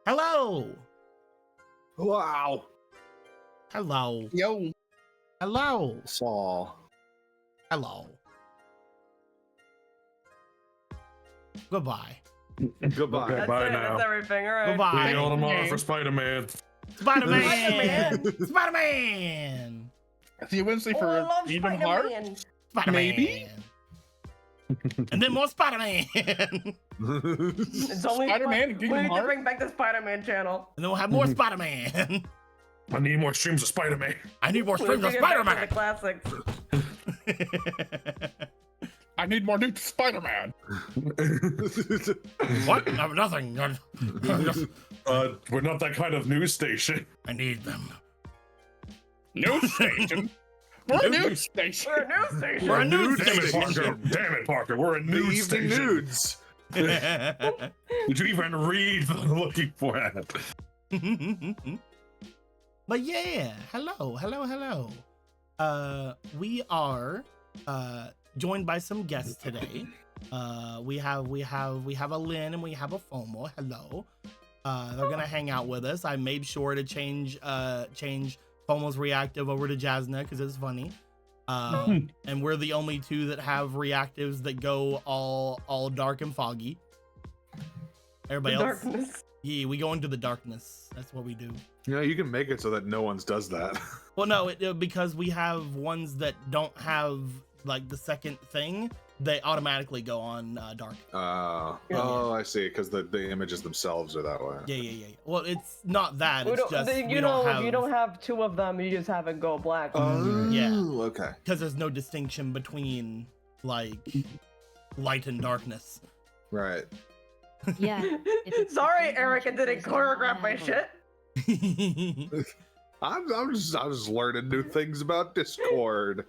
Hello. Wow. Hello. Yo. Hello. Saul. Hello. Goodbye. Goodbye. That's Bye it. now. That's everything. All right. Goodbye. We yelled him off for Spider-Man. Spider-Man. Spider-Man. See you Wednesday Oh, I for love Even Heart. Spider-Man. Spider-Man. Maybe? And then more Spider-Man. It's only Spider-Man and we Kingdom need to Hearts? bring back the Spider-Man channel. And then we'll have more Spider-Man. I need more streams of Spider-Man. I need more We streams of bring it back to Spider-Man. The classics. I need more new Spider-Man. What? No, nothing. We're not that kind of news station. I need them. News station. We're a news station. We're a news station. We're a news Damn it, station. Parker. Damn it, Parker. We're a The news evening station. nudes. Did you even read the looking for it? But yeah, hello. We are joined by some guests today. We have a Lynn and we have a FOMO. Hello. They're gonna hang out with us. I made sure to change FOMO's reactive over to Jasna because it's funny. And we're the only two that have reactives that go all dark and foggy. Everybody else, Darkness. yeah, we go into the darkness. That's what we do. You know, you can make it so that no one does that. Well, no, because we have ones that don't have like the second thing, they automatically go on dark. Oh, I see. Because the images themselves are that way. Yeah. Well, it's not that. We It's don't, just if we you don't know, have, if you don't have two of them, you just have it go black. Oh, Yeah. Okay. because there's no distinction between like light and darkness. Right. Yeah. Sorry, Eric, I didn't choreograph my shit. I'm just learning new things about Discord.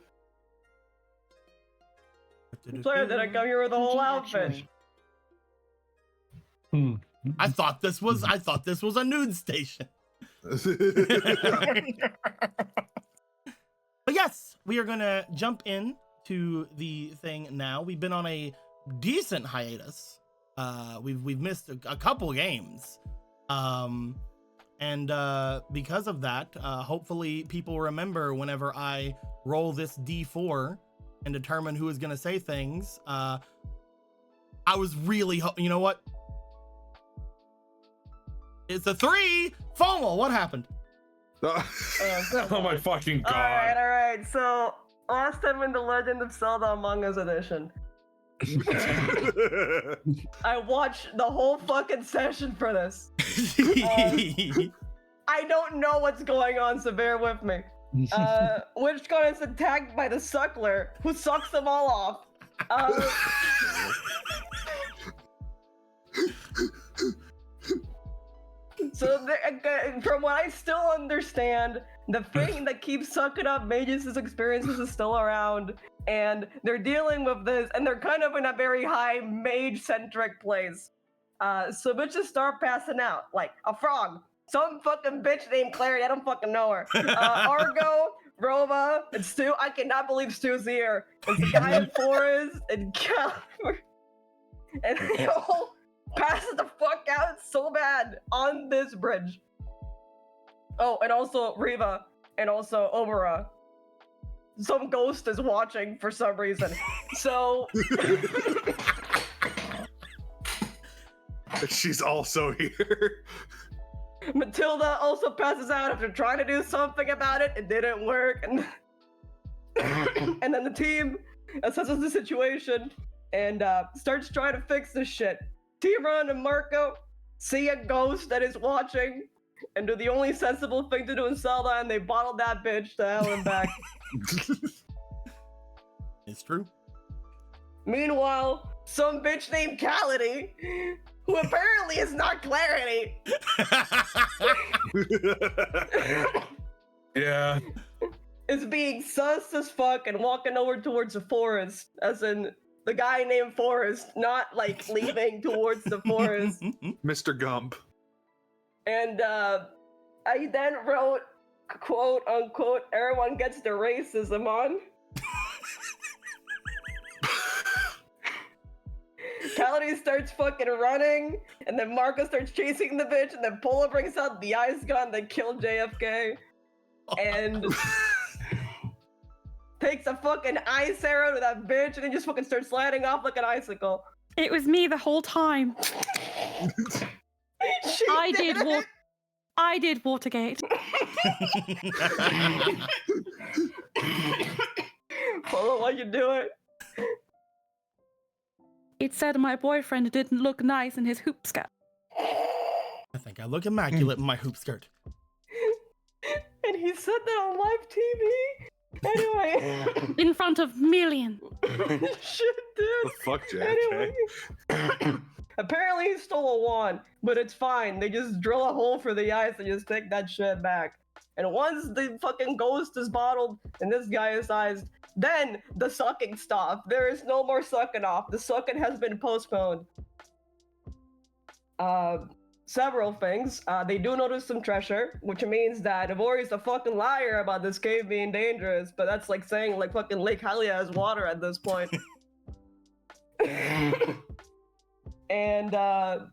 Sorry, did I come here with a whole outfit? I thought this was a nude station. But yes, we are gonna jump in to the thing now. We've been on a decent hiatus. We've missed a couple games. And because of that, hopefully people remember whenever I roll this D4 and determine who is gonna say things. I was really you know what? It's a 3! FOMO, what happened? Oh my fucking god. All right. So last time in the Legend of Zelda Among Us edition, I watched the whole fucking session for this. I don't know what's going on, so bear with me. Witchcon is attacked by the Suckler, who sucks them all off. So, from what I still understand, the thing that keeps sucking up Magus' experiences is still around, and they're dealing with this, and they're kind of in a very high mage-centric place. So bitches start passing out, like a frog. Some fucking bitch named Clary, I don't fucking know her. Argo, Rova, and Stu. I cannot believe Stu's here. It's the guy in Forest, and Caliber. And they all pass the fuck out so bad on this bridge. Oh, and also Riva, and also Obera. Some ghost is watching for some reason. So... She's also here. Matilda also passes out after trying to do something about it. It didn't work. And, and then the team assesses the situation and starts trying to fix this shit. T-Ron and Marco see a ghost that is watching and do the only sensible thing to do in Zelda, and they bottle that bitch to hell and back. It's true. Meanwhile, some bitch named Cality, who apparently is not Clarity, Yeah. is being sus as fuck and walking over towards the forest, as in the guy named Forest, not like leaving towards the forest. Mr. Gump. And I then wrote, quote unquote, everyone gets their racism on. Kaladi starts fucking running, and then Marco starts chasing the bitch, and then Polo brings out the ice gun that killed JFK, and takes a fucking ice arrow to that bitch, and then just fucking starts sliding off like an icicle. It was me the whole time. I did Watergate. Polo, why'd you do it? It said my boyfriend didn't look nice in his hoop skirt. I think I look immaculate in my hoop skirt. And he said that on live TV? Anyway. In front of millions. Shit, dude. The fuck, JFK? Anyway. Apparently he stole a wand, but it's fine. They just drill a hole for the ice and just take that shit back. And once the fucking ghost is bottled and this guy is iced, then the sucking stops. There is no more sucking off. The sucking has been postponed. Several things. They do notice some treasure, which means that Ivori's a fucking liar about this cave being dangerous, but that's like saying like fucking Lake Hylia has water at this point. And a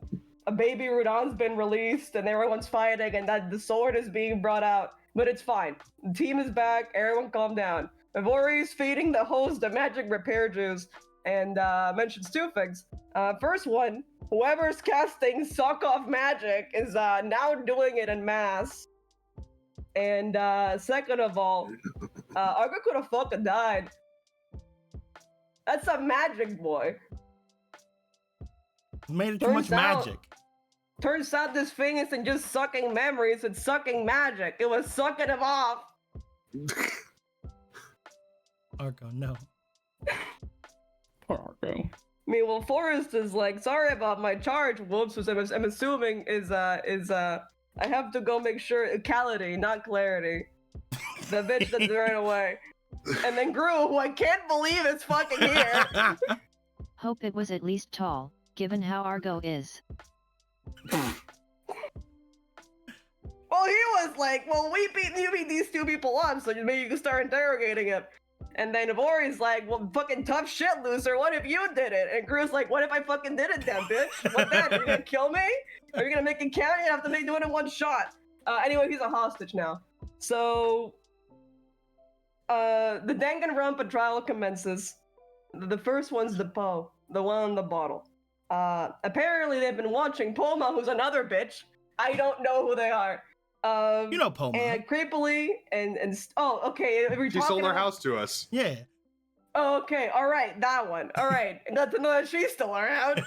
baby Rudon's been released and everyone's fighting and that the sword is being brought out, but it's fine. The team is back, everyone calm down. Ivori's feeding the host the magic repair juice and mentions two things. First one, whoever's casting suck off magic is now doing it en masse. And second of all, Argo could have fucking died. That's a magic boy. Made it too much magic. Turns out this thing isn't just sucking memories, it's sucking magic. It was sucking him off. Argo, no. Poor Argo. Meanwhile, Forrest is like, sorry about my charge. Whoops, which I'm assuming is I have to go make sure Kaladi, not Clarity. The bitch that ran away. And then Gru, who I can't believe is fucking here. Hope it was at least tall, given how Argo is. Well, he was like, well, you beat these two people up, so maybe you can start interrogating him. And then Ivori's like, well, fucking tough shit, loser. What if you did it? And Gru's like, what if I fucking did it then, bitch? What then? Are you gonna kill me? Are you gonna make it count? You have to do it in one shot. Anyway, he's a hostage now. So, the Danganronpa trial commences. The first one's the Poe, the one on the bottle. Apparently they've been watching Poma, who's another bitch. I don't know who they are. You know Poma. And creepily and oh, okay. She sold her house to us. Yeah. Oh, okay. All right, that one. All right. Got to know that she's still around.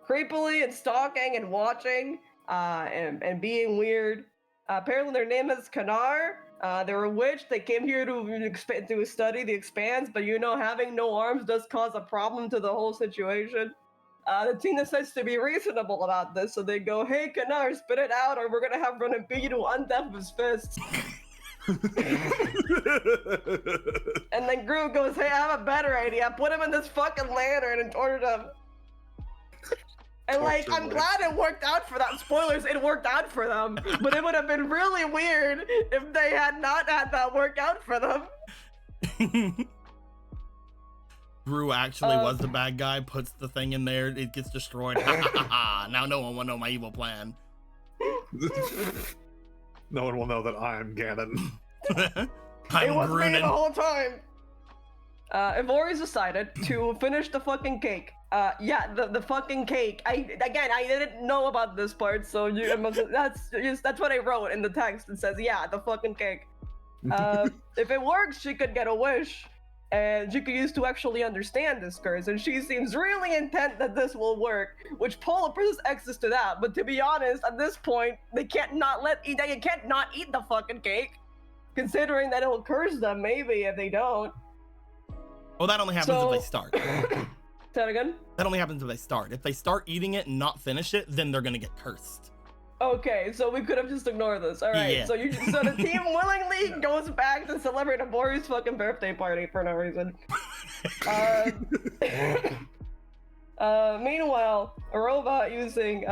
Creepily and stalking and watching, and being weird. Apparently their name is Kanar. They're a witch. They came here to study the Expanse, but you know, having no arms does cause a problem to the whole situation. The team decides to be reasonable about this, so they go, hey, Kanar, spit it out, or we're gonna have Run and beat you to undeath with his fists. And then Gru goes, hey, I have a better idea. Put him in this fucking lantern and torture him. And like, I'm glad it worked out for them. Spoilers, it worked out for them. But it would have been really weird if they had not had that work out for them. Gru actually was the bad guy, puts the thing in there, it gets destroyed. Now no one will know my evil plan. No one will know that I'm Ganon. I'm it was me the Grunin. whole time. Ivori's decided to finish the fucking cake. Yeah, the fucking cake. I didn't know about this part, so that's what I wrote in the text. It says, yeah, the fucking cake. If it works, she could get a wish, and she could use to actually understand this curse, and she seems really intent that this will work, which Polar presents access to that, but to be honest, at this point, they can't not eat the fucking cake, considering that it will curse them, maybe, if they don't. Well, that only happens if they start. Say that again? That only happens if they start. If they start eating it and not finish it, then they're gonna get cursed. Okay, so we could have just ignored this. All right, Yeah. so the team willingly goes back to celebrate a Boris fucking birthday party for no reason. Meanwhile, a robot using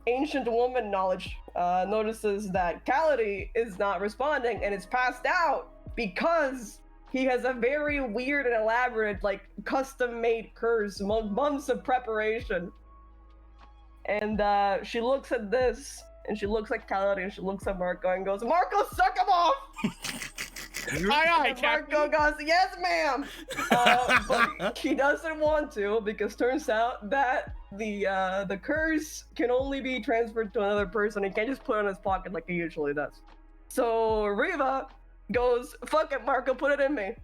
ancient woman knowledge notices that Kaladi is not responding and is passed out because he has a very weird and elaborate, like, custom-made curse, months of preparation. And she looks at this, and she looks at Kaladi, and she looks at Marco and goes, Marco, suck him off! Aye, And Marco goes, yes, ma'am! But he doesn't want to, because turns out that the curse can only be transferred to another person. He can't just put it in his pocket like he usually does. So Riva goes, fuck it, Marco, put it in me.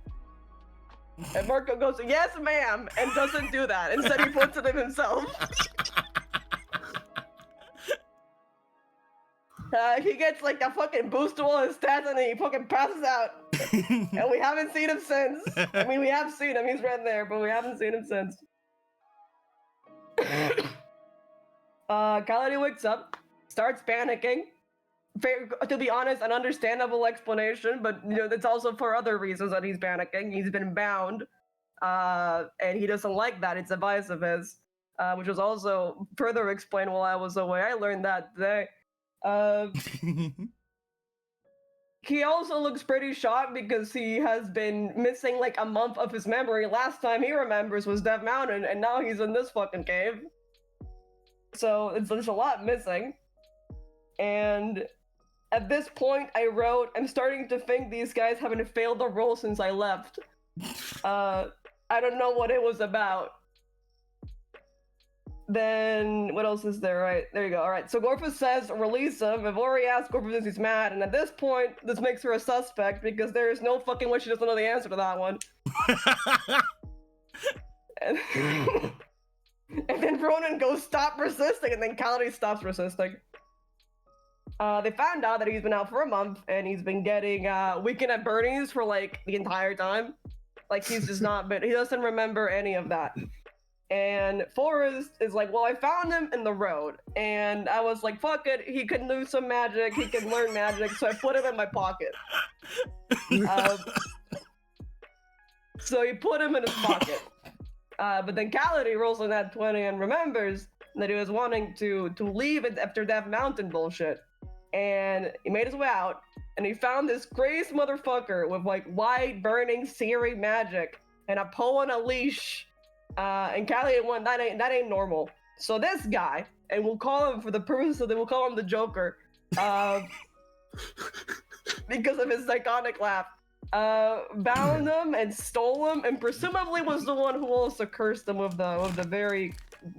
And Marco goes, yes, ma'am, and doesn't do that. Instead, he puts it in himself. He gets like a fucking boost to all his stats and then he fucking passes out. And we haven't seen him since. I mean, we have seen him, he's right there, but we haven't seen him since. Kaladi wakes up, starts panicking. To be honest, an understandable explanation, but you know, it's also for other reasons that he's panicking. He's been bound, and he doesn't like that. It's a vice of his, which was also further explained while I was away. I learned that today. He also looks pretty shocked because he has been missing like a month of his memory. Last time he remembers was Death Mountain, and now he's in this fucking cave. So there's a lot missing. And at this point, I wrote, I'm starting to think these guys haven't failed the role since I left. I don't know what it was about. Then, what else is there? Right, there you go. All right, so Gorfus says, release him. Ivori asks Gorfus if he's mad, and at this point, this makes her a suspect because there is no fucking way she doesn't know the answer to that one. and, and then Ronan goes, stop resisting, and then Kaladi stops resisting. They found out that he's been out for a month, and he's been getting Weekend at Bernie's for like the entire time. Like he's just not been, he doesn't remember any of that. And Forrest is like, well, I found him in the road. And I was like, fuck it, he can do some magic, he can learn magic, so I put him in my pocket. So he put him in his pocket. But then Kaladi rolls on that 20 and remembers that he was wanting to leave it after that mountain bullshit. And he made his way out, and he found this crazy motherfucker with like white, burning, searing magic, and a pole on a leash. And Kaladi went, that ain't normal. So this guy, and we'll call him for the purpose of we'll call him the Joker, because of his iconic laugh, bound him and stole him, and presumably was the one who also cursed him with the very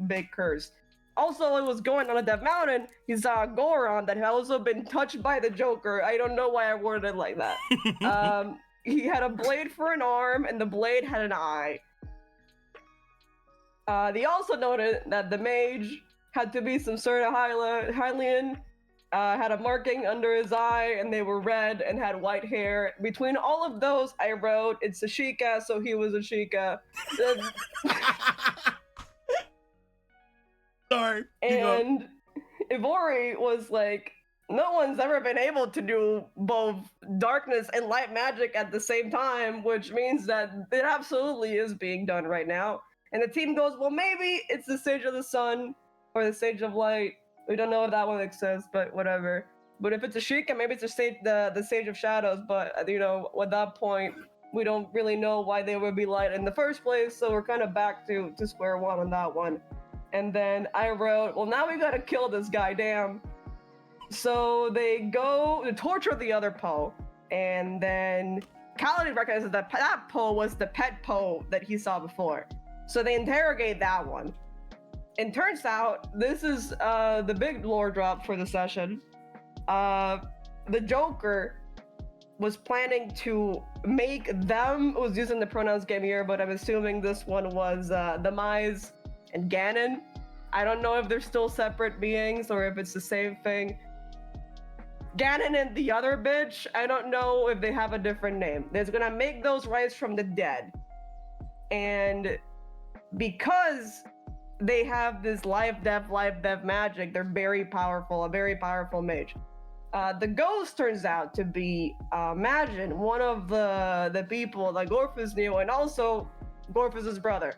big curse. Also, it was going on a Death Mountain. He saw a Goron that had also been touched by the Joker. I don't know why I worded it like that. He had a blade for an arm, and the blade had an eye. They also noted that the mage had to be some sort of Hylian, had a marking under his eye, and they were red and had white hair. Between all of those, I wrote, it's a Sheikah, so he was a Sheikah. Sorry. And Ivori was like, no one's ever been able to do both darkness and light magic at the same time, which means that it absolutely is being done right now. And the team goes, well, maybe it's the Sage of the Sun or the Sage of Light. We don't know if that one exists, but whatever. But if it's a Sheikah, maybe it's the Sage of Shadows. But, you know, at that point, we don't really know why they would be light in the first place. So we're kind of back to square one on that one. And then I wrote, well, now we gotta kill this guy, damn. So they go to torture the other Poe. And then Kaladi recognizes that that Poe was the pet Poe that he saw before. So they interrogate that one. And turns out, this is the big lore drop for the session. The Joker was planning to make them, was using the pronouns game here, but I'm assuming this one was the Mize and Ganon. I don't know if they're still separate beings or if it's the same thing. Ganon and the other bitch, I don't know if they have a different name. They're gonna make those rise from the dead. And because they have this life, death magic, they're very powerful, a very powerful mage. The ghost turns out to be Majin, one of the people that Gorfus knew, and also Gorfus's brother.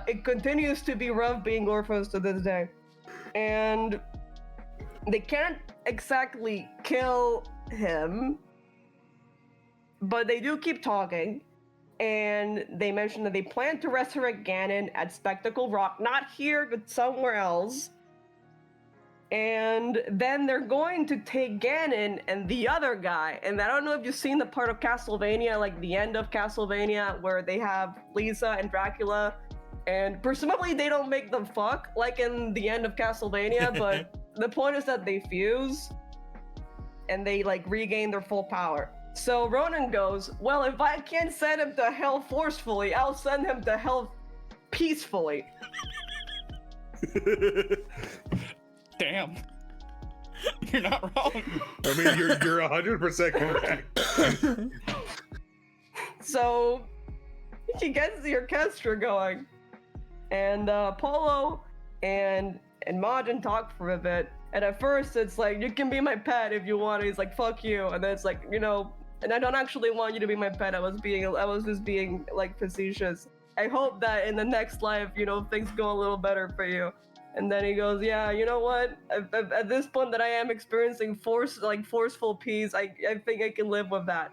It continues to be rough being Gorfus to this day. And they can't exactly kill him, but they do keep talking. And they mention that they plan to resurrect Ganon at Spectacle Rock, not here, but somewhere else. And then they're going to take Ganon and the other guy. And I don't know if you've seen the part of Castlevania, like the end of Castlevania, where they have Lisa and Dracula. And presumably they don't make them fuck, like in the end of Castlevania, but the point is that they fuse and they like regain their full power. So Ronan goes, well, if I can't send him to hell forcefully, I'll send him to hell peacefully. Damn. You're not wrong. I mean, you're 100% correct. So he gets the orchestra going, and Polo and Majin talk for a bit. And at first it's like, you can be my pet if you want. He's like, fuck you. And then it's like, you know, and I don't actually want you to be my pet. I was just being like facetious. I hope that in the next life, you know, things go a little better for you. And then he goes, yeah, you know what? At this point that I am experiencing forceful peace, I think I can live with that.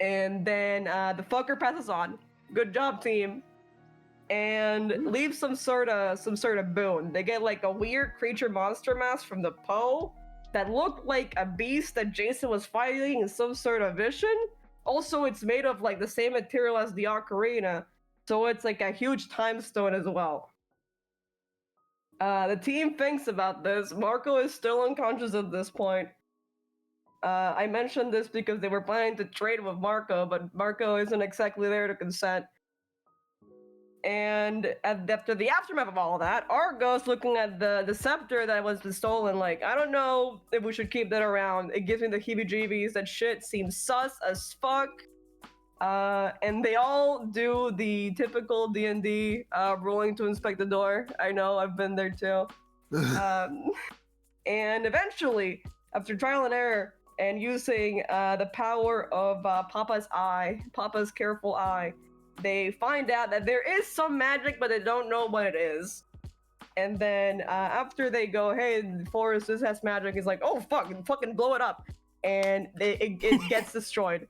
And then the fucker passes on. Good job, team. And leaves some sort of boon. They get like a weird creature monster mask from the Poe that looked like a beast that Jason was fighting in some sort of vision. Also, it's made of like the same material as the Ocarina, so it's like a huge time stone as well. The team thinks about this. Marco is still unconscious at this point. I mentioned this because they were planning to trade with Marco, but Marco isn't exactly there to consent. And after the aftermath of all of that, Argo's looking at the scepter that was stolen, like, I don't know if we should keep that around. It gives me the heebie-jeebies. That shit seems sus as fuck. And they all do the typical D&D rolling to inspect the door. I know, I've been there too. And eventually, after trial and error, and using the power of Papa's careful eye, they find out that there is some magic, but they don't know what it is. And then after they go, hey, Forrest, this has magic, he's like, oh, fucking blow it up. And it gets destroyed.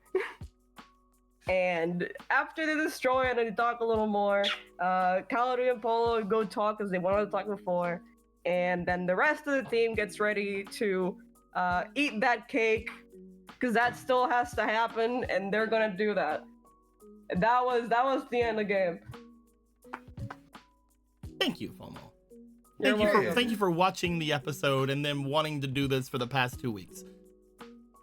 And after they destroy it and they talk a little more, Calorie and Polo go talk as they wanted to talk before. And then the rest of the team gets ready to eat that cake, because that still has to happen, and they're gonna do that. That was the end of the game. Thank you, FOMO. Thank you for watching the episode and then wanting to do this for the past 2 weeks.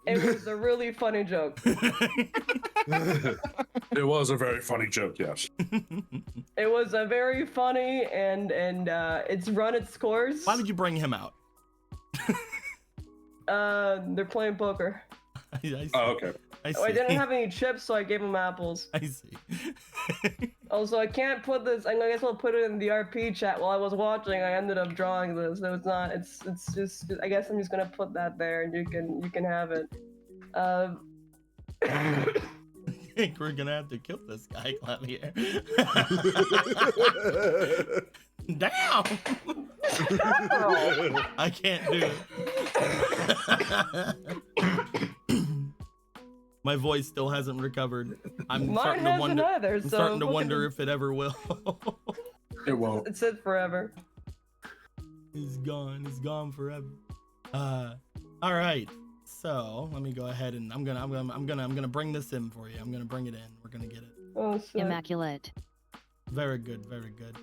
It was a really funny joke. It was a very funny joke, yes. It was a very funny, and it's run its course. Why would you bring him out? They're playing poker. I see. Oh, okay. I see. Oh, I didn't have any chips, so I gave him apples. I see. Also, I can't put this. I guess I'll put it in the RP chat. While I was watching, I ended up drawing this. So it's not. It's just. I guess I'm just gonna put that there, and you can have it. I think we're gonna have to kill this guy, Clavier. Damn! I can't do it. My voice still hasn't recovered. I'm starting to wonder. Either, I'm starting to wonder if it ever will. It won't. It's it forever. He's gone. He's gone forever. All right. So let me go ahead and I'm gonna bring this in for you. I'm gonna bring it in. We're gonna get it. Oh, sick. Immaculate. Very good. Very good.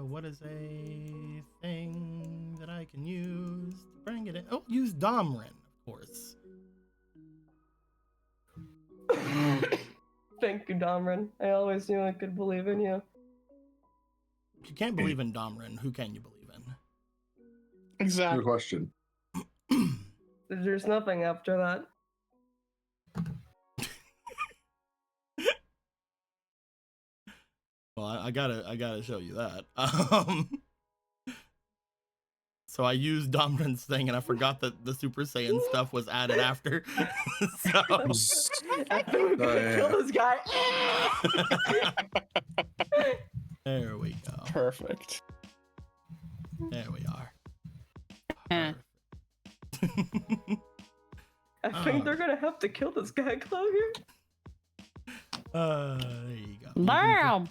What is a thing that I can use to bring it in? Oh, use Domrin, of course. Thank you, Domrin. I always knew I could believe in you. If you can't believe in Domrin, who can you believe in? Exactly. Good question. There's nothing after that. Well, I gotta show you that. So I used Domrin's thing, and I forgot that the Super Saiyan stuff was added after. So After we kill this guy. there we go. Perfect. There we are. Eh. I think they're gonna have to kill this guy, Clover. There you go. Bam!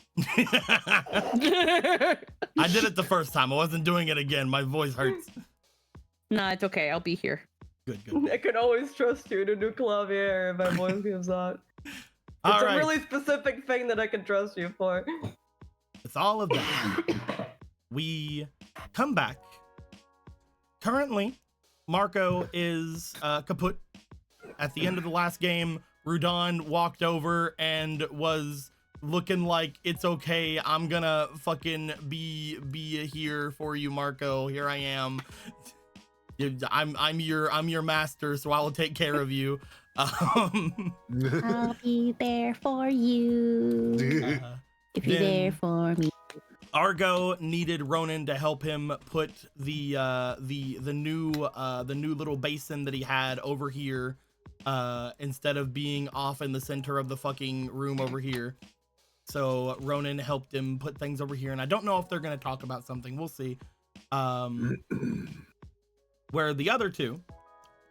I did it the first time. I wasn't doing it again. My voice hurts. Nah, it's okay. I'll be here. Good. I can always trust you to do Clavier if my voice gives out. It's a really specific thing that I can trust you for. It's all of that. We come back. Currently, Marco is kaput. At the end of the last game, Rudon walked over and was looking like, it's okay, I'm gonna fucking be here for you, Marco. Here I am. I'm your master, so I will take care of you. I'll be there for you. If you're there for me. Argo needed Ronan to help him put the new little basin that he had over here, instead of being off in the center of the fucking room over here. So Ronan helped him put things over here, and I don't know if they're gonna talk about something. We'll see. Where the other two,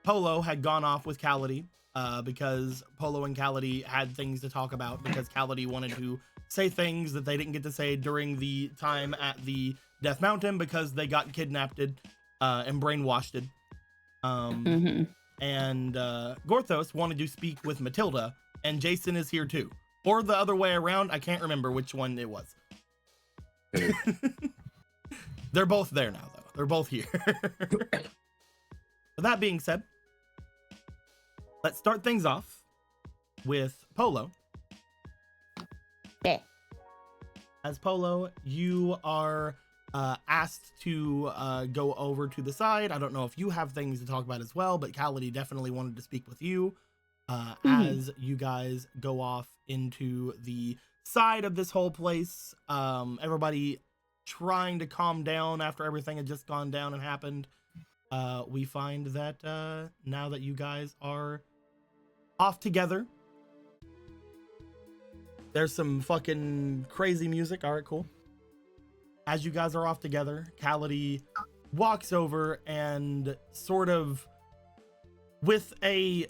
Polo had gone off with Cality, because Polo and Cality had things to talk about, because Cality wanted to say things that they didn't get to say during the time at the Death Mountain because they got kidnapped and brainwashed. And Gorthos wanted to speak with Matilda, and Jason is here too. Or the other way around, I can't remember which one it was. They're both there now, though. They're both here. With that being said, let's start things off with Polo. Yeah. As Polo, you are asked to go over to the side. I don't know if you have things to talk about as well, but Cality definitely wanted to speak with you as you guys go off into the side of this whole place. Everybody trying to calm down after everything had just gone down and happened. We find that now that you guys are off together, there's some fucking crazy music. All right, cool. As you guys are off together, Cality walks over and sort of, with a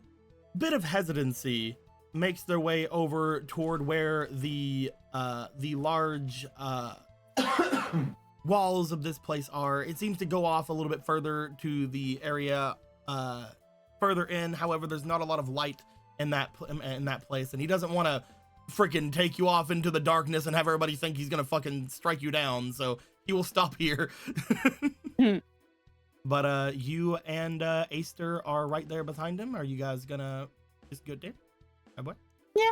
bit of hesitancy, makes their way over toward where the large walls of this place are. It seems to go off a little bit further to the area further in. However, there's not a lot of light in that place, and he doesn't want to freaking take you off into the darkness and have everybody think he's gonna fucking strike you down, so he will stop here. But you and Aster are right there behind him. Are you guys gonna just go there? My boy? Yeah.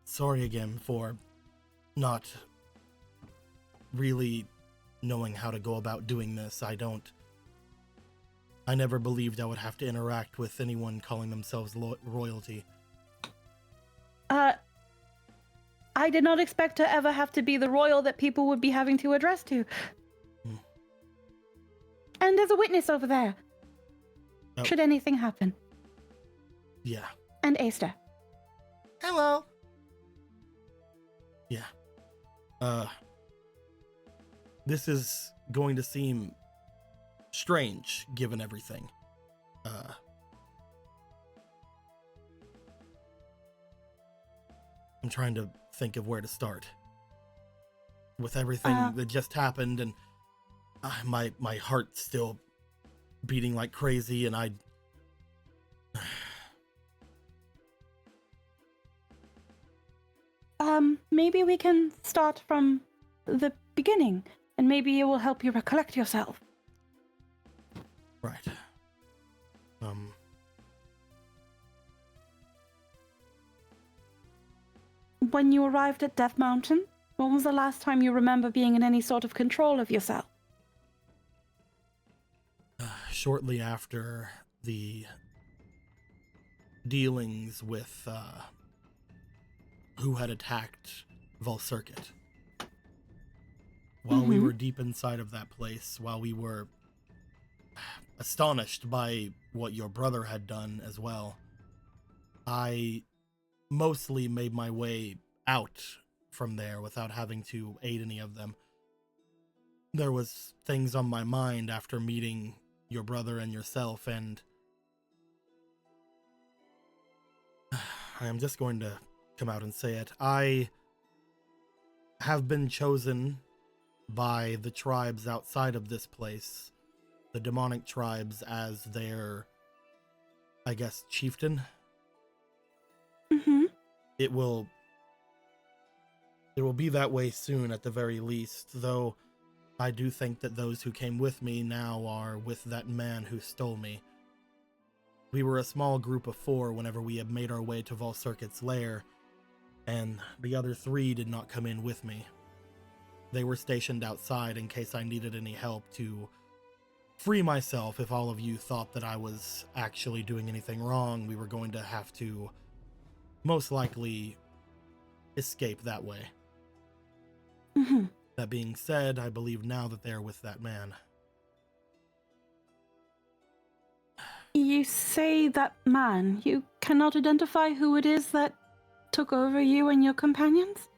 Sorry again for not really knowing how to go about doing this. I never believed I would have to interact with anyone calling themselves royalty. I did not expect to ever have to be the royal that people would be having to address to. And there's a witness over there. Oh. Should anything happen. Yeah. And Aster. Hello. Yeah. This is going to seem strange given everything. I'm trying to think of where to start with everything that just happened, and my heart's still beating like crazy, and maybe we can start from the beginning, and maybe it will help you recollect yourself. Right. When you arrived at Death Mountain, when was the last time you remember being in any sort of control of yourself? Shortly after the dealings with who had attacked Volcircuit. While we were deep inside of that place, while we were astonished by what your brother had done as well, I mostly made my way out from there without having to aid any of them. There was things on my mind after meeting your brother and yourself, and I am just going to come out and say it. I have been chosen by the tribes outside of this place, the demonic tribes, as their, I guess, chieftain. Mm-hmm. It will be that way soon at the very least, though I do think that those who came with me now are with that man who stole me. We were a small group of 4 whenever we had made our way to Volcircuit's lair, and the other 3 did not come in with me. They were stationed outside in case I needed any help to free myself. If all of you thought that I was actually doing anything wrong, we were going to have to most likely escape that way. Mm-hmm. That being said, I believe now that they're with that man. You say that man. You cannot identify who it is that took over you and your companions?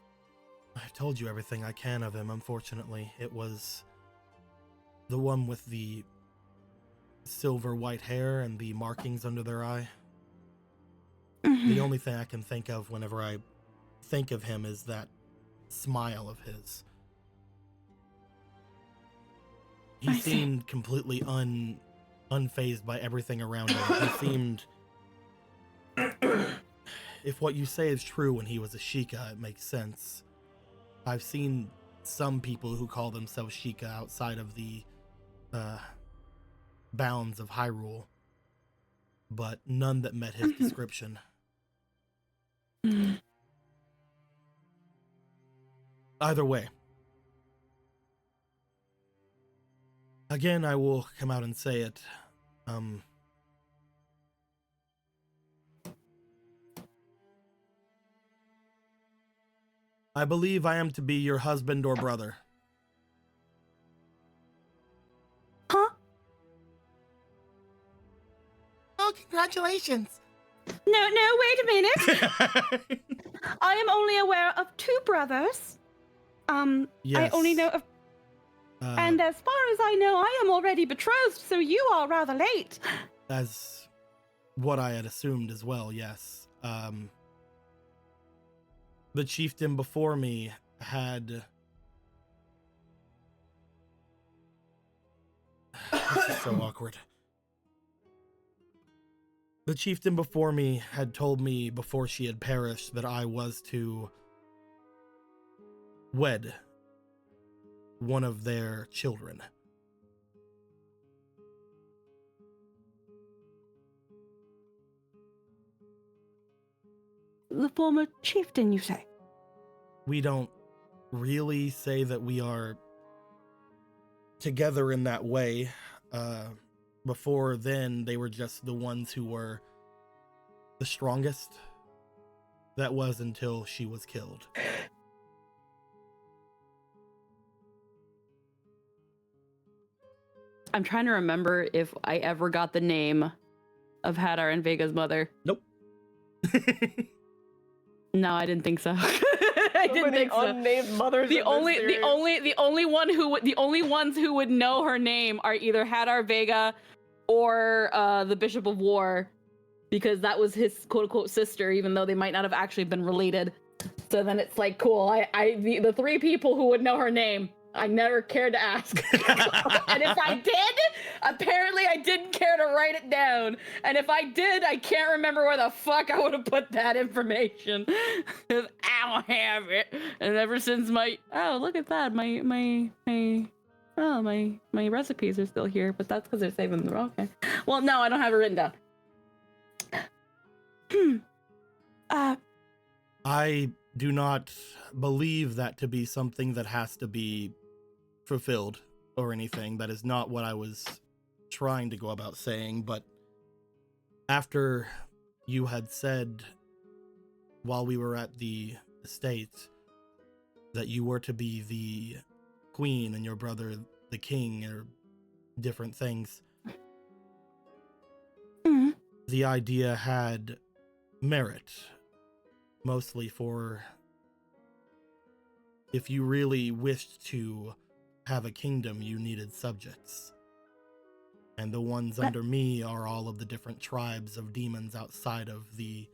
I've told you everything I can of him, unfortunately. It was the one with the silver white hair and the markings under their eye. Mm-hmm. The only thing I can think of whenever I think of him is that smile of his. He I see. seemed completely unfazed by everything around him. He seemed... If what you say is true, when he was a Sheikah, it makes sense. I've seen some people who call themselves Sheikah outside of the bounds of Hyrule, but none that met his description. Mm. Either way, again, I will come out and say it. I believe I am to be your husband or brother. Huh? Oh, congratulations! No, wait a minute. I am only aware of 2 brothers. Yes. I only know of... and as far as I know, I am already betrothed, so you are rather late. As what I had assumed as well, yes. The chieftain before me had... This is so awkward. The chieftain before me had told me before she had perished that I was to wed one of their children. The former chieftain, you say? We don't really say that we are together in that way. Before then, they were just the ones who were the strongest. That was until she was killed. I'm trying to remember if I ever got the name of Hadar and Vega's mother. Nope. No, I didn't think so. I didn't think so. Unnamed mothers. The only ones who would know her name are either Hadar Vega or the Bishop of War, because that was his quote unquote sister, even though they might not have actually been related. So then it's like, cool. The 3 people who would know her name, I never cared to ask. And if I did, apparently I didn't care to write it down. And if I did, I can't remember where the fuck I would have put that information. I don't have it. And ever since look at that. My recipes are still here, but that's because they're saving them. Okay. Well, no, I don't have it written down. I do not believe that to be something that has to be fulfilled or anything. That is not what I was trying to go about saying, but after you had said while we were at the estate that you were to be the queen and your brother the king, or different things, the idea had merit, mostly for if you really wished to have a kingdom, you needed subjects. And the ones under me are all of the different tribes of demons outside of the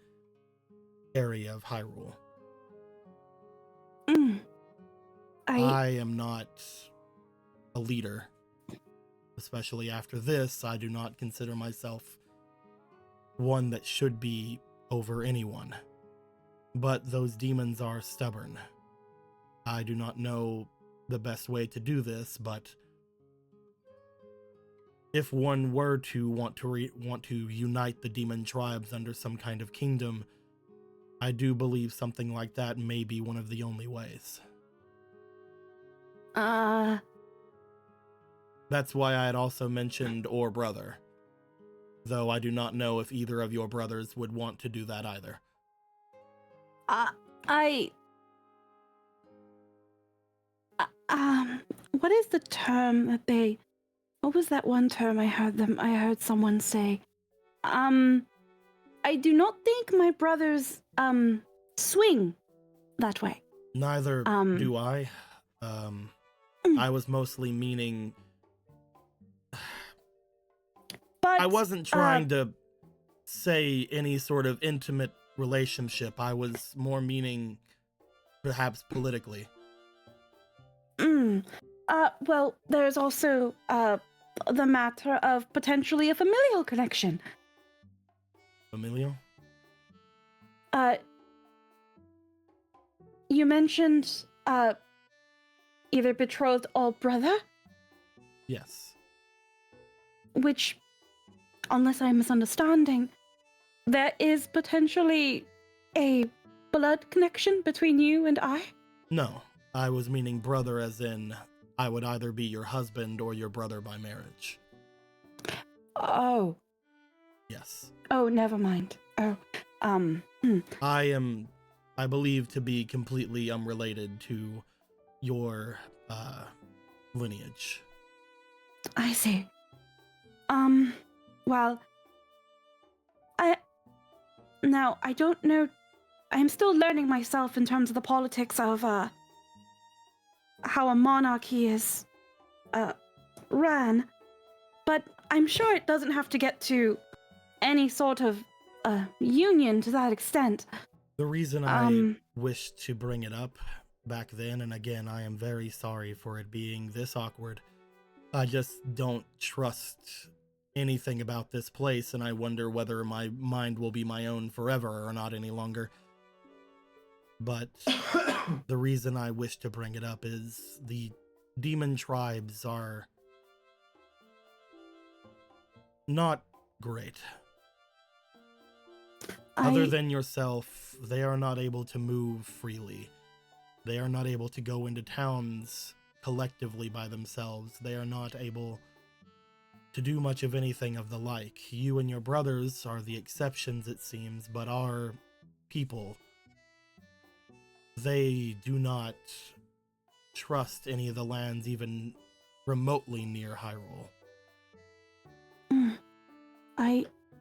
area of Hyrule. I am not a leader. Especially after this, I do not consider myself one that should be over anyone. But those demons are stubborn. I do not know the best way to do this, but if one were to want to unite the demon tribes under some kind of kingdom, I do believe something like that may be one of the only ways. That's why I had also mentioned or brother, though I do not know if either of your brothers would want to do that either. What is the term that they... What was that one term I heard someone say? I do not think my brothers, swing that way. Neither do I. I was mostly meaning... But, I wasn't trying to say any sort of intimate relationship. I was more meaning perhaps politically. Well, there's also, the matter of potentially a familial connection. Familial? You mentioned, either betrothed or brother, Yes. which, unless I'm misunderstanding, there is potentially a blood connection between you and I? No, I was meaning brother as in I would either be your husband or your brother by marriage. Oh. Yes. Oh, never mind. Oh, I believe to be completely unrelated to your, lineage. I see. Well, now, I don't know, I'm still learning myself in terms of the politics of, how a monarchy is, ran, but I'm sure it doesn't have to get to any sort of, union to that extent. The reason I wished to bring it up back then, and again, I am very sorry for it being this awkward, I just don't trust anything about this place, and I wonder whether my mind will be my own forever or not any longer. But the reason I wish to bring it up is the demon tribes are not great. Other than yourself, they are not able to move freely. They are not able to go into towns collectively by themselves. They are not able to do much of anything of the like. You and your brothers are the exceptions, it seems, but our people, they do not trust any of the lands even remotely near Hyrule.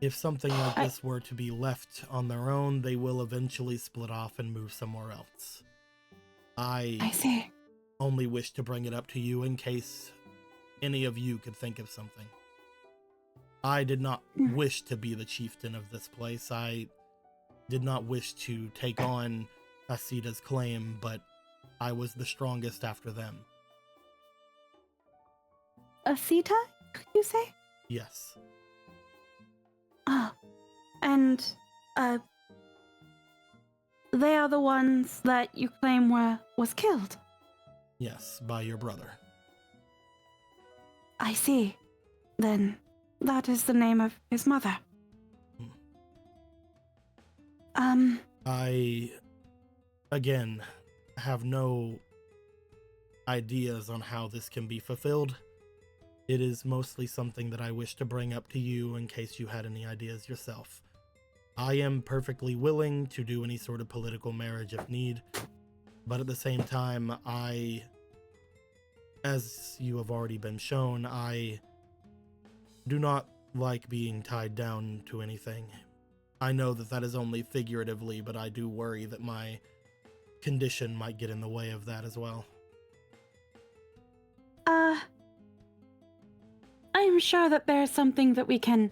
If something like this were to be left on their own, they will eventually split off and move somewhere else. I see. Only wish to bring it up to you in case any of you could think of something. I did not wish to be the chieftain of this place. I did not wish to take on Asida's claim, but I was the strongest after them. Asita, you say? Yes. Ah, and, they are the ones that you claim was killed? Yes, by your brother. I see. Then, that is the name of his mother. I, again, have no ideas on how this can be fulfilled. It is mostly something that I wish to bring up to you in case you had any ideas yourself. I am perfectly willing to do any sort of political marriage if need, but at the same time, as you have already been shown, I do not like being tied down to anything. I know that that is only figuratively, but I do worry that my condition might get in the way of that as well. I'm sure that there's something that we can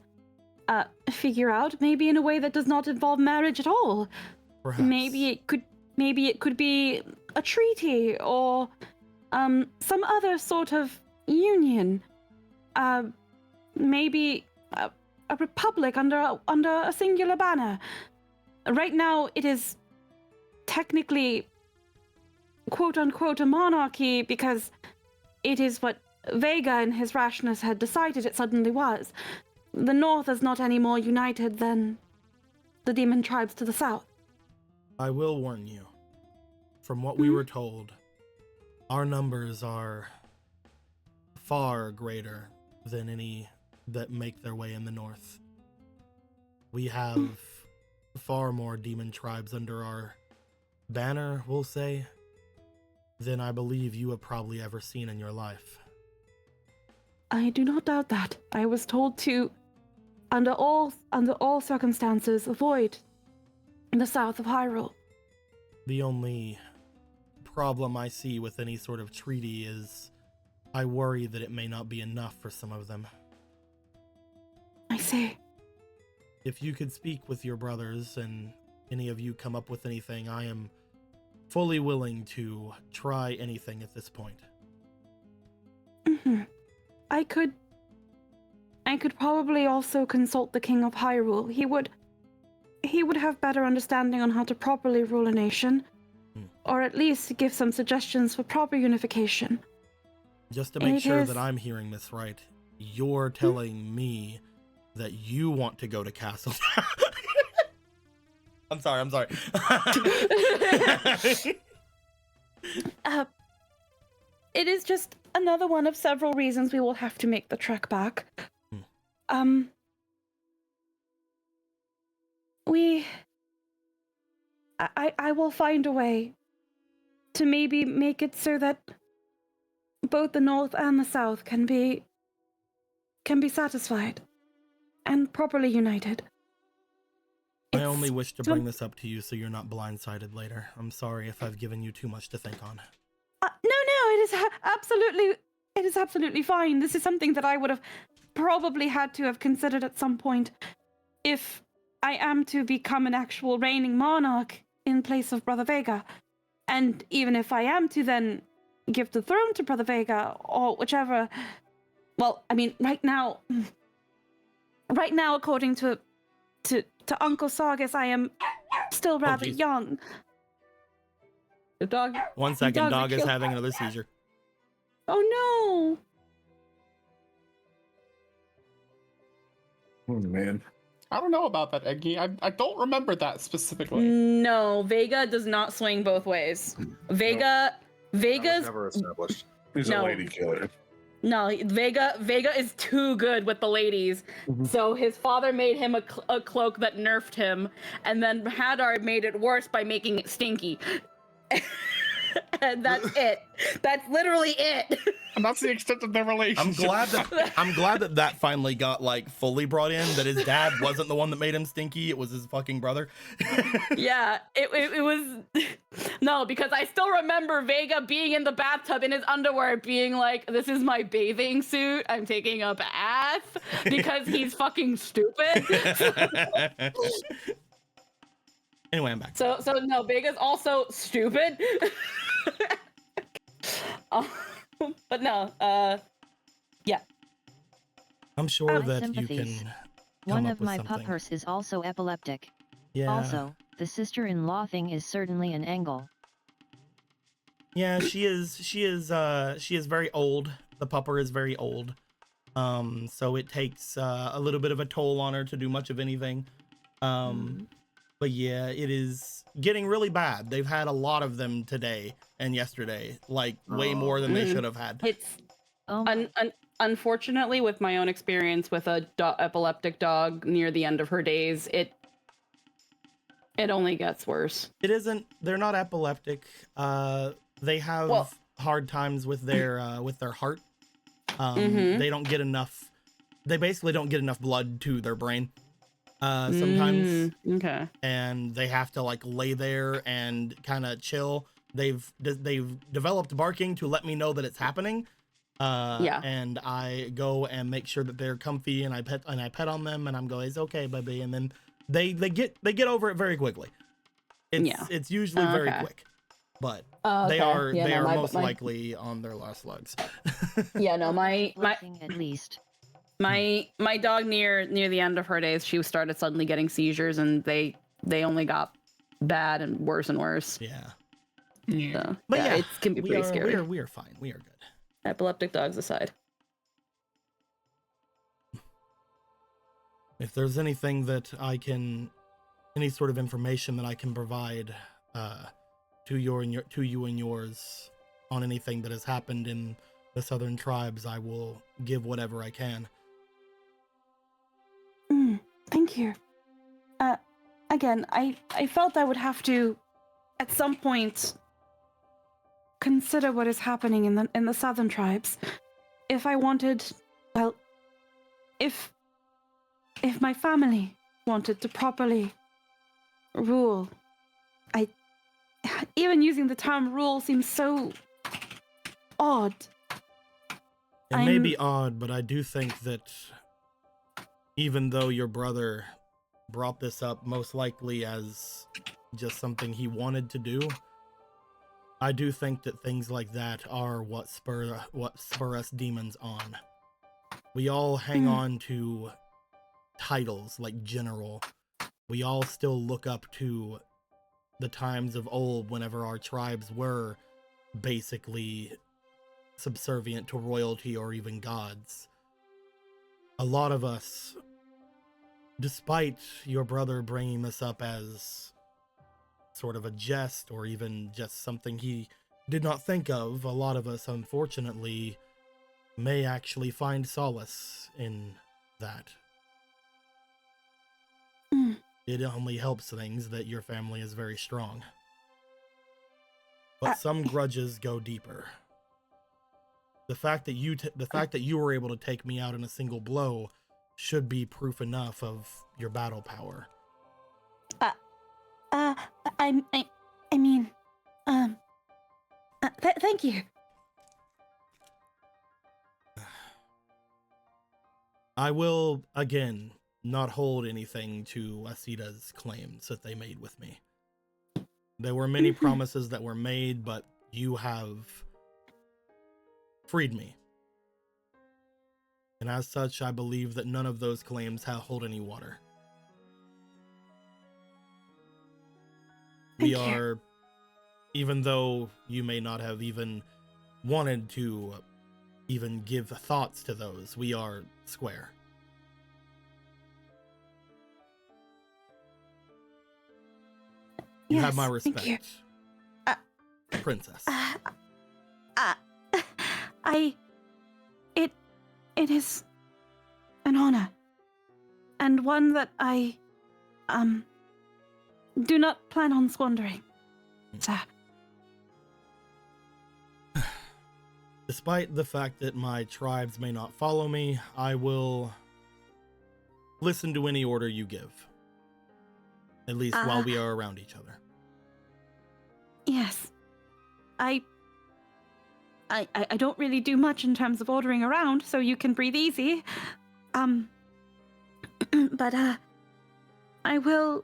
figure out, maybe in a way that does not involve marriage at all. Perhaps. Maybe it could be a treaty or some other sort of union. Maybe a republic under a singular banner. Right now, it is technically, quote unquote, a monarchy because it is what Vega in his rashness had decided it suddenly was. The North is not any more united than the demon tribes to the south. I will warn you. From what we were told, our numbers are far greater than any that make their way in the north. We have far more demon tribes under our banner, we'll say, than I believe you have probably ever seen in your life. I do not doubt that. I was told to, under all circumstances, avoid the south of Hyrule. The only problem I see with any sort of treaty is I worry that it may not be enough for some of them. I see. If you could speak with your brothers and any of you come up with anything, I am fully willing to try anything at this point. Mm-hmm. I could probably also consult the King of Hyrule. He would have better understanding on how to properly rule a nation, or at least give some suggestions for proper unification. Just to make sure that I'm hearing this right, you're telling me that you want to go to Castle. I'm sorry. It is just another one of several reasons we will have to make the trek back. I will find a way to maybe make it so that both the North and the South can be satisfied and properly united. I only wish to bring this up to you so you're not blindsided later. I'm sorry if I've given you too much to think on. No, it is absolutely fine. This is something that I would have probably had to have considered at some point if I am to become an actual reigning monarch in place of Brother Vega. And even if I am to then give the throne to Brother Vega or whichever. Well, I mean, right now, according to Uncle Sargus, I am still rather young. The dog. 1 second, dog is having another seizure. Oh Oh man. I don't know about that, Eggy. I don't remember that specifically. No, Vega does not swing both ways. Vega's Never established. He's a lady killer. No, Vega is too good with the ladies. So his father made him a cloak that nerfed him, and then Hadar made it worse by making it stinky. And that's it. That's literally it. And that's the extent of their relationship. I'm glad that finally got like fully brought in, that his dad wasn't the one that made him stinky, it was his fucking brother. Yeah, it was no, because I still remember Vega being in the bathtub in his underwear being like, this is my bathing suit, I'm taking a bath, because he's fucking stupid. Anyway, I'm back. So no, Vega's also stupid. But no, yeah. I'm sure that Sympathies. you can One come of up with my something. puppers is also epileptic. Yeah. Also, the sister-in-law thing is certainly an angle. Yeah, she is very old. The pupper is very old. So it takes a little bit of a toll on her to do much of anything. But yeah, it is getting really bad. They've had a lot of them today and yesterday, like way more than they should have had. It's unfortunately, with my own experience with a epileptic dog near the end of her days, it only gets worse. It isn't. They're not epileptic. They have hard times with their heart. They don't get enough. They basically don't get enough blood to their brain. Sometimes. Okay. And they have to like lay there and kind of chill. They've developed barking to let me know that it's happening, Yeah. And I go and make sure that they're comfy, and I pet on them, and I'm going, it's okay, baby. And then they get over it very quickly. It's usually very Okay. quick, but Oh, they okay. are My- most my- likely on their last legs. Yeah, no, my Looking at least. my dog near the end of her days, she started suddenly getting seizures, and they only got bad and worse and worse. Yeah. So, But yeah, it can be pretty scary. We are fine. We are good. Epileptic dogs aside. If there's anything that any sort of information that I can provide to you and yours on anything that has happened in the Southern tribes, I will give whatever I can. Thank you. Again, I felt I would have to, at some point, consider what is happening in the Southern tribes. If I wanted, well, if my family wanted to properly rule, even using the term rule seems so odd. It may be odd, but I do think that even though your brother brought this up most likely as just something he wanted to do, I do think that things like that are what spur us demons on. We all hang on to titles like general. We all still look up to the times of old whenever our tribes were basically subservient to royalty or even gods. A lot of us, despite your brother bringing this up as sort of a jest or even just something he did not think of, a lot of us, unfortunately, may actually find solace in that. It only helps things that your family is very strong. But some grudges go deeper. The fact that you were able to take me out in a single blow should be proof enough of your battle power. Thank you. I will, again, not hold anything to Asita's claims that they made with me. There were many promises that were made, but you have freed me. And as such, I believe that none of those claims hold any water. We are, even though you may not have even wanted to even give thoughts to those, we are square. You have my respect, thank you. Princess. It is an honor, and one that I do not plan on squandering, sir. Despite the fact that my tribes may not follow me, I will listen to any order you give. At least while we are around each other. Yes. I don't really do much in terms of ordering around, so you can breathe easy. But I will,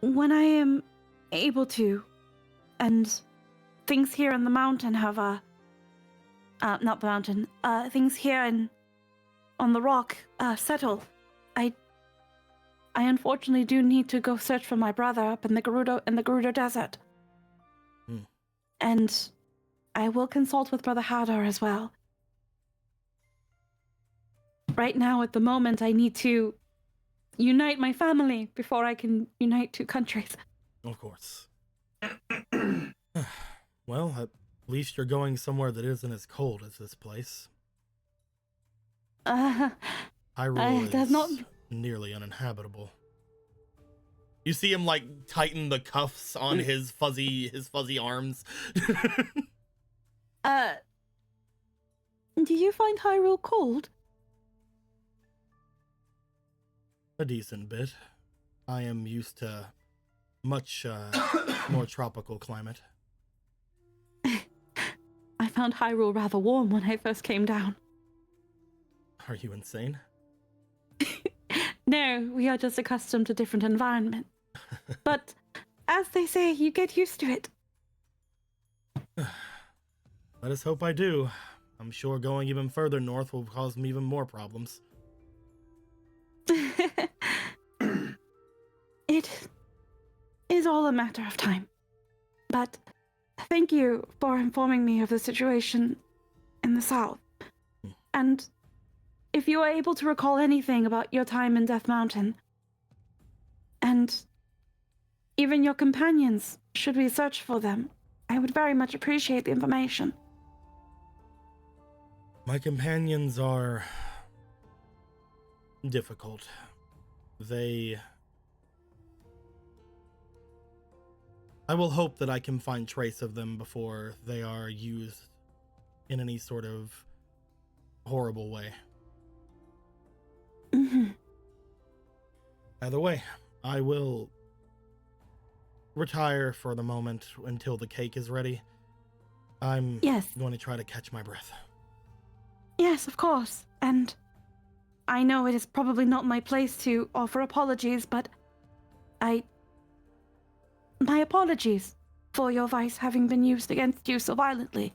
when I am able to, and things here in the mountain have not the mountain, things here on the rock settle. I unfortunately do need to go search for my brother up in the Gerudo Desert. And I will consult with Brother Hadar as well. Right now, at the moment, I need to unite my family before I can unite two countries. Of course. Well, at least you're going somewhere that isn't as cold as this place. Hyrule is not nearly uninhabitable. You see him like tighten the cuffs on his fuzzy arms. Do you find Hyrule cold? A decent bit. I am used to much more tropical climate. I found Hyrule rather warm when I first came down. Are you insane? No, we are just accustomed to different environments. But, as they say, you get used to it. Let us hope I do. I'm sure going even further north will cause me even more problems. It is all a matter of time. But thank you for informing me of the situation in the south. And if you are able to recall anything about your time in Death Mountain, and even your companions, should we search for them, I would very much appreciate the information. My companions are difficult. I will hope that I can find trace of them before they are used in any sort of horrible way. Mm-hmm. Either way, I will retire for the moment until the cake is ready. I'm going to try to catch my breath. Yes, of course. And I know it is probably not my place to offer apologies, but my apologies for your vice having been used against you so violently.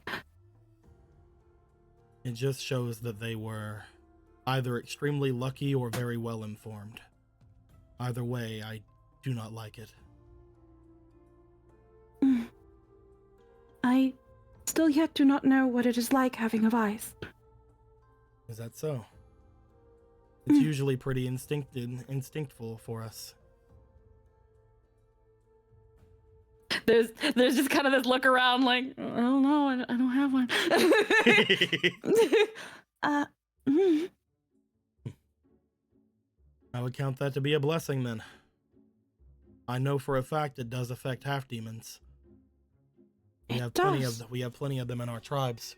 It just shows that they were either extremely lucky or very well informed. Either way, I do not like it. I still yet do not know what it is like having a vice. Is that so? It's usually pretty instinctful for us. There's just kind of this look around like, I don't know, I don't have one. I would count that to be a blessing then. I know for a fact it does affect half demons. We have plenty of them in our tribes.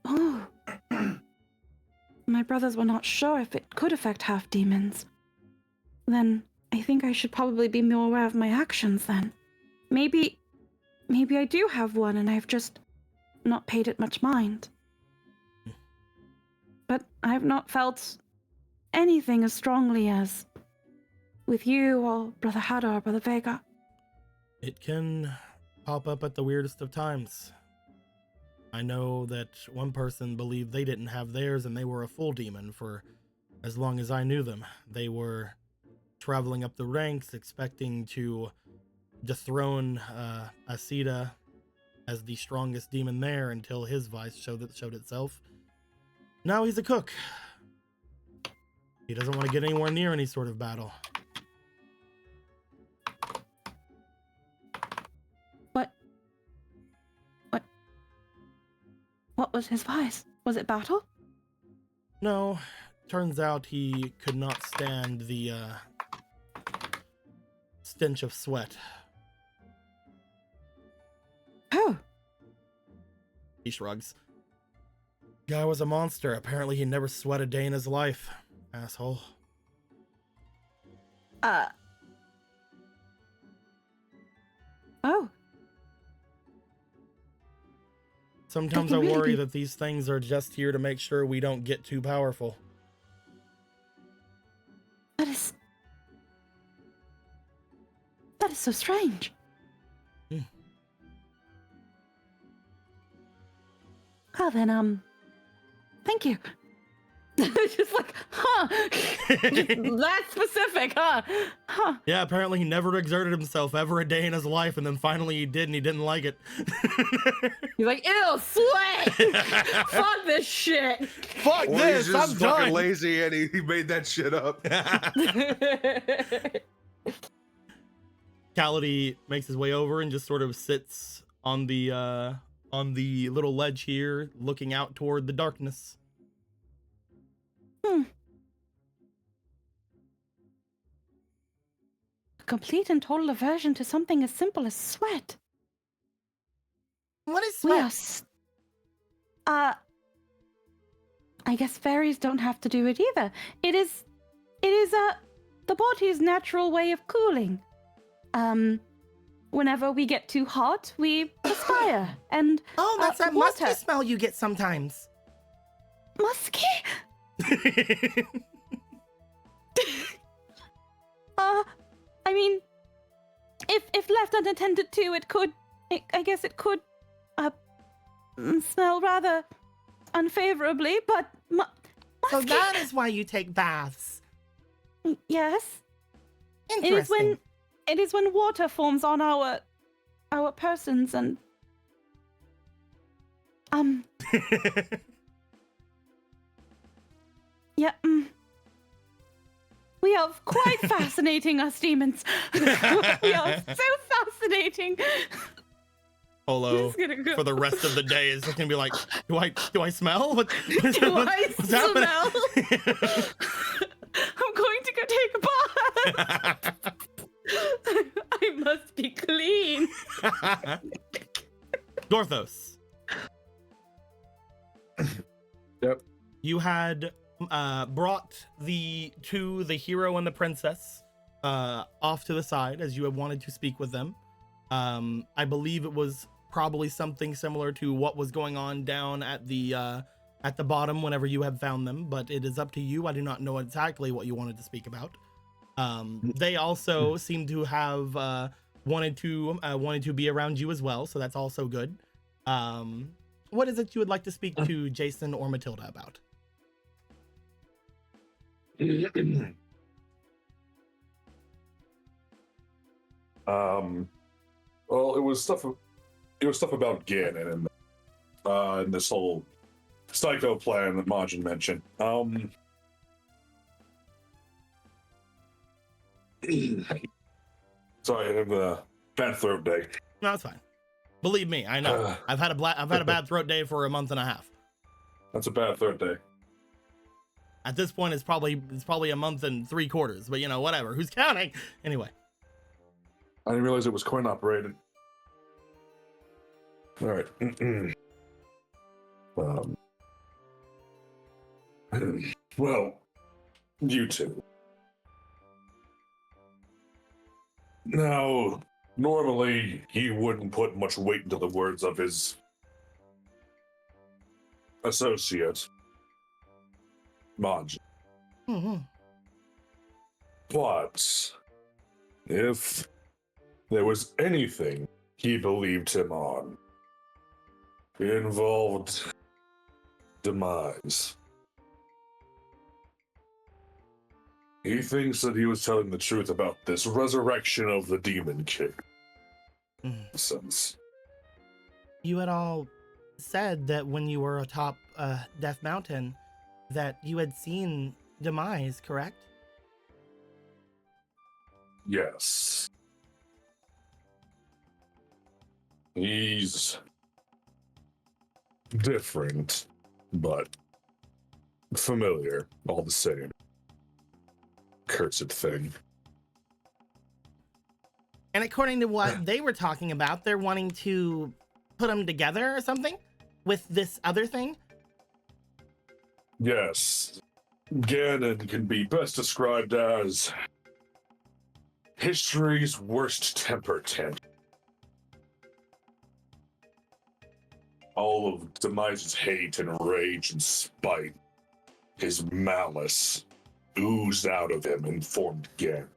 Oh. My brothers were not sure if it could affect half demons. Then I think I should probably be more aware of my actions then. Maybe I do have one and I've just not paid it much mind. But I've not felt anything as strongly as with you or Brother Hadar or Brother Vega. It can pop up at the weirdest of times. I know that one person believed they didn't have theirs and they were a full demon for as long as I knew them. They were traveling up the ranks, expecting to dethrone Asida as the strongest demon there until his vice showed itself. Now he's a cook. He doesn't want to get anywhere near any sort of battle. What was his vice? Was it battle? No, turns out he could not stand the stench of sweat. Oh. He shrugs. Guy was a monster. Apparently he never sweat a day in his life. Asshole. Oh. Sometimes I worry that these things are just here to make sure we don't get too powerful. That is so strange. Well then, thank you. It's just like, huh? That specific, huh? Huh. Yeah, apparently he never exerted himself ever a day in his life, and then finally he did, and he didn't like it. He's like, ew, sweat! Fuck this shit! Fuck Or this, he's I'm just done! fucking lazy and he made that shit up. Cality makes his way over and just sort of sits on the little ledge here, looking out toward the darkness. A complete and total aversion to something as simple as sweat. What is sweat? I guess fairies don't have to do it either. It is the body's natural way of cooling. whenever we get too hot, we perspire. And Oh, that's that water. musky smell you get sometimes. Musky? I mean, if left unattended to, it could, I guess it could, smell rather unfavorably, but So musky. that is why you take baths. Yes. Interesting. It is when water forms on our persons and yeah. We are quite fascinating, us demons. We are so fascinating. Polo Just gonna go. for the rest of the day is just gonna be like, do I smell? Do I what's smell? happening? I'm going to go take a bath. I must be clean. Dorthos. Yep. You had brought the hero and the princess off to the side as you had wanted to speak with them. I believe it was probably something similar to what was going on down at the bottom whenever you had found them, but it is up to you. I do not know exactly what you wanted to speak about. They also seem to have wanted to be around you as well, so that's also good. What is it you would like to speak to Jason or Matilda about? Well, it was stuff about Ganon and this whole psycho plan that Majin mentioned. Sorry, I have a bad throat day. No, it's fine. Believe me, I know. I've had a bad throat day for a month and a half. That's a bad throat day. At this point, it's probably a month and 3/4, but you know, whatever. Who's counting? Anyway. I didn't realize it was coin operated. All right. Well, you two. Now, normally he wouldn't put much weight into the words of his associate, Maj. Mm-hmm. But if there was anything he believed him on, it involved demise. He thinks that he was telling the truth about this resurrection of the Demon King. Sense. You had all said that when you were atop Death Mountain, that you had seen demise, correct? Yes. He's different, but familiar all the same. Cursed thing. And according to what they were talking about, they're wanting to put them together or something with this other thing? Yes. Ganon can be best described as history's worst temper tantrum. All of Demise's hate and rage and spite, his malice, oozed out of him and formed Ganon.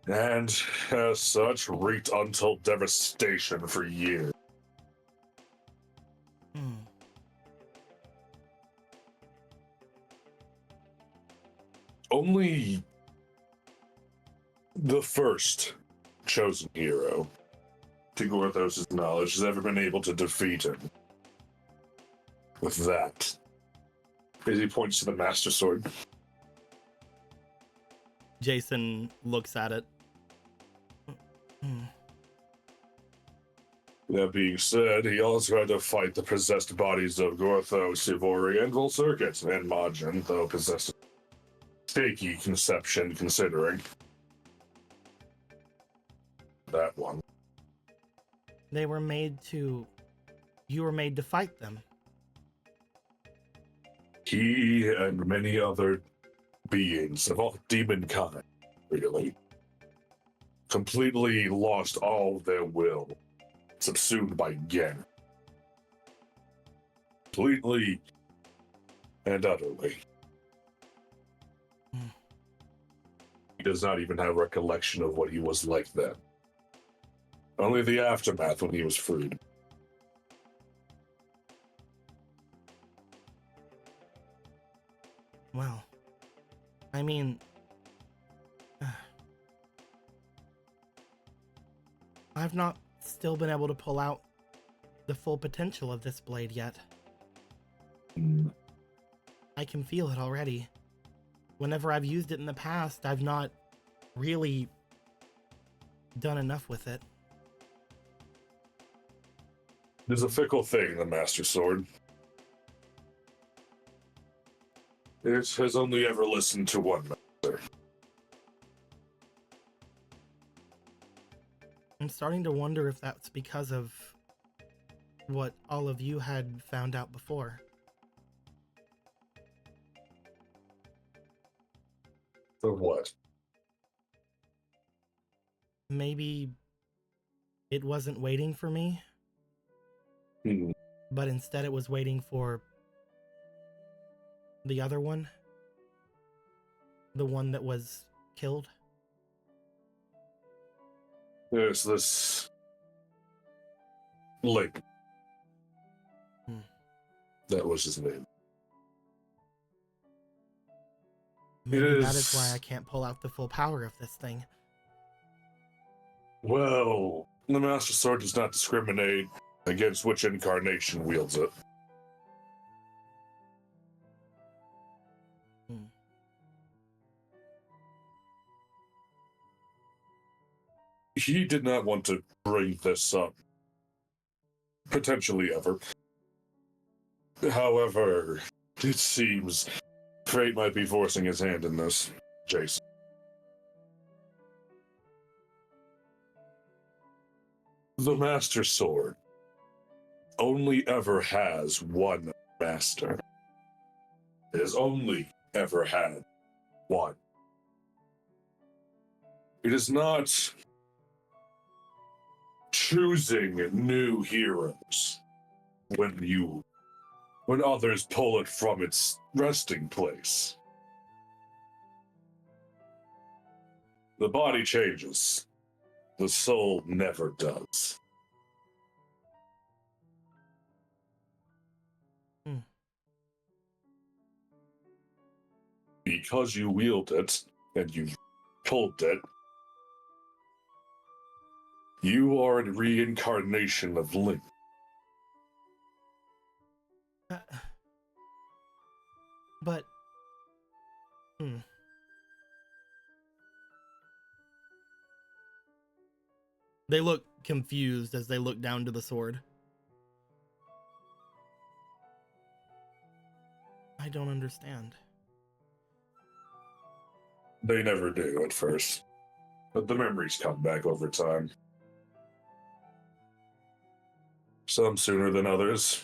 And as such, wreaked untold devastation for years. Only the first chosen hero, to Gorthos' knowledge, has ever been able to defeat him. With that, as he points to the Master Sword. Jason looks at it. That being said, he also had to fight the possessed bodies of Gorthos, Ivori, and Volcircuit, and Majin, though possessed shaky conception considering. That one. You were made to fight them. He and many other beings of all demonkind really. Completely lost all their will, subsumed by Gen. Completely and utterly. He does not even have recollection of what he was like then. Only the aftermath when he was freed. Well, I mean, I've not still been able to pull out the full potential of this blade yet. I can feel it already. Whenever I've used it in the past, I've not really done enough with it. It is a fickle thing, the Master Sword. It has only ever listened to one master. I'm starting to wonder if that's because of what all of you had found out before. For what? Maybe it wasn't waiting for me, but instead it was waiting for the other one. The one that was killed. There's this Link. That was his name. Maybe that is why I can't pull out the full power of this thing. Well, the Master Sword does not discriminate against which incarnation wields it. He did not want to bring this up. Potentially ever. However, it seems fate might be forcing his hand in this, Jason. The Master Sword only ever has one master. It has only ever had one. It is not choosing new heroes when others pull it from its resting place. The body changes. The soul never does. Because you wield it and you pulled it, you are a reincarnation of Link. But... They look confused as they look down to the sword. I don't understand. They never do at first, but the memories come back over time. Some sooner than others,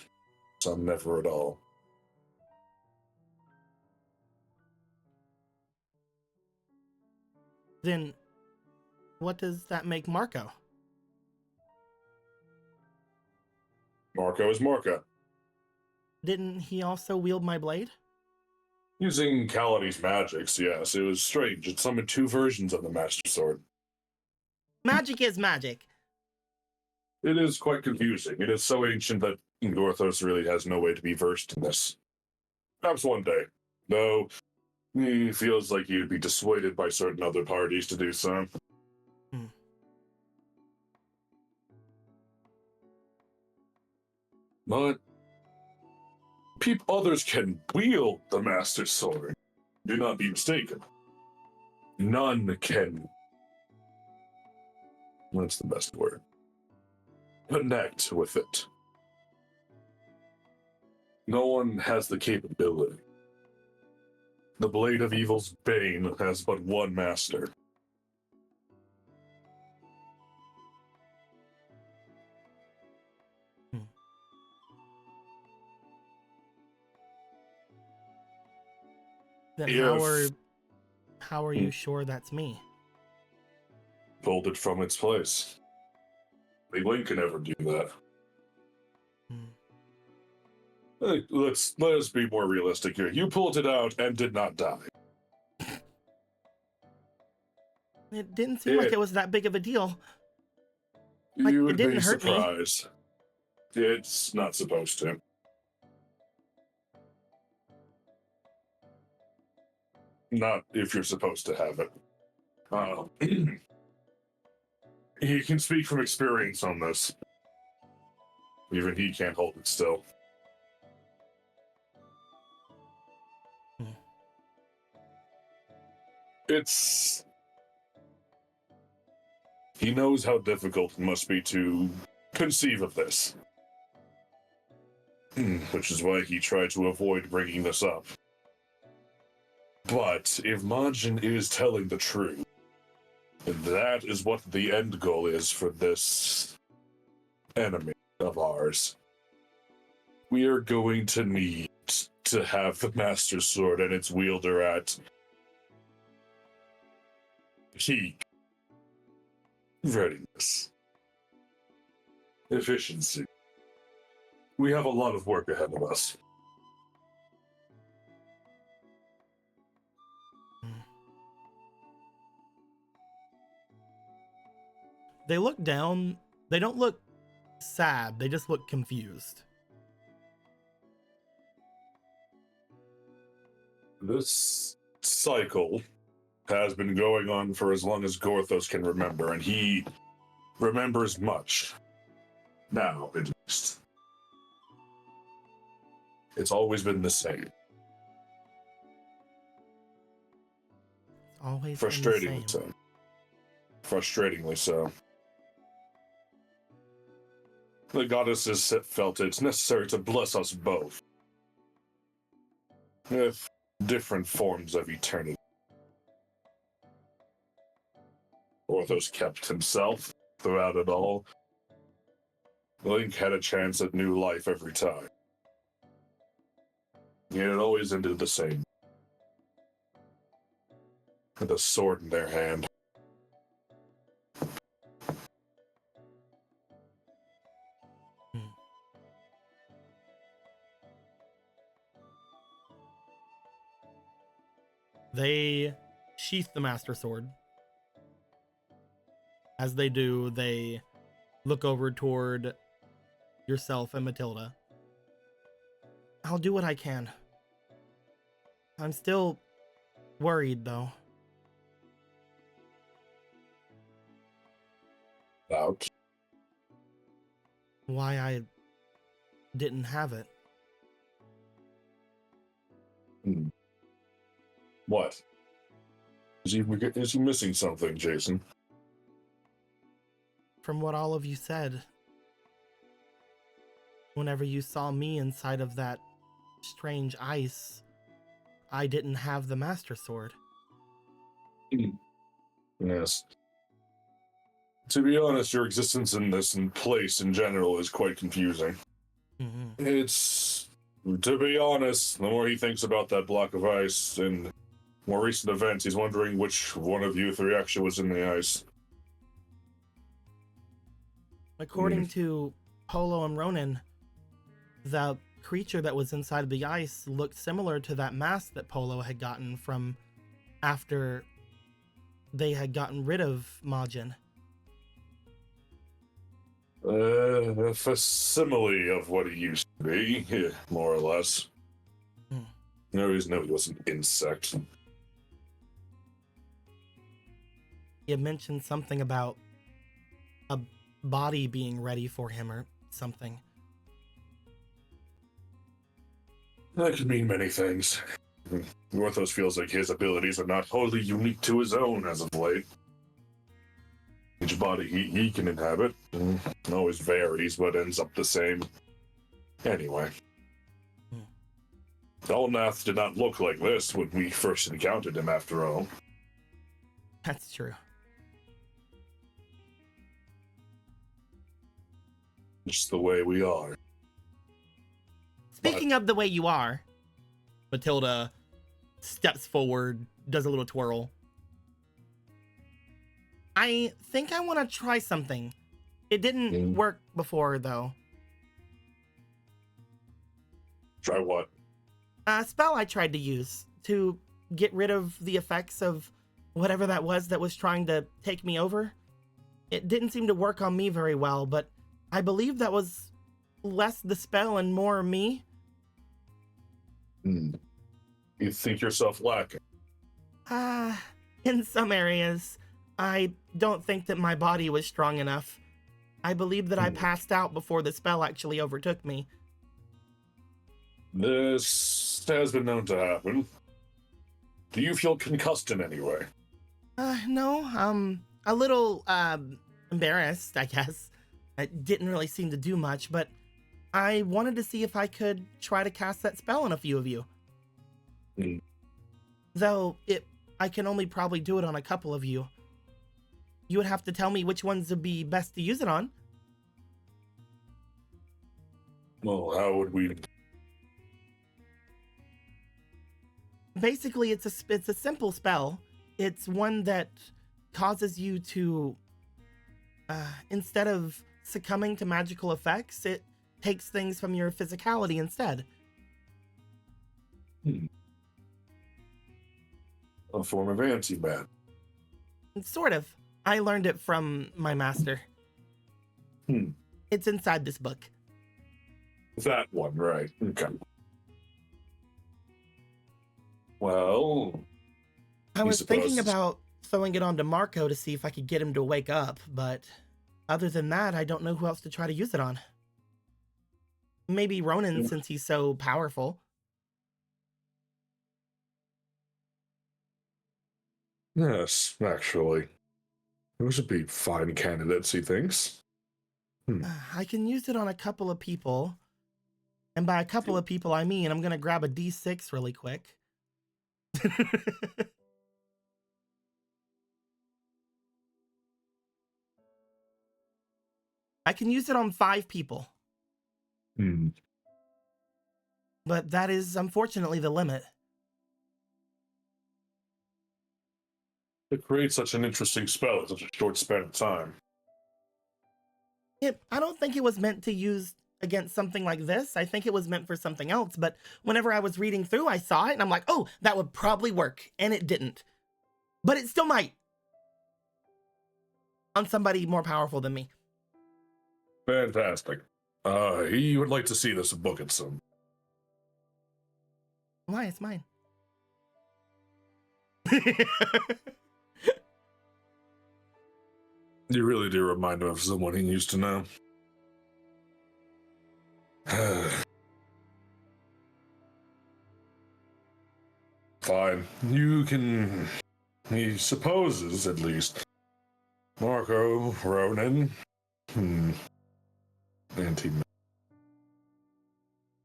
some never at all. Then, what does that make Marco? Marco is Marco. Didn't he also wield my blade? Using Kaladi's magics, yes. It was strange. It summoned two versions of the Master Sword. Magic is magic. It is quite confusing. It is so ancient that Gorthos really has no way to be versed in this. Perhaps one day, though he feels like he'd be dissuaded by certain other parties to do so. But others can wield the Master Sword. Do not be mistaken. None can... What's the best word? Connect with it. No one has the capability. The Blade of Evil's Bane has but one master. Then how are you sure that's me? pulled it from its place. The Link can never do that. Let us be more realistic here. You pulled it out and did not die. It didn't seem like it was that big of a deal. Like, You it would didn't be hurt me. surprised. It's not supposed to. Not if you're supposed to have it. He can speak from experience on this. Even he can't hold it still. He knows how difficult it must be to conceive of this. Which is why he tried to avoid bringing this up. But if Majin is telling the truth, and that is what the end goal is for this enemy of ours, we are going to need to have the Master Sword and its wielder at peak readiness. Efficiency. We have a lot of work ahead of us. They look down. They don't look sad. They just look confused. This cycle has been going on for as long as Gorthos can remember, and he remembers much. Now, at least. It's always been the same. Always Frustratingly so. Frustratingly so. The goddesses felt it's necessary to bless us both with different forms of eternity. Orthos kept himself throughout it all. Link had a chance at new life every time. Yet it always ended the same. With a sword in their hand. They sheath the Master Sword. As they do, they look over toward yourself and Matilda. I'll do what I can. I'm still worried, though. About? Why I didn't have it. What? Is he missing something, Jason? From what all of you said, whenever you saw me inside of that strange ice, I didn't have the Master Sword. Yes. To be honest, your existence in this place in general is quite confusing. Mm-hmm. It's, to be honest, the more he thinks about that block of ice and more recent events, he's wondering which one of you three actually was in the ice. According to Polo and Ronan, the creature that was inside of the ice looked similar to that mask that Polo had gotten from after they had gotten rid of Majin. A facsimile of what he used to be, yeah, more or less. No reason he was an insect. He had mentioned something about a body being ready for him or something. That could mean many things. Orthos feels like his abilities are not wholly unique to his own as of late. Each body he can inhabit always varies, but ends up the same. Anyway. Dalnath did not look like this when we first encountered him, after all. That's true. Just the way we are. Speaking of the way you are, Matilda steps forward, does a little twirl. I think I want to try something. It didn't work before, though. Try what? A spell I tried to use to get rid of the effects of whatever that was trying to take me over. It didn't seem to work on me very well, but I believe that was less the spell and more me. You think yourself lacking? In some areas, I don't think that my body was strong enough. I believe that I passed out before the spell actually overtook me. This has been known to happen. Do you feel concussed in any way? No, a little, embarrassed, I guess. It didn't really seem to do much, but I wanted to see if I could try to cast that spell on a few of you. Though, I can only probably do it on a couple of you. You would have to tell me which ones would be best to use it on. Well, how would we... Basically, it's a simple spell. It's one that causes you to, instead of succumbing to magical effects, it takes things from your physicality instead. A form of anti-bat. Sort of. I learned it from my master. It's inside this book. That one, right. Okay. Well... I was thinking about throwing it onto Marco to see if I could get him to wake up, but other than that, I don't know who else to try to use it on. Maybe Ronan, since he's so powerful. Yes, actually. Those would be fine candidates, he thinks. I can use it on a couple of people. And by a couple of people, I mean I'm going to grab a D6 really quick. I can use it on 5 people. But that is unfortunately the limit. To create such an interesting spell in such a short span of time. I don't think it was meant to use against something like this. I think it was meant for something else, but whenever I was reading through, I saw it and I'm like, oh, that would probably work. And it didn't. But it still might. On somebody more powerful than me. Fantastic. He would like to see this book at some. Why? It's mine. You really do remind him of someone he used to know. Fine. You can... He supposes, at least. Marco, Ronan...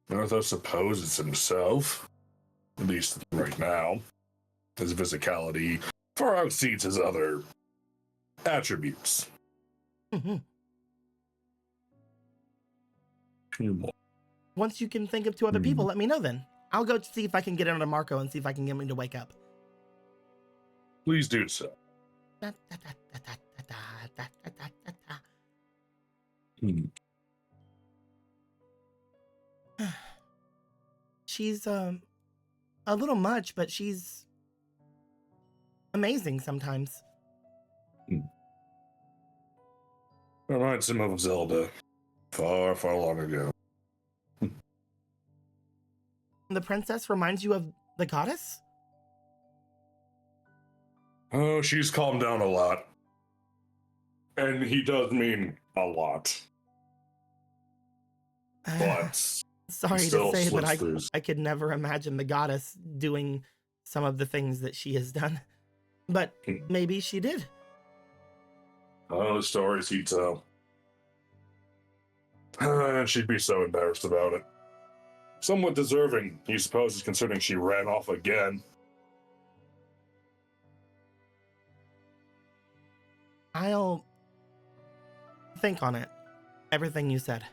Martha supposes himself, at least right now. His physicality far exceeds his other attributes. Once you can think of 2 other people, let me know then. I'll go see if I can get into Marco and see if I can get him to wake up. Please do so. She's a little much, but she's amazing sometimes. Reminds him of Zelda. Far, far long ago. The princess reminds you of the goddess? Oh, she's calmed down a lot. And he does mean a lot. But sorry to say, but I could never imagine the goddess doing some of the things that she has done. But maybe she did. Oh, the stories he'd tell. She'd be so embarrassed about it. Somewhat deserving, he supposes, considering she ran off again. I'll think on it. Everything you said.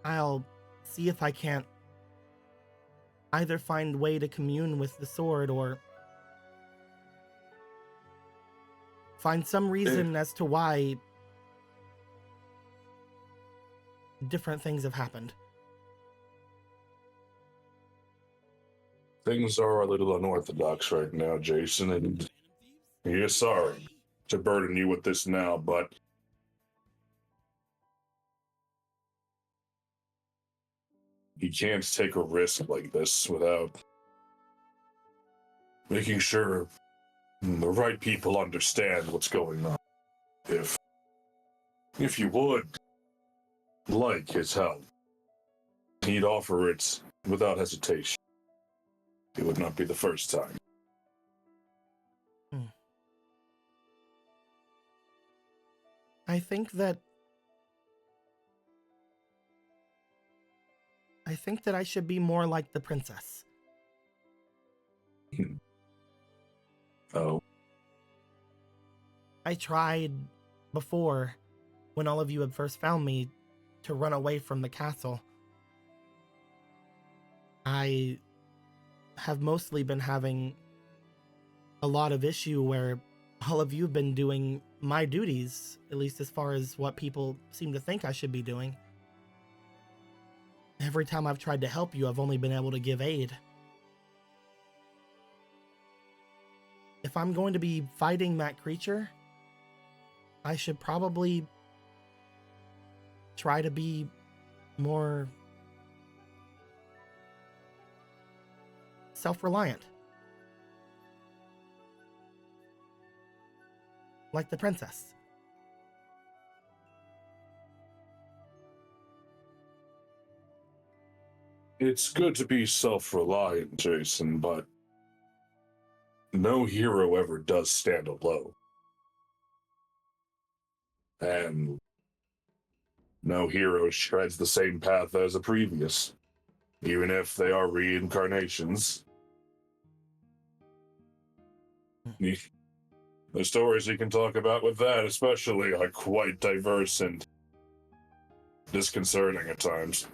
I'll see if I can't either find a way to commune with the sword or find some reason as to why different things have happened. Things are a little unorthodox right now, Jason, and you're sorry to burden you with this now, but you can't take a risk like this without making sure the right people understand what's going on. If you would like his help, he'd offer it without hesitation. It would not be the first time. I think that I should be more like the princess. Oh. I tried before, when all of you had first found me, to run away from the castle. I have mostly been having a lot of issue where all of you have been doing my duties, at least as far as what people seem to think I should be doing. Every time I've tried to help you, I've only been able to give aid. If I'm going to be fighting that creature, I should probably try to be more self-reliant. Like the princess. It's good to be self-reliant, Jason, but no hero ever does stand alone. And no hero treads the same path as a previous, even if they are reincarnations. The stories you can talk about with that, especially, are quite diverse and disconcerting at times.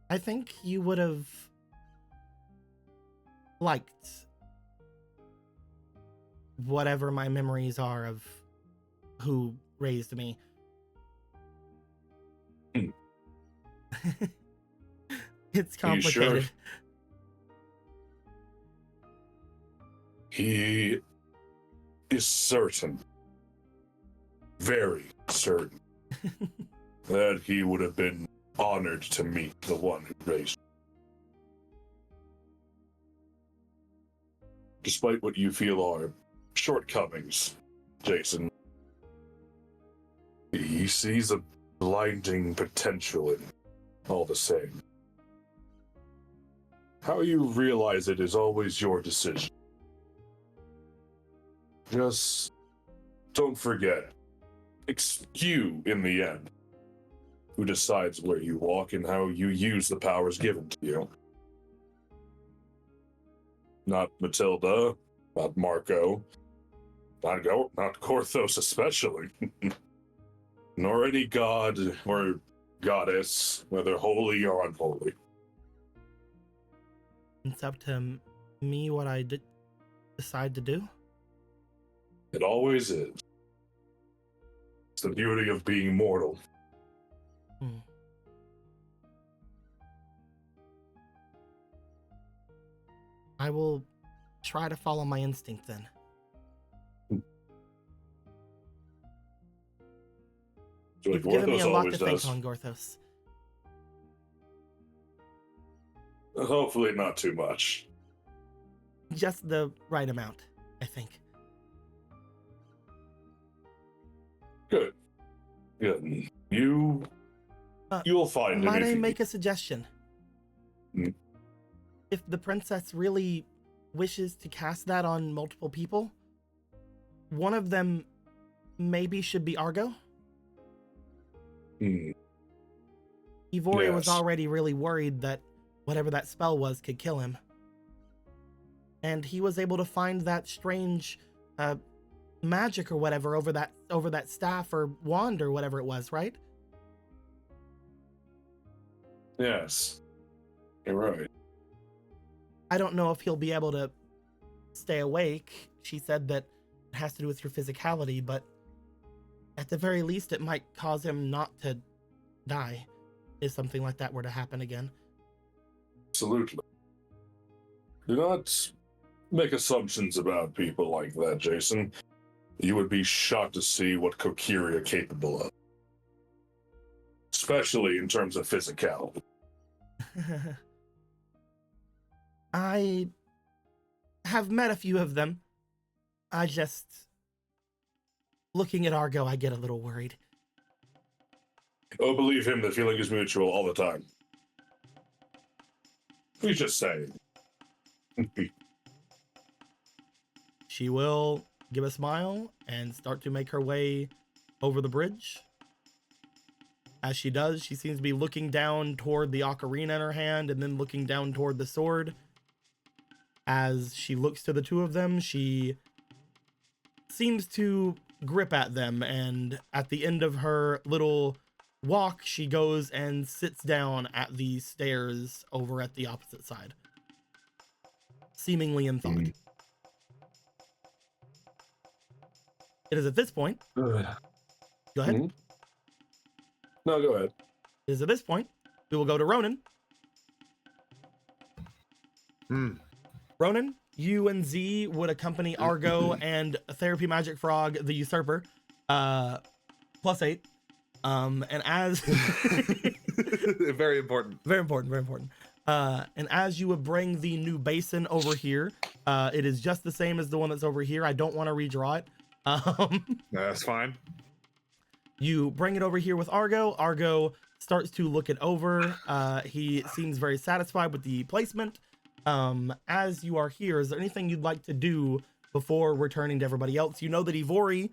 I think you would have liked whatever my memories are of who raised me. It's complicated. Sure? He is certain, very certain, that he would have been honored to meet the one who raised him. Despite what you feel are shortcomings, Jason, he sees a blinding potential in all the same. How you realize it is always your decision. Just don't forget, it's you in the end who decides where you walk and how you use the powers given to you. Not Matilda, not Marco, not Korthos especially, nor any god or goddess, whether holy or unholy. It's up to me what I decide to do. It always is. It's the beauty of being mortal. I will try to follow my instinct then. You've given me a lot to think on, Gorthos. Hopefully not too much. Just the right amount, I think. Good. Good. You'll find it. Might I make a suggestion? Hmm? If the princess really wishes to cast that on multiple people, one of them maybe should be Argo. Ivori was already really worried that whatever that spell was could kill him. And he was able to find that strange magic or whatever over that staff or wand or whatever it was, right? Yes. You're right. I don't know if he'll be able to stay awake. She said that it has to do with your physicality, but at the very least, it might cause him not to die if something like that were to happen again. Absolutely. Do not make assumptions about people like that, Jason. You would be shocked to see what Kokiri are capable of. Especially in terms of physicality. I have met a few of them. I just... Looking at Argo, I get a little worried. Oh, believe him, the feeling is mutual all the time. He's just saying. She will give a smile and start to make her way over the bridge. As she does, she seems to be looking down toward the ocarina in her hand and then looking down toward the sword. As she looks to the two of them, she seems to grip at them, and at the end of her little walk, she goes and sits down at the stairs over at the opposite side, seemingly in thought. It is at this point. Go ahead. Mhm. No, go ahead. It is at this point we will go to Ronan. Ronan, you and Z would accompany Argo and Therapy Magic Frog, the Usurper, +8. And as Very important. very important. And as you would bring the new basin over here, it is just the same as the one that's over here. I don't want to redraw it. That's fine. You bring it over here with Argo. Argo starts to look it over. He seems very satisfied with the placement. As you are here, is there anything you'd like to do before returning to everybody else? You know that Ivori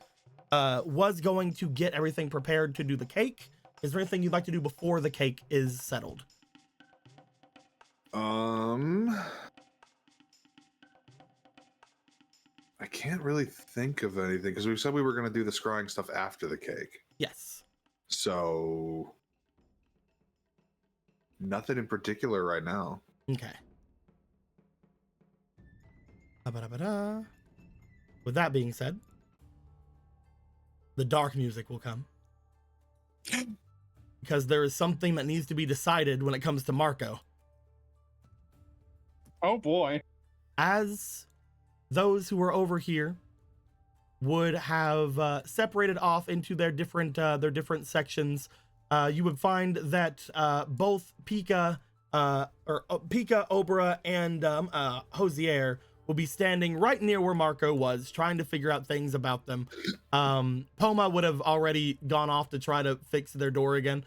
was going to get everything prepared to do the cake. Is there anything you'd like to do before the cake is settled? I can't really think of anything because we said we were going to do the scrying stuff after the cake. Yes. So nothing in particular right now. Okay. Ba-ba-da-ba-da. With that being said, the dark music will come. Because there is something that needs to be decided when it comes to Marco. Oh boy. As those who are over here would have separated off into their different sections, you would find that both Pika, Obra, and Hosier will be standing right near where Marco was, trying to figure out things about them. Poma would have already gone off to try to fix their door again.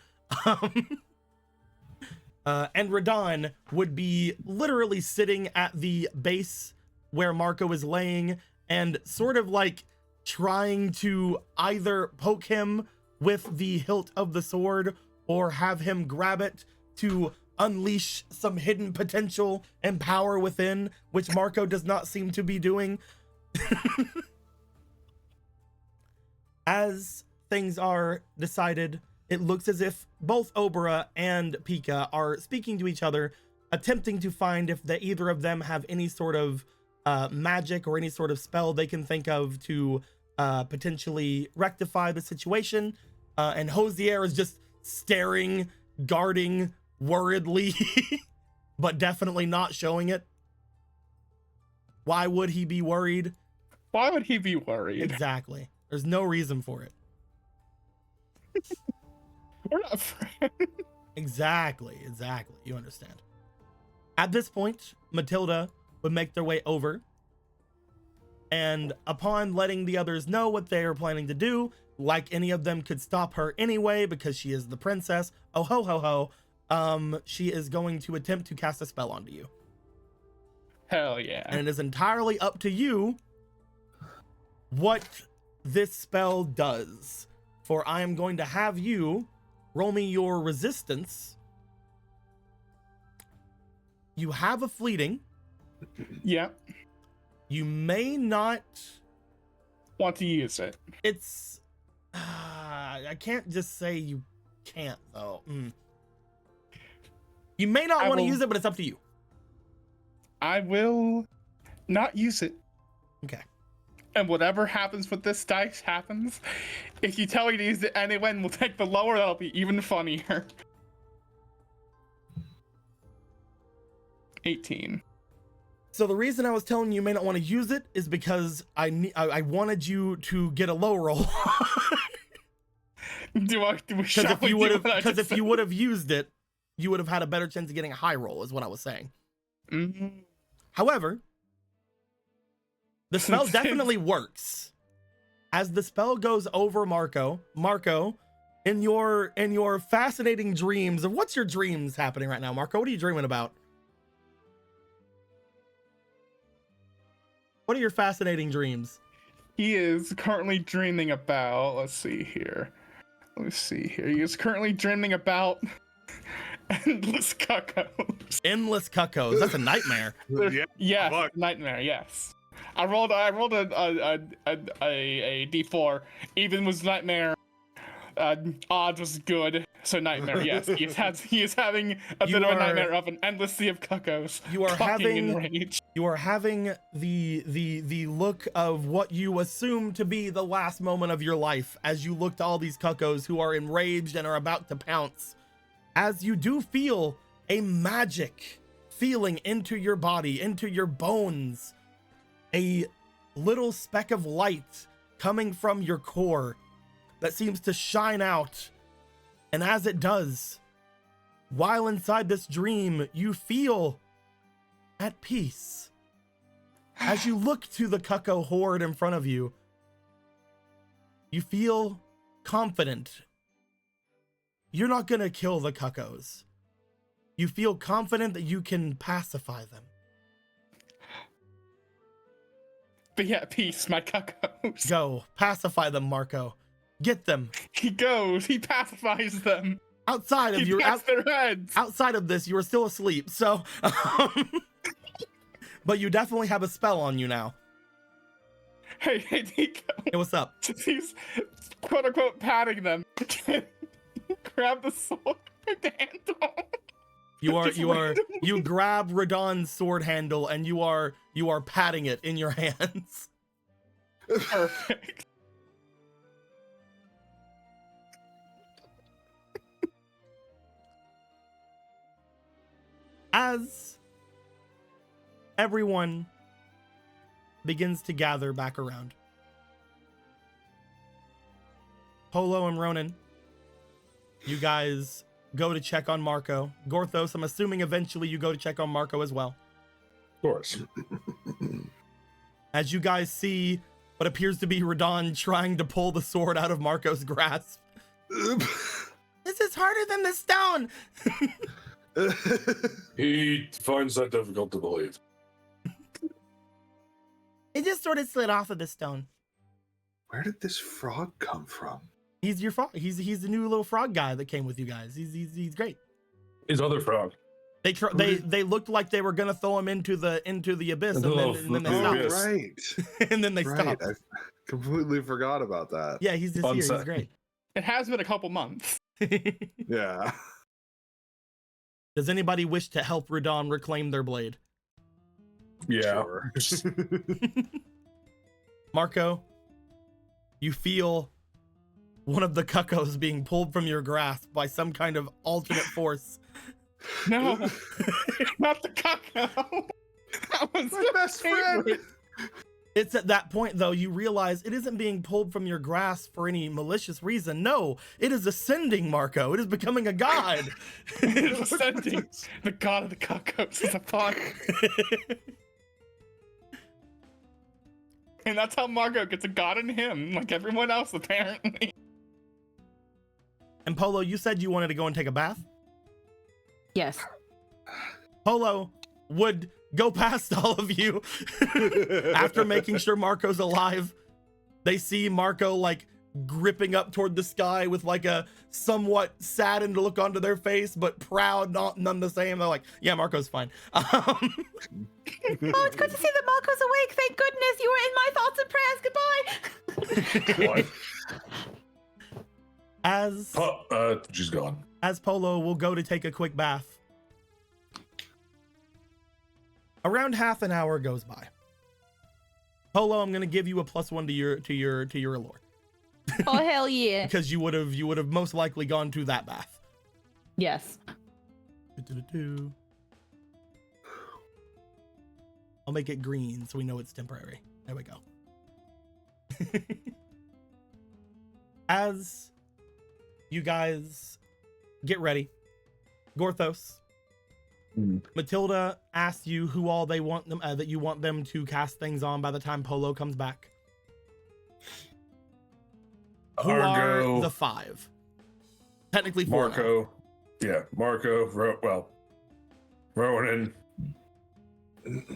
And Radon would be literally sitting at the base where Marco is laying and sort of like trying to either poke him with the hilt of the sword or have him grab it to unleash some hidden potential and power within, which Marco does not seem to be doing. As things are decided, it looks as if both Obra and Pika are speaking to each other, attempting to find if either of them have any sort of magic or any sort of spell they can think of to potentially rectify the situation. And Hosier is just staring, guarding worriedly, but definitely not showing it. Why would he be worried? Why would he be worried? Exactly. There's no reason for it. We're not friends. Exactly. You understand. At this point, Matilda would make their way over, and upon letting the others know what they are planning to do, like any of them could stop her anyway because she is the princess, oh ho ho ho, she is going to attempt to cast a spell onto you. Hell yeah. And it is entirely up to you what this spell does. For I am going to have you roll me your resistance. You have a fleeting. Yeah. You may not Want to use it. It's I can't just say you can't though. You may not want to use it, but it's up to you. I will not use it. Okay. And whatever happens with this dice happens. If you tell me to use it anyway, and we'll take the lower, that'll be even funnier. 18. So the reason I was telling you may not want to use it is because I wanted you to get a low roll. Because if you would have used it, you would have had a better chance of getting a high roll, is what I was saying. Mm-hmm. However, the spell definitely works. As the spell goes over Marco, in your fascinating dreams of what's your dreams happening right now, Marco? What are you dreaming about? What are your fascinating dreams? He is currently dreaming about, let's see here. He is currently dreaming about endless cuckoos. Endless cuckoos. That's a nightmare. Yeah. Yes, Fuck. nightmare, yes. I rolled a D4. Even was nightmare. Odds was good, so nightmare. Yes, he is having a bit of a nightmare of an endless sea of cuckoos. You are having rage. You are having the look of what you assume to be the last moment of your life as you look to all these cuckoos who are enraged and are about to pounce. As you do feel a magic feeling into your body, into your bones, a little speck of light coming from your core that seems to shine out. And as it does, while inside this dream, you feel at peace. As you look to the cuckoo horde in front of you, you feel confident. You're not going to kill the cuckoos. You feel confident that you can pacify them. Be at peace, my cuckoos. Go, pacify them, Marco. Get them. He goes, he pacifies them. Outside of He pats their heads. Outside of this, you are still asleep, so but you definitely have a spell on you now. Hey, Nico. Hey, what's up? He's quote unquote patting them. Grab the sword handle. You grab Radon's sword handle and you are patting it in your hands. Perfect. As everyone begins to gather back around, Polo and Ronan, you guys go to check on Marco. Gorthos, I'm assuming eventually you go to check on Marco as well. Of course. As you guys see what appears to be Radon trying to pull the sword out of Marco's grasp. This is harder than the stone. He finds that difficult to believe. It just sort of slid off of the stone. Where did this frog come from? He's your frog. He's the new little frog guy that came with you guys. He's great. His other frog. They looked like they were gonna throw him into the abyss, and then they stopped. Yes. Right. And then they Right. stopped. I completely forgot about that. Yeah, he's just Fun here. set. He's great. It has been a couple months. Yeah. Does anybody wish to help Radon reclaim their blade? Yeah. Sure. Marco, you feel one of the cuckoos being pulled from your grasp by some kind of alternate force. No, not the cuckoo. That was My best friend. It's at that point, though, you realize it isn't being pulled from your grasp for any malicious reason. No, it is ascending, Marco. It is becoming a god. It's ascending. The god of the cuckoos is upon. And that's how Margot gets a god in him, like everyone else, apparently. And Polo, you said you wanted to go and take a bath? Yes. Polo would go past all of you after making sure Marco's alive. They see Marco like gripping up toward the sky with like a somewhat saddened look onto their face, but proud, none the same. They're like, yeah, Marco's fine. Oh, it's good to see that Marco's awake. Thank goodness you were in my thoughts and prayers. Goodbye. What? She's gone. As Polo will go to take a quick bath, around half an hour goes by. Polo, I'm gonna give you a +1 to your allure. Oh hell yeah. Because you would have most likely gone to that bath. Yes. I'll make it green so we know it's temporary. There we go. As you guys get ready, Gorthos, Matilda asks you who all they want them that you want them to cast things on by the time Polo comes back. Who Argo, are the 5? Technically 4 now. Marco. Yeah, Marco. Ronan,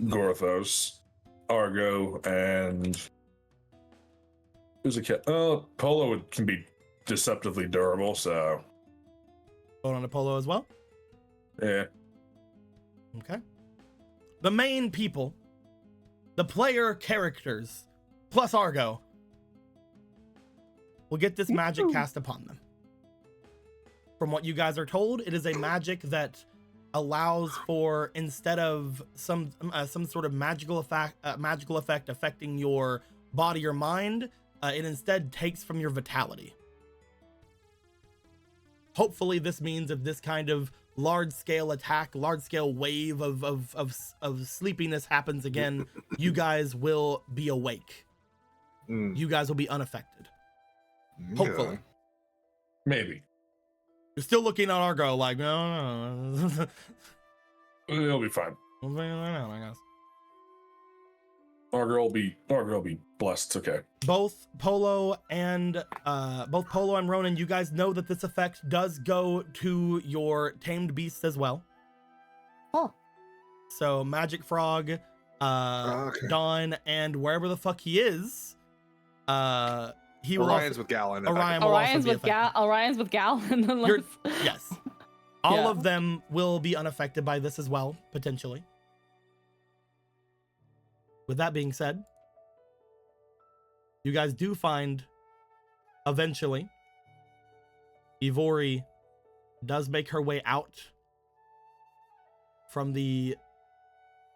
Gorthos, Argo, and who's a cat? Oh, Polo can be deceptively durable, so Hold on to Polo as well. yeah. Okay. The main people, the player characters, plus Argo, will get this magic cast upon them. From what you guys are told, it is a magic that allows for, instead of some sort of magical effect affecting your body or mind, it instead takes from your vitality. Hopefully, this means if this kind of large-scale attack, large-scale wave of sleepiness happens again, you guys will be awake. You guys will be unaffected. Hopefully. Maybe. You're still looking at Argo like, no. It'll be fine. I guess. Argo will be blessed. It's okay. Both Polo and Ronan, you guys know that this effect does go to your tamed beasts as well. Oh. So Magic Frog, Okay. Dawn, and wherever the fuck he is, he will Orion's with Galen. Orion will also be affected. Orion's with Galen. Yes. All Yeah. of them will be unaffected by this as well, potentially. With that being said, you guys do find, eventually, Ivori does make her way out from the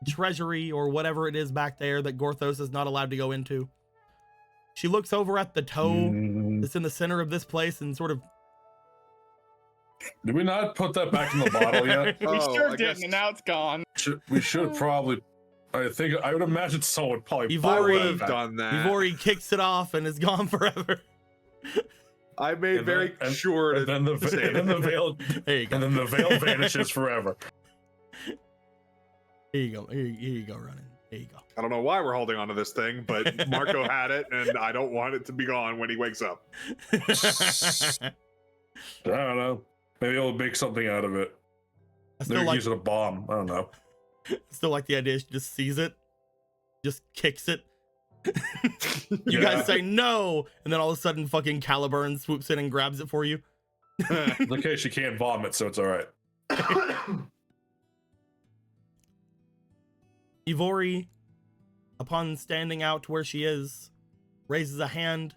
treasury or whatever it is back there that Gorthos is not allowed to go into. She looks over at the toe that's in the center of this place and sort of... Did we not put that back in the bottle yet? We Oh, sure I didn't, guess- and now it's gone. We should probably. I would imagine someone would probably. I would Ivori, have done that. Ivori kicks it off and is gone forever. I made very sure to And then the say veil. There you go. And then the veil vanishes forever. Here you go. Here you go, Ronan. There you go. I don't know why we're holding on to this thing, but Marco had it, and I don't want it to be gone when he wakes up. I don't know. Maybe he'll make something out of it. I still They're like, using a bomb. I don't know. still like the idea she just sees it, just kicks it. You Yeah. guys say no, and then all of a sudden fucking Caliburn swoops in and grabs it for you. In the case she can't vomit, so it's all right. Ivori, upon standing out where she is, raises a hand.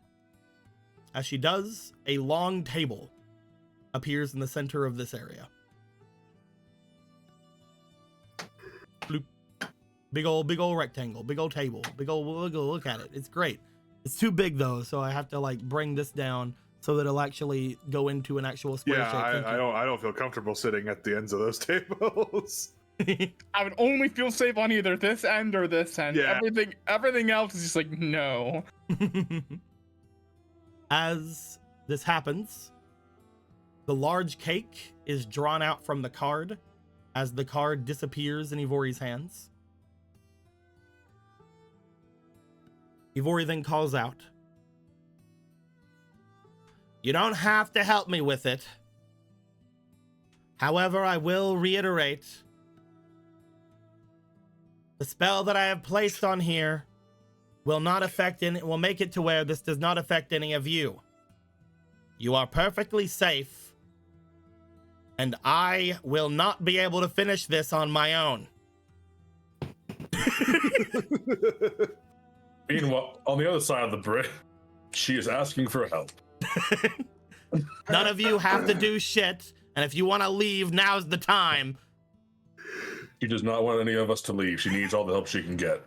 As she does, a long table appears in the center of this area. Bloop. Big old rectangle, big old table, big old look at it. It's great. It's too big though, so I have to like bring this down so that it'll actually go into an actual square Yeah, shape. Thank I don't feel comfortable sitting at the ends of those tables. you. I would only feel safe on either this end or this end. Yeah. Everything else is just like, no. As this happens, the large cake is drawn out from the card as the card disappears in Ivori's hands. Ivori then calls out, "You don't have to help me with it. However, I will reiterate, the spell that I have placed on here will not affect any, will make it to where this does not affect any of you. You are perfectly safe, and I will not be able to finish this on my own." Meanwhile, on the other side of the bridge, she is asking for help. None of you have to do shit, and if you want to leave, now's the time. She does not want any of us to leave. She needs all the help she can get.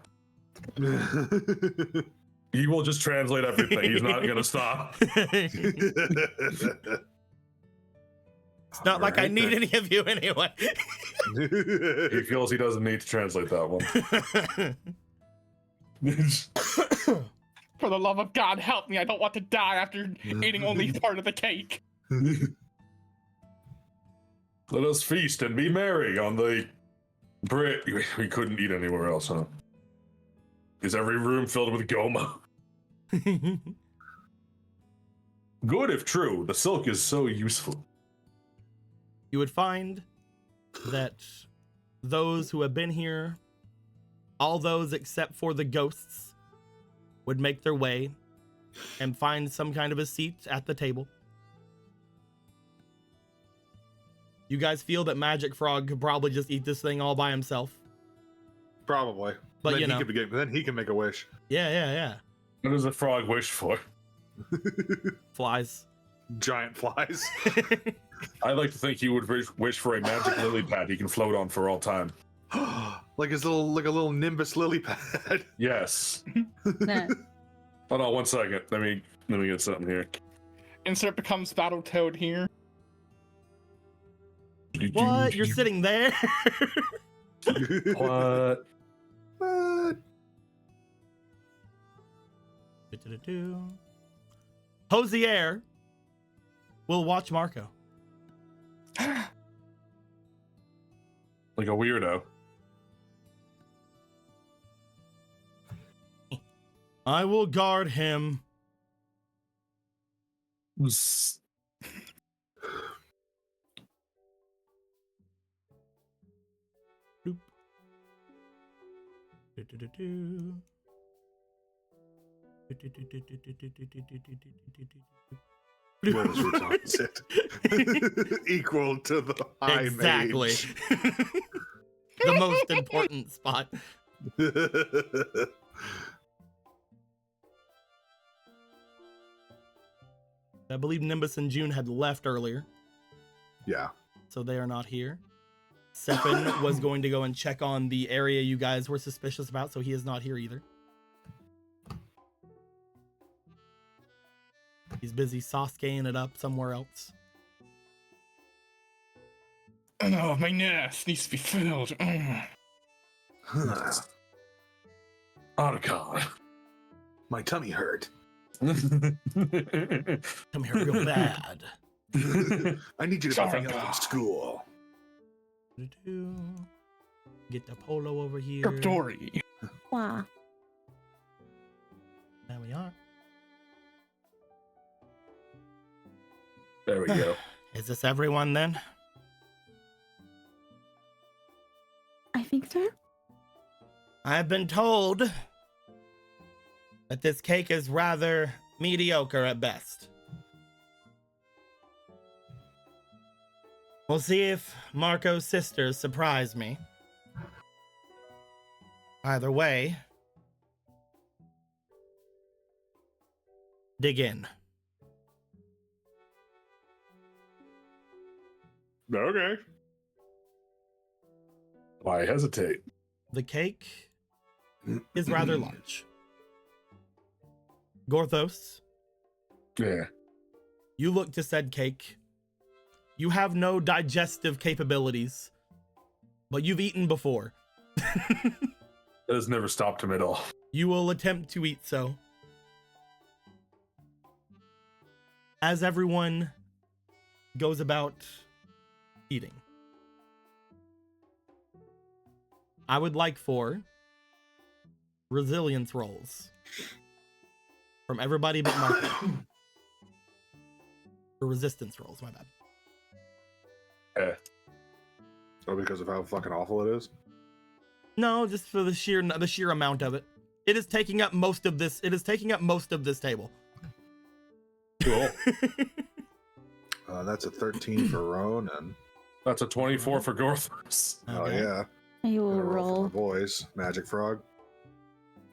He will just translate everything. He's not gonna stop. It's not like I need any of you anyway. He feels he doesn't need to translate that one. For the love of God, help me! I don't want to die after eating only part of the cake. Let us feast and be merry on the bread. We couldn't eat anywhere else, huh? Is every room filled with goma? Good if true. The silk is so useful. You would find that those who have been here, all those except for the ghosts, would make their way and find some kind of a seat at the table. You guys feel that Magic Frog could probably just eat this thing all by himself. Probably. But, then you know. then he can make a wish. Yeah. What does a frog wish for? Flies. Giant flies. I like to think he would wish for a magic lily pad he can float on for all time. like a little Nimbus lily pad. Yes. Nah. Hold on 1 second. Let me get something here. Insert becomes Battletoad here. What? You're sitting there? What? What? Hosier will watch Marco. Like a weirdo. I will guard him. Bloop. Do-do-do-do. What is your opposite? Equal to the high Exactly. mage. The most important spot. I believe Nimbus and June had left earlier, Yeah. so they are not here. Sepin was going to go and check on the area you guys were suspicious about, so he is not here either. He's busy Sasuke-ing it up somewhere else. Oh, my nest needs to be filled. Otacon. My tummy hurt. Come here real bad. I need you to Sorry, pick me up God. from school. Get the polo over here. Scriptory. Wow. There we are. There we go. Is this everyone then? I think so. I've been told that this cake is rather mediocre at best. We'll see if Marco's sisters surprise me. Either way, dig in. Okay. Why hesitate? The cake is rather large. Gorthos, Yeah. you look to said cake. You have no digestive capabilities, but you've eaten before. That has never stopped him at all. You will attempt to eat so. As everyone goes about eating, I would like for resilience rolls from everybody but Marco. Or resistance rolls, my bad. Oh, because of how fucking awful it is? No, just for the sheer amount of it. It is taking up most of this. It is taking up most of this table. Cool. That's a 13 for Roan, and That's a 24 for Gorthos. oh Okay. yeah, I will Gonna roll for roll. my boys. Magic Frog.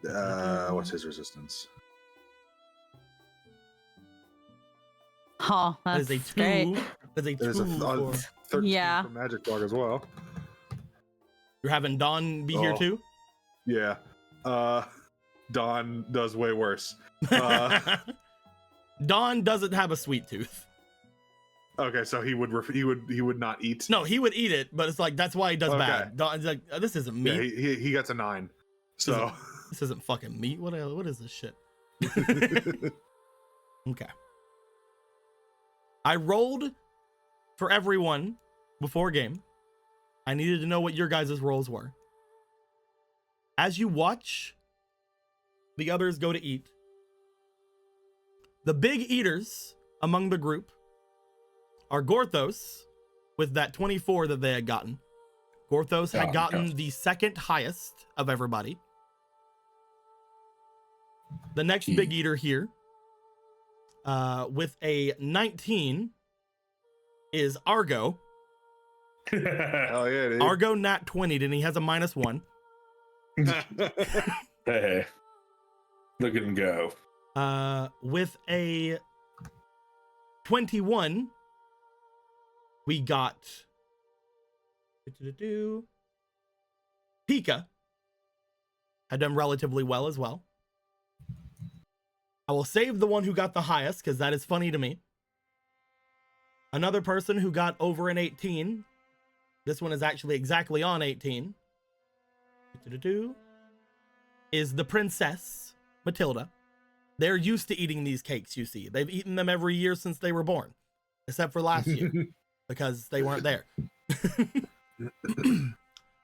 What's his resistance? Oh, That that's is a 2. great. That is a 2 There's a for... 13 Yeah. for Magic Frog as well. You're having Dawn be here Oh. too? Yeah. Don does way worse. Dawn doesn't have a sweet tooth. Okay, so he would not eat. No, he would eat it, but it's like that's why he does Okay. bad. Dawn's like, this isn't meat. Yeah, he gets a 9. So This isn't fucking meat. What is this shit? Okay. I rolled for everyone before game. I needed to know what your guys' roles were. As you watch the others go to eat, the big eaters among the group are Gorthos with that 24 that they had gotten. Gorthos had gotten the second highest of everybody. The next big eater here with a 19 is Argo. hell yeah, dude. Argo nat 20'd and he has a -1. Hey, look at him go. With a 21, we got Pika. Had done relatively well as well. I will save the one who got the highest because that is funny to me. Another person who got over an 18. This one is actually exactly on 18. Is the princess Matilda. They're used to eating these cakes, you see. They've eaten them every year since they were born, except for last year because they weren't there.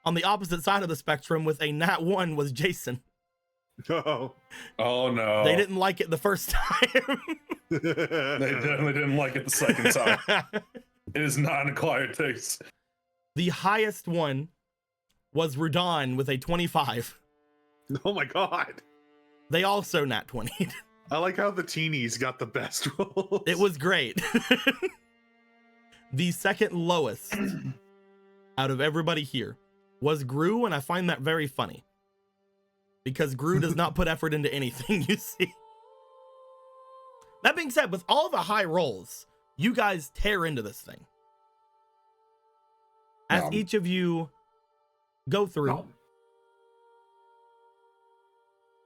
On the opposite side of the spectrum with a nat 1 was Jason. Oh no. They didn't like it the first time. They definitely didn't like it the second time. It is not an acquired taste. The highest one was Rudon with a 25. Oh my god. They also nat 20'd. I like how the teenies got the best rolls. It was great. The second lowest out of everybody here was Gru, and I find that very funny. Because Gru does not put effort into anything, you see. That being said, with all the high rolls, you guys tear into this thing. As each of you go through,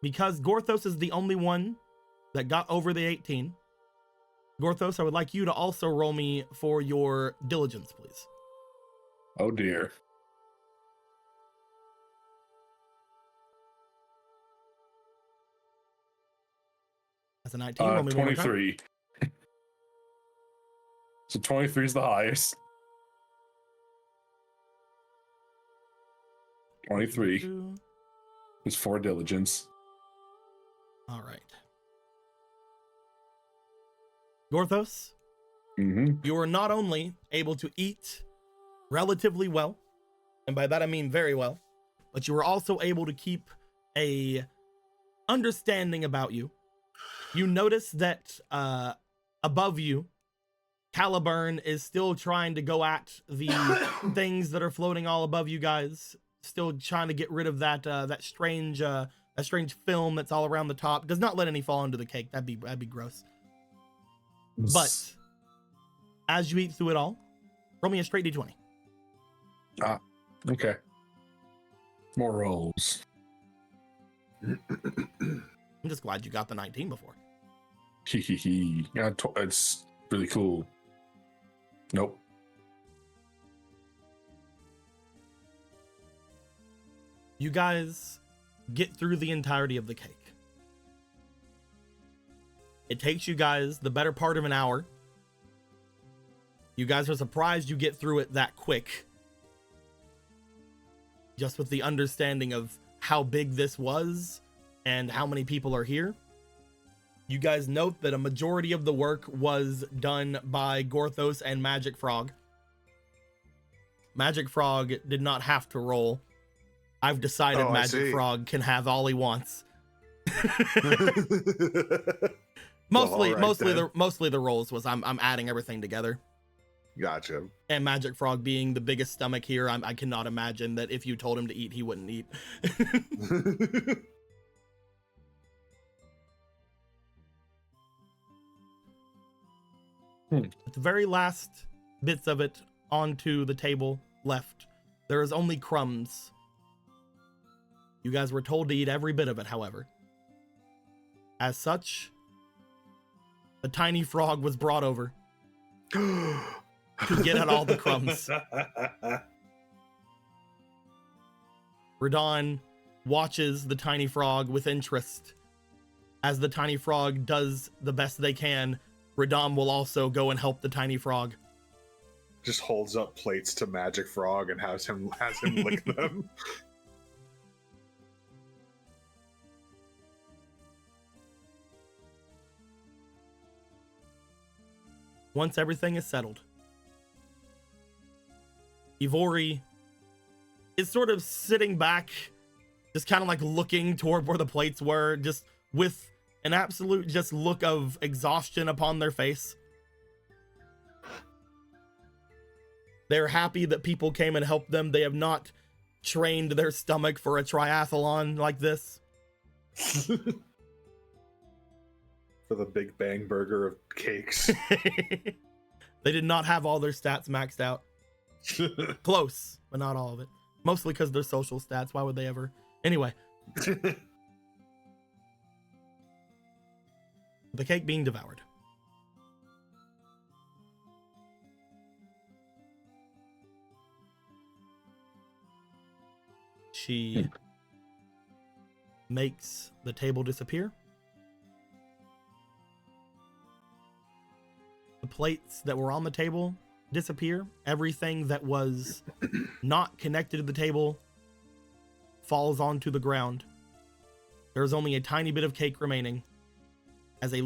because Gorthos is the only one that got over the 18. Gorthos, I would like you to also roll me for your diligence, please. Oh dear. That's a 19. Roll me one more time. 23. So 23 is the highest. 23 is 4 diligence. All right. Gorthos, you are not only able to eat relatively well, and by that I mean very well, but you were also able to keep a understanding about you. You notice that above you, Caliburn is still trying to go at the things that are floating all above you guys. Still trying to get rid of that strange film that's all around the top. Does not let any fall into the cake. That'd be gross. But as you eat through it all, roll me a straight d20. Okay. More rolls. I'm just glad you got the 19 before. Yeah, it's really cool. Nope. You guys get through the entirety of the cake. It takes you guys the better part of an hour. You guys are surprised you get through it that quick. Just with the understanding of how big this was and how many people are here. You guys note that a majority of the work was done by Gorthos and Magic Frog. Magic Frog did not have to roll. I've decided Magic Frog can have all he wants. Mostly the rolls was I'm adding everything together. Gotcha. And Magic Frog being the biggest stomach here, I cannot imagine that if you told him to eat, he wouldn't eat. At the very last bits of it onto the table left, there is only crumbs. You guys were told to eat every bit of it, however. As such, the tiny frog was brought over to get at all the crumbs. Radon watches the tiny frog with interest. As the tiny frog does the best they can, Radon will also go and help the tiny frog. Just holds up plates to Magic Frog and has him lick them. Once everything is settled, Ivori is sort of sitting back, just kind of like looking toward where the plates were, just with an absolute just look of exhaustion upon their face. They're happy that people came and helped them. They have not trained their stomach for a triathlon like this. For the Big Bang Burger of cakes. They did not have all their stats maxed out. Close, but not all of it. Mostly because they're social stats. Why would they ever? Anyway. The cake being devoured. She makes the table disappear. The plates that were on the table disappear. Everything that was not connected to the table falls onto the ground. There's only a tiny bit of cake remaining. As a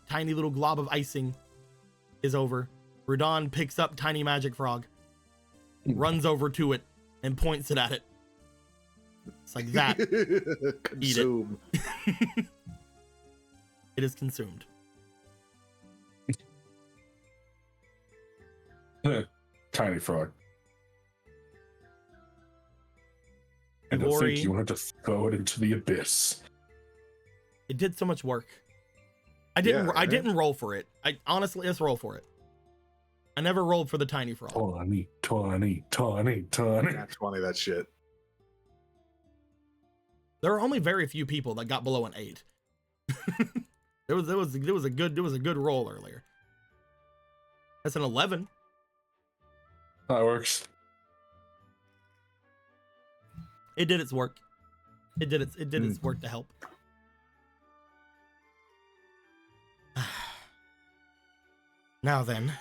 tiny little glob of icing is over, Radon picks up Tiny Magic Frog, runs over to it, and points it at it. It's like that. Consume. Eat it. It is consumed. Tiny frog. And I think you want to throw it into the abyss. It did so much work. I didn't roll for it. I honestly, let's roll for it. I never rolled for the tiny frog. Tiny. That's funny, that shit. There are only very few people that got below an 8. There was a good roll earlier. That's an 11. That works. It did its work. It did its work to help. Now then,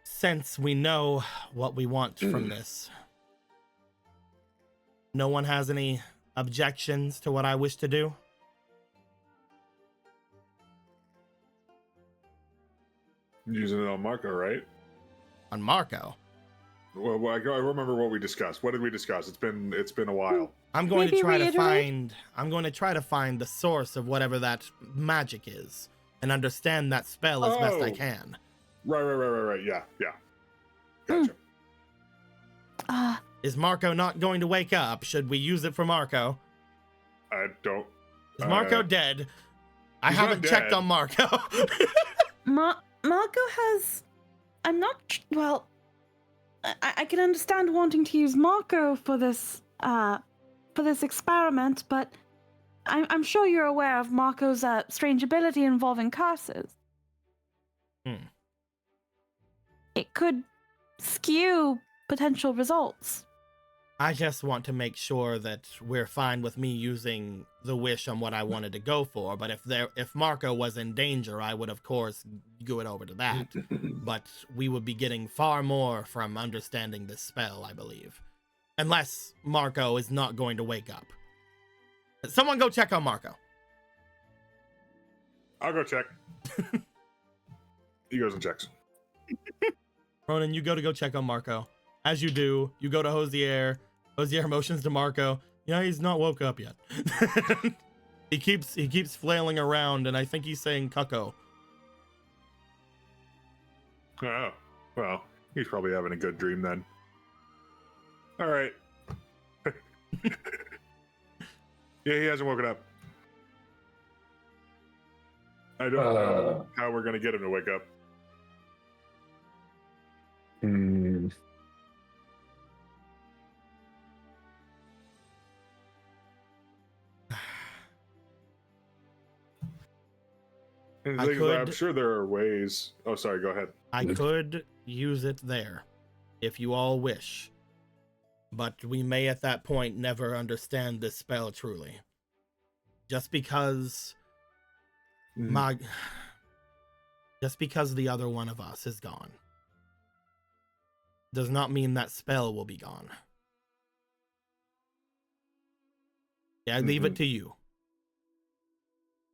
since we know what we want from this, no one has any objections to what I wish to do? Using it on Marco, right? On Marco? Well, I remember what we discussed. What did we discuss? It's been a while. I'm going to try reiterate? to find the source of whatever that magic is and understand that spell as best I can. Right. Yeah. Gotcha. Is Marco not going to wake up? Should we use it for Marco? I don't. Is Marco dead? I he's haven't not checked dead. on Marco. Marco has. I'm not. Well, I can understand wanting to use Marco for this experiment, but I'm sure you're aware of Marco's strange ability involving curses. It could skew potential results. I just want to make sure that we're fine with me using the wish on what I wanted to go for, but if Marco was in danger, I would of course go it over to that. But we would be getting far more from understanding this spell, I believe. Unless Marco is not going to wake up. Someone go check on Marco. I'll go check. He goes and checks. Ronan, you go check on Marco. As you do, you go to Hosier. Hosier motions to Marco. Yeah, he's not woke up yet. He keeps flailing around, and I think he's saying cucko. Oh, well, he's probably having a good dream then. All right. Yeah, he hasn't woken up. I don't know how we're gonna get him to wake up. And the I thing is, I'm could- sure there are ways. Oh, sorry. Go ahead. I could use it there, if you all wish. But we may at that point never understand this spell truly. Just because just because the other one of us is gone does not mean that spell will be gone. Yeah, I leave it to you.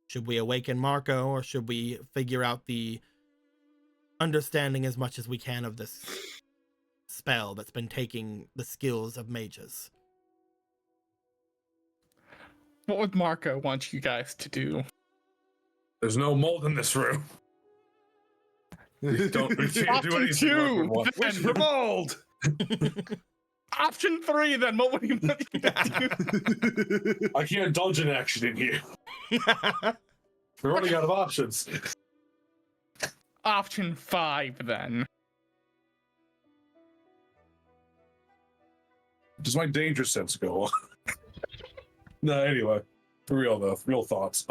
Should we awaken Marco, or should we figure out the understanding as much as we can of this spell that's been taking the skills of mages? What would Marco want you guys to do? There's no mold in this room. We can't do Option anything Marco would two. want. Wish for mold. Option 3, then what would you want you to do? I can't indulge in action in here. We're running out of options. Option 5, then. Does my danger sense go on? No, anyway. For real though, real thoughts.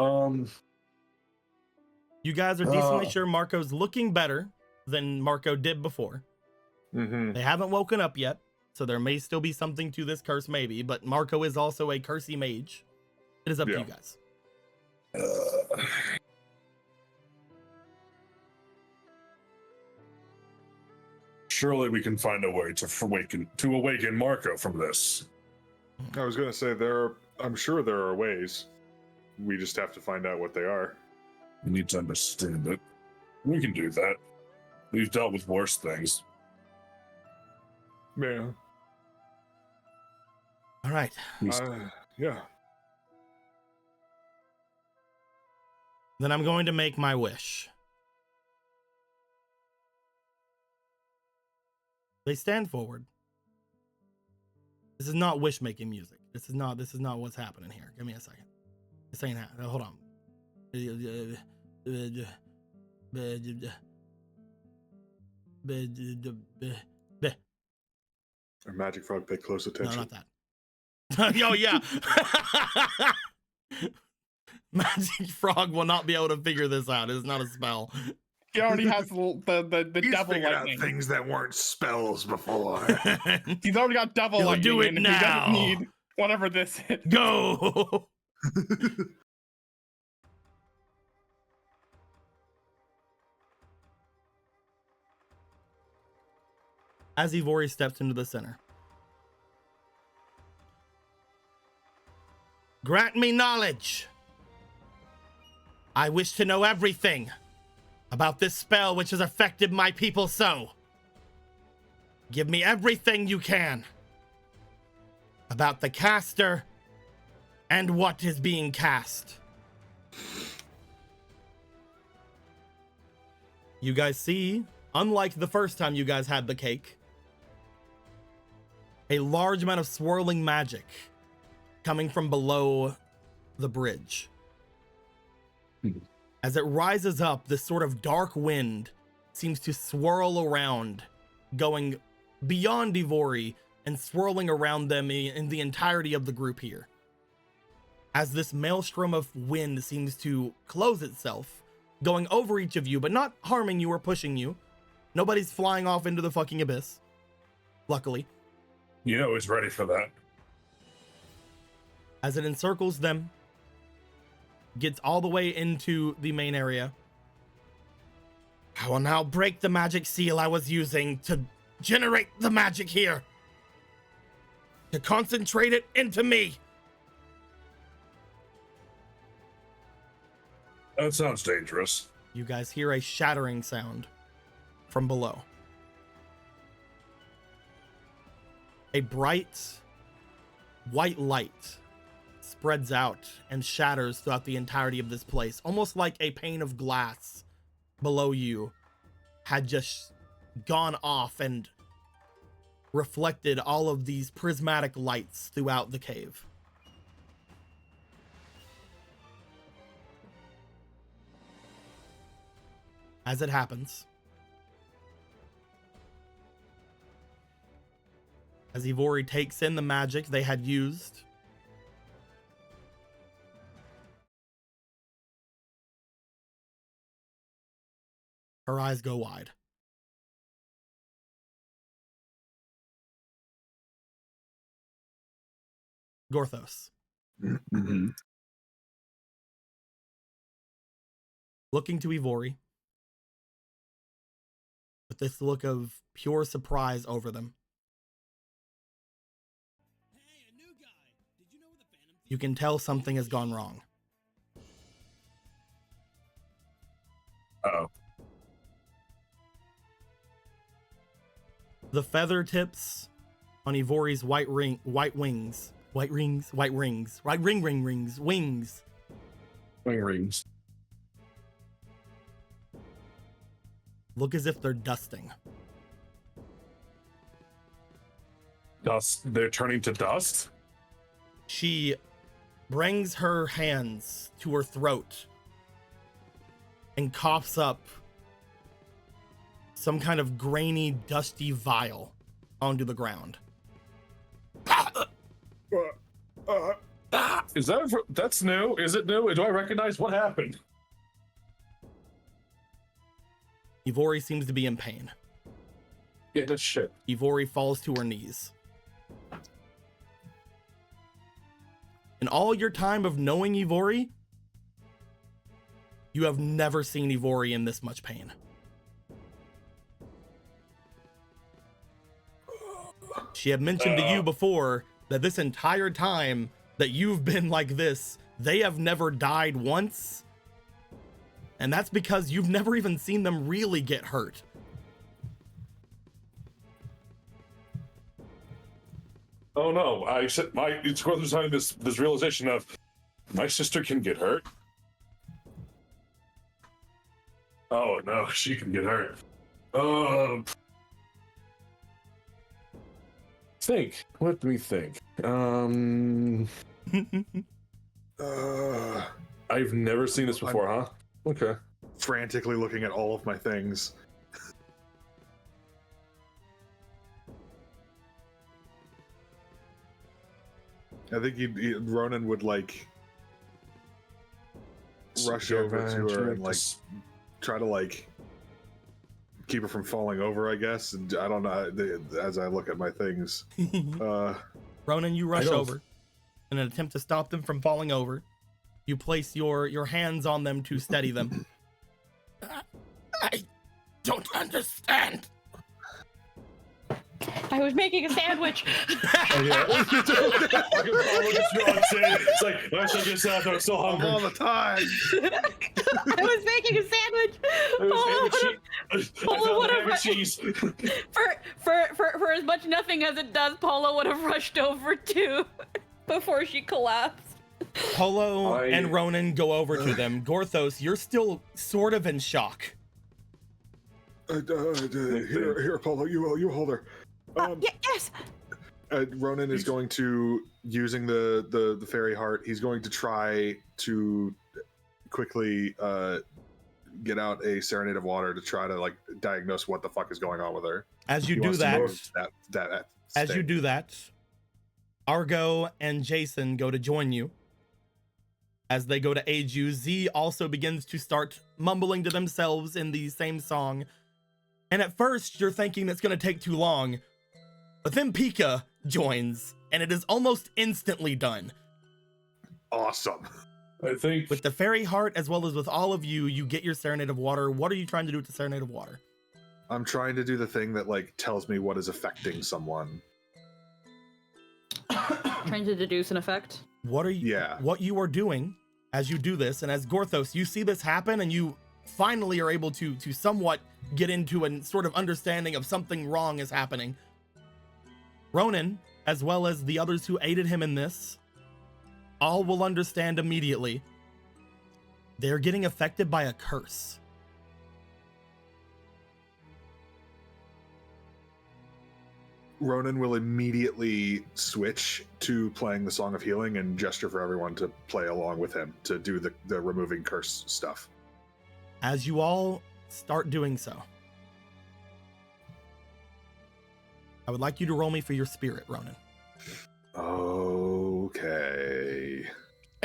You guys are decently sure Marco's looking better than Marco did before. Mm-hmm. They haven't woken up yet, so there may still be something to this curse, maybe, but Marco is also a cursey mage. It is up to you guys. Surely we can find a way to awaken Marco from this. I was gonna say I'm sure there are ways. We just have to find out what they are. We need to understand it. We can do that. We've dealt with worse things. Yeah. All right. Yeah. Then I'm going to make my wish. They stand forward. This is not wish making music. This is not what's happening here. Give me a second. This ain't happening. Hold on. Our magic frog pay close attention. No, not that. Oh yeah. Magic frog will not be able to figure this out. It's not a spell. He already has the He's devil figured lightning. out things that weren't spells before. He's already got devil He'll lightning. do it and now. He doesn't need whatever this is. Go. As Ivori steps into the center. Grant me knowledge. I wish to know everything about this spell which has affected my people so. Give me everything you can about the caster and what is being cast. You guys see, unlike the first time you guys had the cake, a large amount of swirling magic coming from below the bridge. As it rises up, this sort of dark wind seems to swirl around, going beyond Ivori and swirling around them in the entirety of the group here. As this maelstrom of wind seems to close itself, going over each of you, but not harming you or pushing you. Nobody's flying off into the fucking abyss. Luckily. You know he's ready for that. As it encircles them, gets all the way into the main area. I will now break the magic seal I was using to generate the magic here. To concentrate it into me. That sounds dangerous. You guys hear a shattering sound from below. A bright white light spreads out and shatters throughout the entirety of this place, almost like a pane of glass below you had just gone off and reflected all of these prismatic lights throughout the cave. As it happens, as Ivori takes in the magic they had used, Her eyes go wide. Gorthos, Mhm. looking to Ivori with this look of pure surprise over them. You can tell something has gone wrong. Uh-oh. The feather tips on Ivori's white rings, wings, Wing rings. look as if they're dusting. Dust. They're turning to dust? She brings her hands to her throat and coughs up some kind of grainy, dusty vial onto the ground. Is that that's new? Is it new? Do I recognize what happened? Ivori seems to be in pain. Yeah, that's shit. Ivori falls to her knees. In all your time of knowing Ivori, you have never seen Ivori in this much pain. She had mentioned to you before that this entire time that you've been like this, they have never died once. And that's because you've never even seen them really get hurt. Oh no! It's going through having this realization of my sister can get hurt. Oh no, she can get hurt. Think. What do we think? I've never seen this before, huh? Okay. Frantically looking at all of my things. I think Ronan would like rush over to her and like try to like keep her from falling over, I guess. And I don't know, as I look at my things. Ronan, you rush over in an attempt to stop them from falling over. You place your hands on them to steady them. I don't understand. I was making a sandwich. It's like, I should just have, I'm so hungry. All the time. I was making a sandwich. Polo would have cheese. for as much nothing as it does, Polo would have rushed over too before she collapsed. Polo and Ronan go over to them. Gorthos, you're still sort of in shock. Here, Polo, you hold her. Yes. Ronan is going to, using the fairy heart, he's going to try to quickly get out a serenade of water to try to like diagnose what the fuck is going on with her. As you do that, Argo and Jason go to join you. As they go to aid you, Z also begins to start mumbling to themselves in the same song. And at first, you're thinking it's going to take too long. But then Pika joins, and it is almost instantly done. Awesome. I think With the fairy heart, as well as with all of you, you get your serenade of water. What are you trying to do with the serenade of water? I'm trying to do the thing that like tells me what is affecting someone. Trying to deduce an effect. What you are doing as you do this, and as Gorthos, you see this happen, and you finally are able to somewhat get into a sort of understanding of something wrong is happening. Ronan, as well as the others who aided him in this, all will understand immediately. They're getting affected by a curse. Ronan will immediately switch to playing the Song of Healing and gesture for everyone to play along with him to do the removing curse stuff. As you all start doing so, I would like you to roll me for your spirit, Ronan. Okay.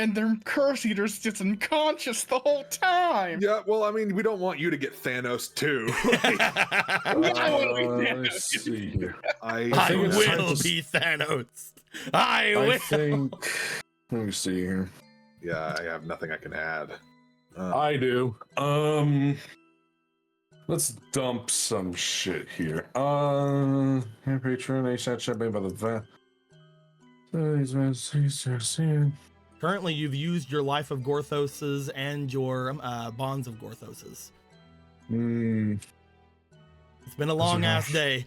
and their curse eater's just unconscious the whole time. Yeah, well, I mean, we don't want you to get Thanos too. Let's see here. I think it's time will to be Thanos. I will. I think. Let me see here. Yeah, I have nothing I can add. I do. Let's dump some shit here. Here, patron, ASAP chat made by the Currently, you've used your Life of Gorthoses and your Bonds of Gorthoses. It's been a long ass day.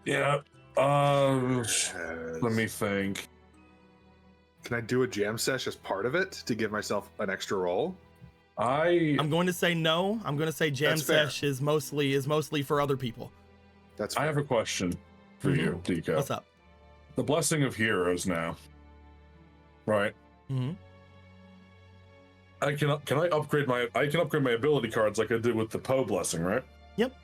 Yeah. Let me think. Can I do a jam sesh as part of it to give myself an extra roll? I'm going to say no. I'm going to say jam That's fair. sesh is mostly for other people. That's I fair. have a question for you, Deco. What's up? The Blessing of Heroes now. Right. Mm-hmm. Can I upgrade my ability cards like I did with the Poe Blessing, right? Yep.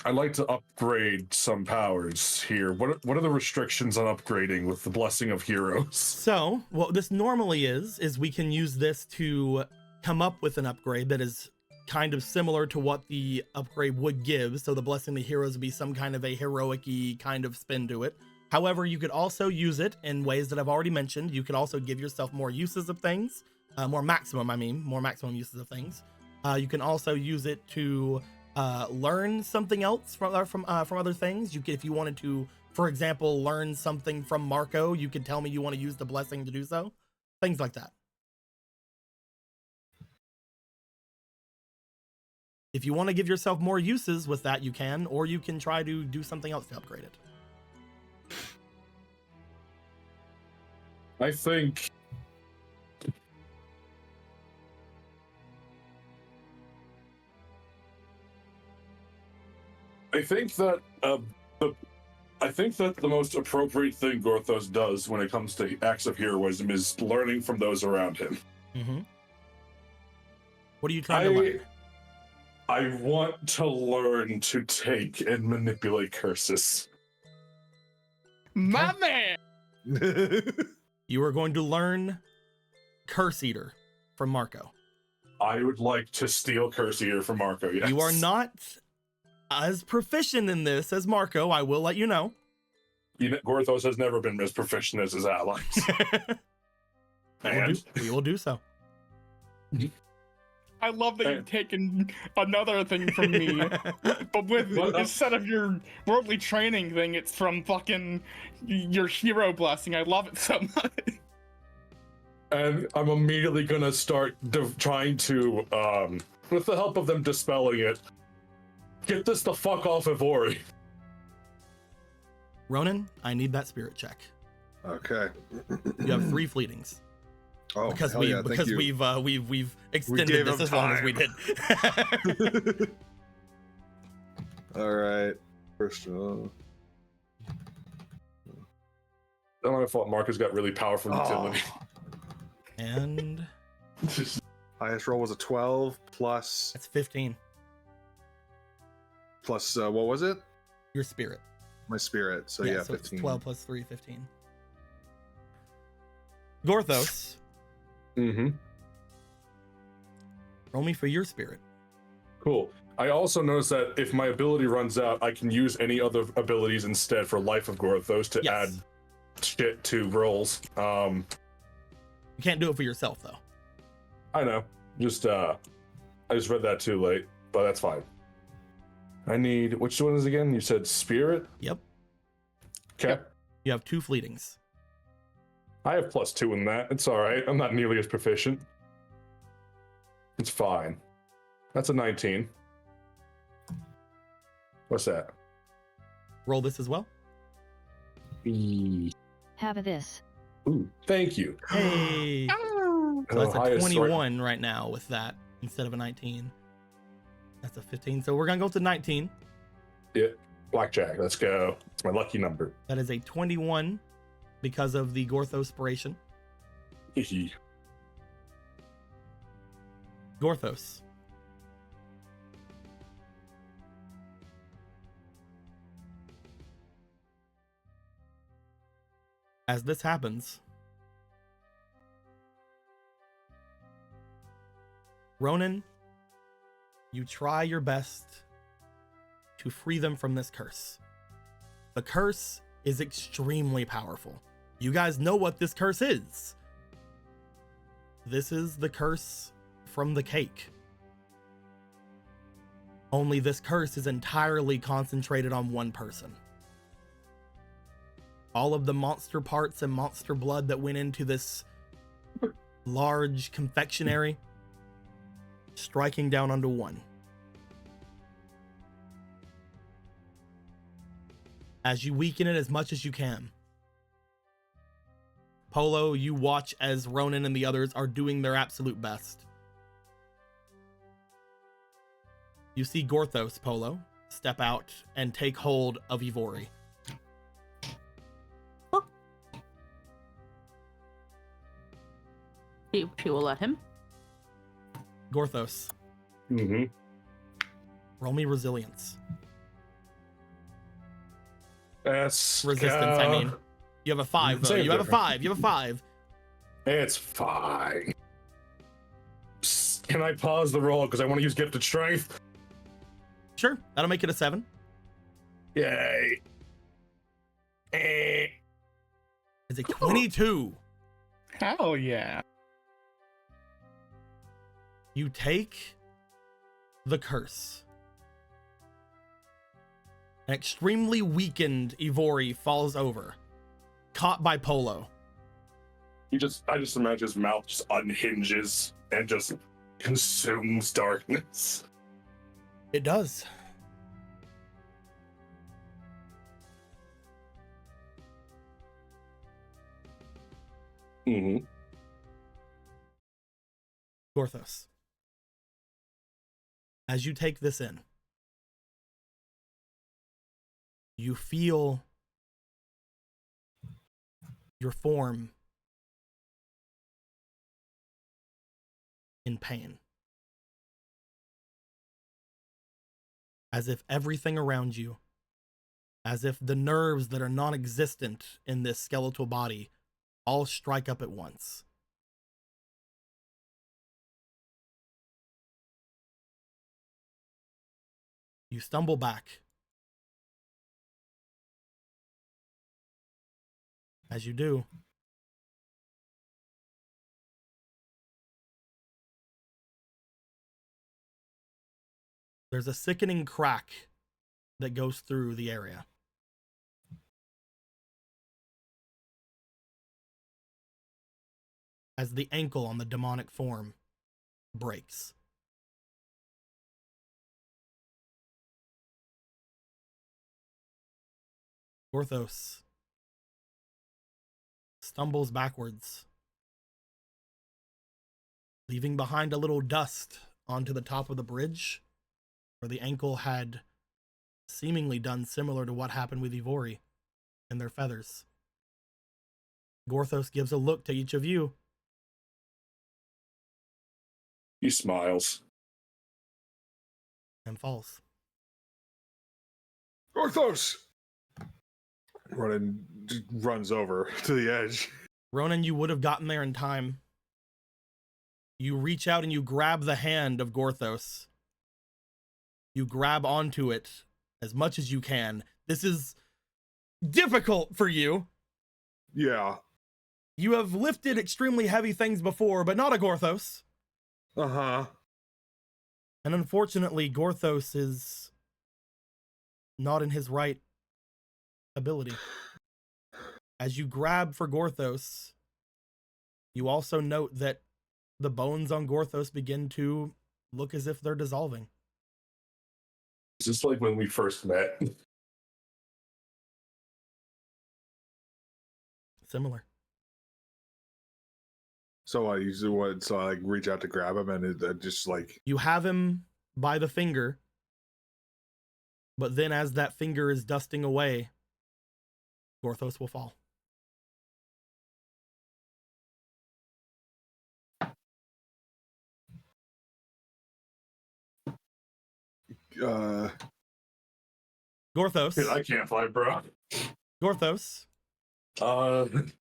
I'd like to upgrade some powers here. What are the restrictions on upgrading with the Blessing of Heroes? So, what this normally is we can use this to come up with an upgrade that is kind of similar to what the upgrade would give. So the Blessing of the Heroes would be some kind of a heroic-y kind of spin to it. However, you could also use it in ways that I've already mentioned. You could also give yourself more uses of things, more maximum uses of things. You can also use it to learn something else from other things. You could, if you wanted to, for example, learn something from Marco, you could tell me you want to use the blessing to do so. Things like that. If you want to give yourself more uses with that, you can, or you can try to do something else to upgrade it. I think that the most appropriate thing Gorthos does when it comes to acts of heroism is learning from those around him. Mm-hmm. What are you trying to learn? I want to learn to take and manipulate curses. My man! You are going to learn Curse Eater from Marco. I would like to steal Curse Eater from Marco, yes. You are not as proficient in this as Marco, I will let you know. Gorthos has never been as proficient as his allies. We will do so. I love that you've taken another thing from me, but instead of your worldly training thing, it's from fucking your hero blessing. I love it so much. And I'm immediately gonna start trying to, with the help of them dispelling it, get this the fuck off of Ori. Ronan, I need that spirit check. Okay. You have 3 fleetings. Oh, because hell yeah, thank you. we've extended this as long as we did. All right. First one. Not my fault. Marcus got really powerful utility. And Highest roll was a 12 plus that's 15. Plus what was it? Your spirit. My spirit. So yeah, so 15. It's 12 plus 3, 15. Gorthos. Mm-hmm. Roll me for your spirit. Cool. I also noticed that if my ability runs out, I can use any other abilities instead for Life of Gorthos to add shit to rolls. You can't do it for yourself though. I know. I just read that too late, but that's fine. I need, which one is again? You said spirit? Yep. Okay. You have 2 fleetings. I have +2 in that. It's all right. I'm not nearly as proficient. It's fine. That's a 19. What's that? Roll this as well. Have this. Ooh, thank you. Hey. So that's a 21 right now with that instead of a 19. That's a 15. So we're going to go to 19. Yeah. Blackjack. Let's go. It's my lucky number. That is a 21 because of the Gorthospiration. Gorthos. As this happens, Ronan, you try your best to free them from this curse. The curse is extremely powerful. You guys know what this curse is. This is the curse from the cake. Only this curse is entirely concentrated on one person. All of the monster parts and monster blood that went into this large confectionery, striking down onto one. As you weaken it as much as you can. Polo, you watch as Ronan and the others are doing their absolute best. You see Gorthos, Polo, step out and take hold of Ivori. She will let him. Gorthos. Mm-hmm. Roll me resilience. That's Resistance, I mean. You have a 5, though. Same You have a difference. 5. You have a 5. It's fine. Psst, can I pause the roll because I want to use gifted strength? Sure, that'll make it a 7. Yay. It's a 22. Hell yeah. You take the curse. An extremely weakened Ivori falls over, caught by Polo. I just imagine his mouth just unhinges and just consumes darkness. It does. Mm-hmm. Gorthos. As you take this in, you feel your form in pain. As if everything around you, as if the nerves that are non-existent in this skeletal body all strike up at once. You stumble back. As you do, there's a sickening crack that goes through the area. As the ankle on the demonic form breaks. Gorthos stumbles backwards, leaving behind a little dust onto the top of the bridge, where the ankle had seemingly done similar to what happened with Ivori and their feathers. Gorthos gives a look to each of you. He smiles. And falls. Gorthos! Ronan runs over to the edge. Ronan, you would have gotten there in time. You reach out and you grab the hand of Gorthos. You grab onto it as much as you can. This is difficult for you. Yeah. You have lifted extremely heavy things before, but not a Gorthos. Uh-huh. And unfortunately, Gorthos is not in his right ability. As you grab for Gorthos, you also note that the bones on Gorthos begin to look as if they're dissolving. Is this like when we first met? Similar. So I usually would, so I like reach out to grab him and it just like... You have him by the finger, but then as that finger is dusting away, Gorthos will fall. Gorthos. Dude, I can't fly, bro. Gorthos.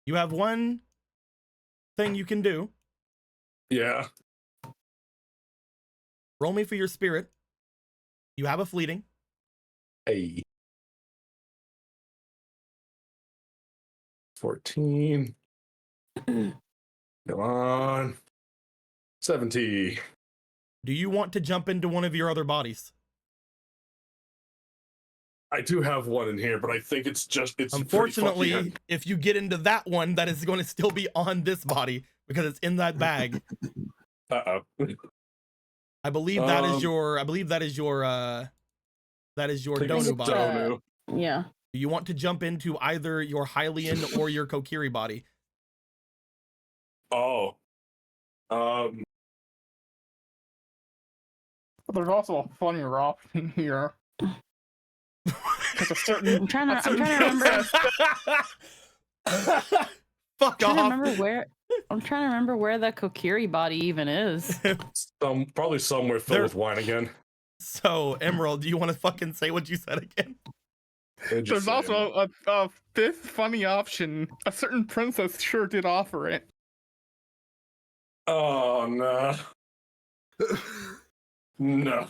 You have one thing you can do. Yeah. Roll me for your spirit. You have a fleeting. Hey. 14. Come on. 70. Do you want to jump into one of your other bodies? I do have one in here, but I think it's Unfortunately, if you get into that one, that is going to still be on this body because it's in that bag. Uh-oh. I believe that is your Donu body. Donu. Yeah. Do you want to jump into either your Hylian or your Kokiri body? Oh. There's also a funnier option here. There's a certain. I'm trying to remember. Fuck off. I'm trying to remember where the Kokiri body even is. Probably somewhere filled with wine again. So, Emerald, do you want to fucking say what you said again? There's also a fifth funny option. A certain princess sure did offer it. Oh, no. No.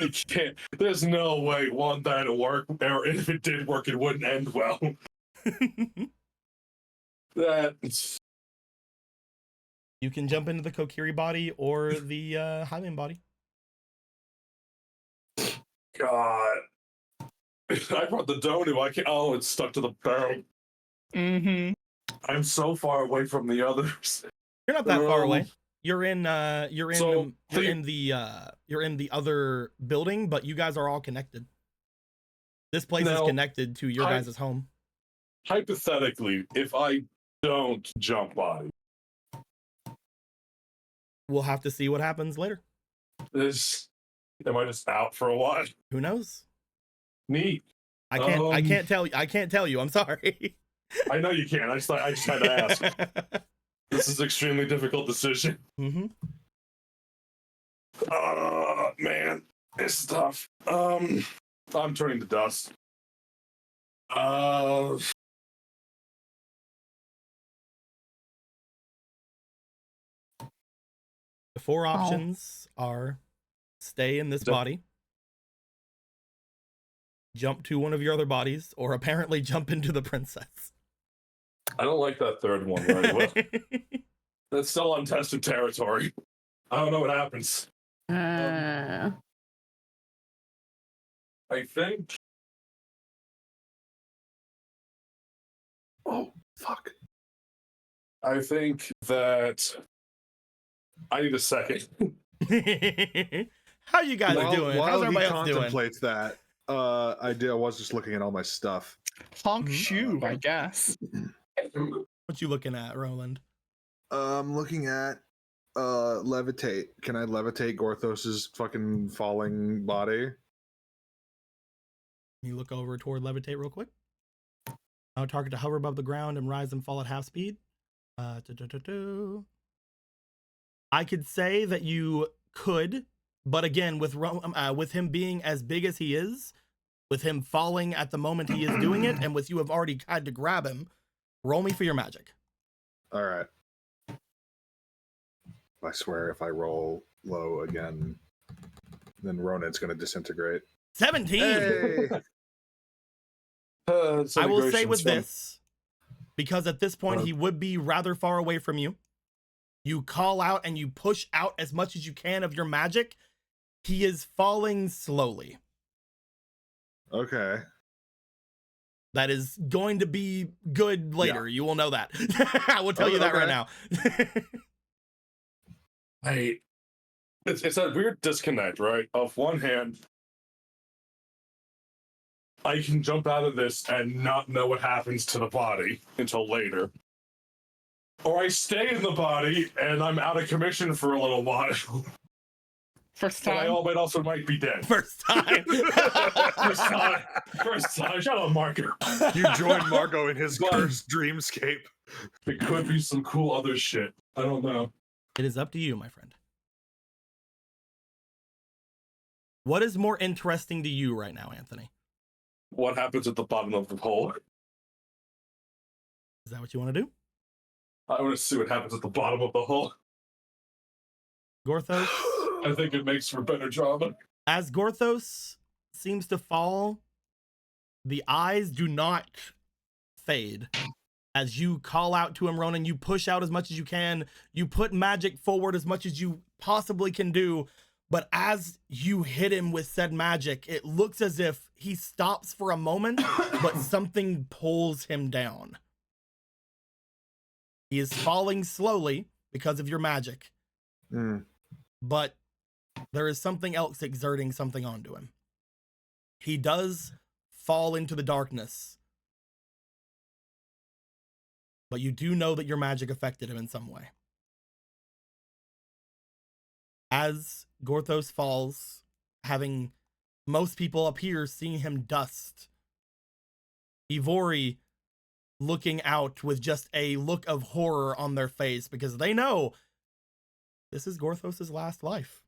You can't. There's no way you want that to work, or if it did work, it wouldn't end well. That's... You can jump into the Kokiri body or the Hylian body. God. I brought the Donu. I can't. Oh, it's stuck to the barrel. Mm-hmm. I'm so far away from the others. You're not that far away. You're in the other building, but you guys are all connected. This place is connected to your guys' home. Hypothetically, if I don't jump body, we'll have to see what happens later. Am I just out for a while? Who knows? Neat. I can't tell you. I can't tell you. I'm sorry. I know you can't. I just had to ask. This is an extremely difficult decision. Mm-hmm. Oh, man. It's tough. I'm turning to dust. The four options are stay in this body, jump to one of your other bodies, or apparently jump into the princess. I don't like that third one very well. That's still untested territory. I don't know what happens. I think... Oh, fuck. I think that... I need a second. How you guys doing? How's everybody else doing? Contemplates that. I was just looking at all my stuff. Honk shoe, I guess. What you looking at, Roland? I'm looking at levitate. Can I levitate Gorthos's fucking falling body? You look over toward levitate real quick. Now target to hover above the ground and rise and fall at half speed. I could say that you could, but again, with him being as big as he is, with him falling at the moment he is doing it, and with you have already had to grab him, roll me for your magic. All right. I swear if I roll low again, then Ronan's going to disintegrate. 17! Hey! I will say with this, because at this point he would be rather far away from you. You call out and you push out as much as you can of your magic. He is falling slowly. Okay. That is going to be good later. Yeah. You will know that. I will tell you that right now. It's that weird disconnect, right? Of one hand, I can jump out of this and not know what happens to the body until later. Or I stay in the body and I'm out of commission for a little while. First time. But I also might be dead. First time. First time. Shut up, Marco. You join Marco in his cursed dreamscape. It could be some cool other shit. I don't know. It is up to you, my friend. What is more interesting to you right now, Anthony? What happens at the bottom of the hole? Is that what you want to do? I want to see what happens at the bottom of the hole. Gorthos? I think it makes for better drama. As Gorthos seems to fall, the eyes do not fade. As you call out to him, Ronan, you push out as much as you can. You put magic forward as much as you possibly can do. But as you hit him with said magic, it looks as if he stops for a moment, but something pulls him down. He is falling slowly because of your magic. But there is something else exerting something onto him. He does fall into the darkness. But you do know that your magic affected him in some way. As Gorthos falls, having most people up here seeing him dust, Ivori looking out with just a look of horror on their face because they know this is Gorthos' last life.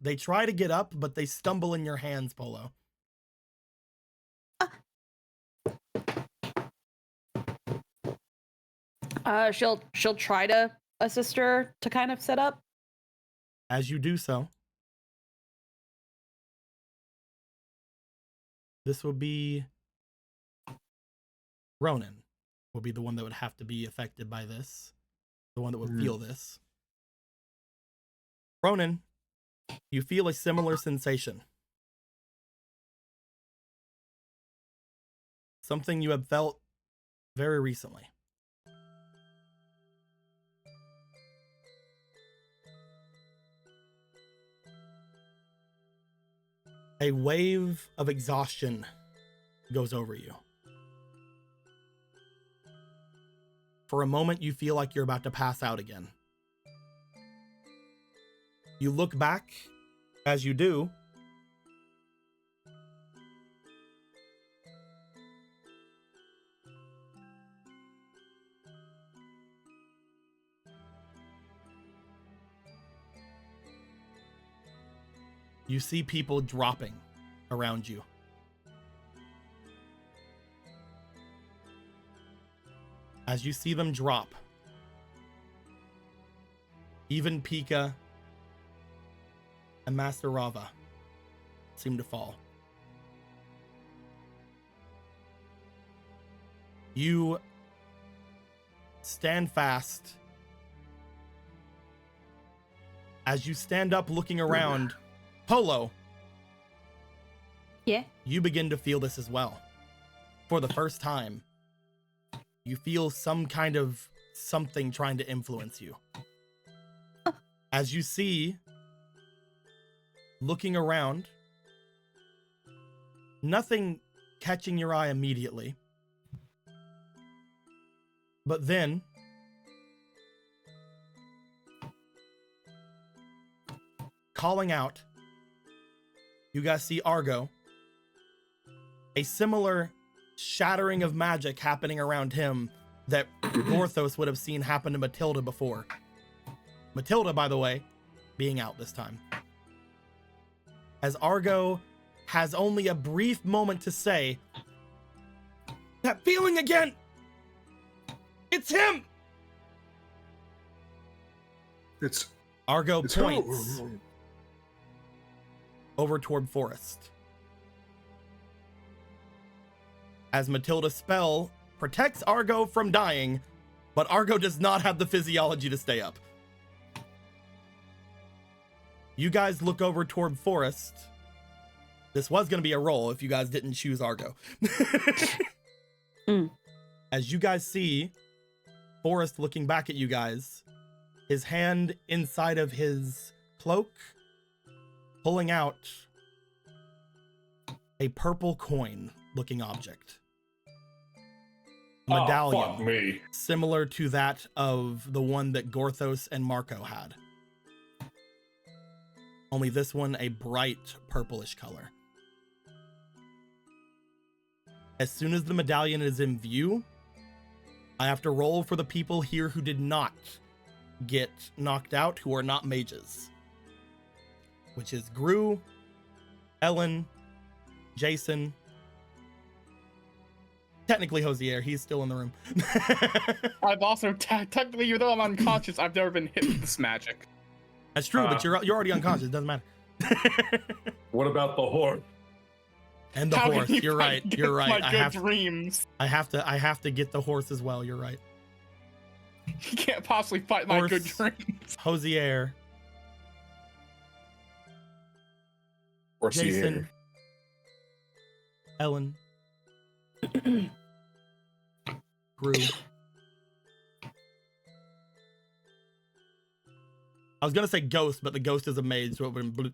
They try to get up, but they stumble in your hands, Polo. She'll try to assist her to kind of set up. As you do so, this will be Ronan will be the one that would have to be affected by this, the one that would feel this. Ronan, you feel a similar sensation. Something you have felt very recently. A wave of exhaustion goes over you. For a moment, you feel like you're about to pass out again. You look back. As you do, you see people dropping around you. As you see them drop, even Pika and Master Rava seem to fall. You stand fast. As you stand up looking around, Polo. Yeah. You begin to feel this as well. For the first time, you feel some kind of something trying to influence you. As you see, looking around, nothing catching your eye immediately. But then, calling out, you guys see Argo. A similar shattering of magic happening around him that Gorthos would have seen happen to Matilda before. Matilda, by the way, being out this time. As Argo has only a brief moment to say, "That feeling again! It's him!" Argo points over toward Forest. As Matilda's spell protects Argo from dying, but Argo does not have the physiology to stay up. You guys look over toward Forest. This was going to be a roll if you guys didn't choose Argo. As you guys see Forest looking back at you guys, his hand inside of his cloak, pulling out a purple coin looking object. Medallion. Oh, fuck me. Similar to that of the one that Gorthos and Marco had. Only this one a bright purplish color. As soon as the medallion is in view, I have to roll for the people here who did not get knocked out, who are not mages. Which is Gru, Ellen, Jason, Technically, Hosier, he's still in the room. I've also technically, even though I'm unconscious, I've never been hit with this magic. That's true, but you're already unconscious. It doesn't matter. What about the horse? And the How horse. can you You're right. fight You're right. My good dreams. I have to get the horse as well. You're right. You can't possibly fight my good Horse. dreams. Hosier, Or Jason, Ellen, Gru. I was gonna say ghost, but the ghost is a mage, so it would have been bloop.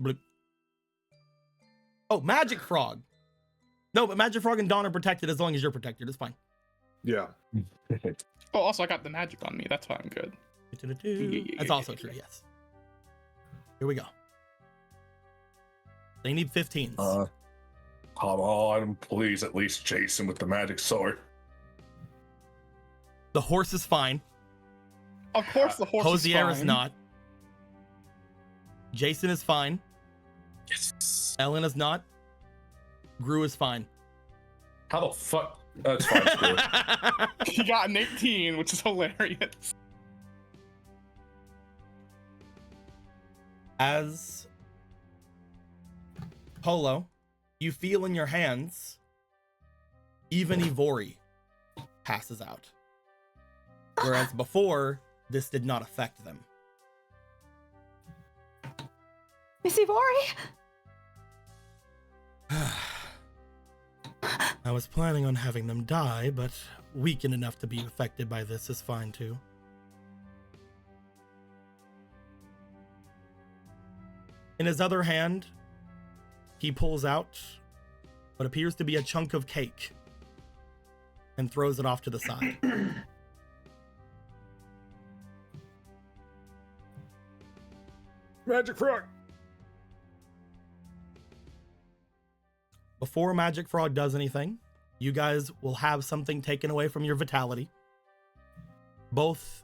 Bloop. Oh, Magic Frog. No, but Magic Frog and Dawn are protected as long as you're protected. It's fine. Yeah. Oh, also I got the magic on me. That's why I'm good. That's also true, yes. Here we go. They need 15s. Come on, please at least chase him with the magic sword. The horse is fine. Of course, the horse Hosier is is fine. not. Jason is fine. Yes. Ellen is not. Gru is fine. How the fuck? That's fine. Screw it. He got an 18, which is hilarious. As Polo, you feel in your hands, even Ivori passes out. Whereas before, this did not affect them. Miss Ivory? I was planning on having them die, but weakened enough to be affected by this is fine too. In his other hand, he pulls out what appears to be a chunk of cake and throws it off to the side. Magic Frog. Before Magic Frog does anything, you guys will have something taken away from your vitality. Both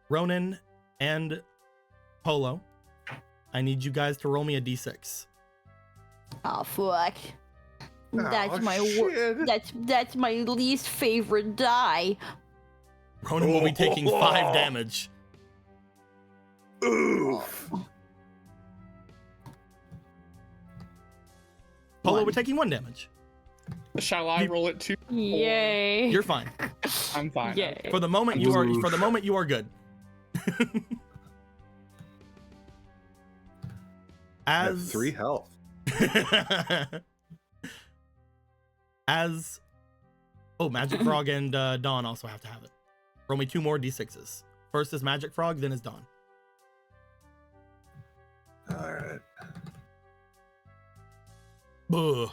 Ronan and Polo, I need you guys to roll me a d6. Oh fuck. That's Oh, my shit. that's my least favorite die. Ronan will be taking 5 damage. Oof. Polo, we're taking 1 damage. Shall I roll it too? Yay. You're fine. I'm fine. Yay. For the moment, you are good. I have As 3 health. As Magic Frog and Dawn also have to have it. Roll me 2 more d6s. First is Magic Frog, then is Dawn. All right. Ugh.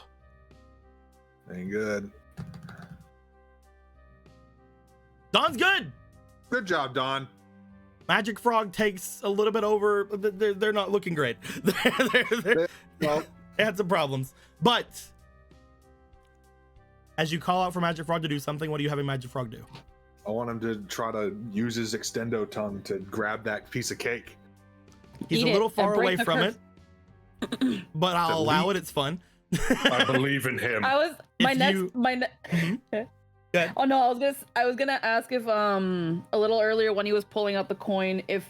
Ain't good. Dawn's good. Good job, Don. Magic Frog takes a little bit over. They're not looking great. They Well, had some problems. But as you call out for Magic Frog to do something, what are you having Magic Frog do? I want him to try to use his extendo tongue to grab that piece of cake. He's Eat a little it and far break away the from curse. it, but I'll allow it. It's fun. I believe in him. I was my If next you- my Go ahead. Oh no, I was gonna ask if a little earlier when he was pulling out the coin if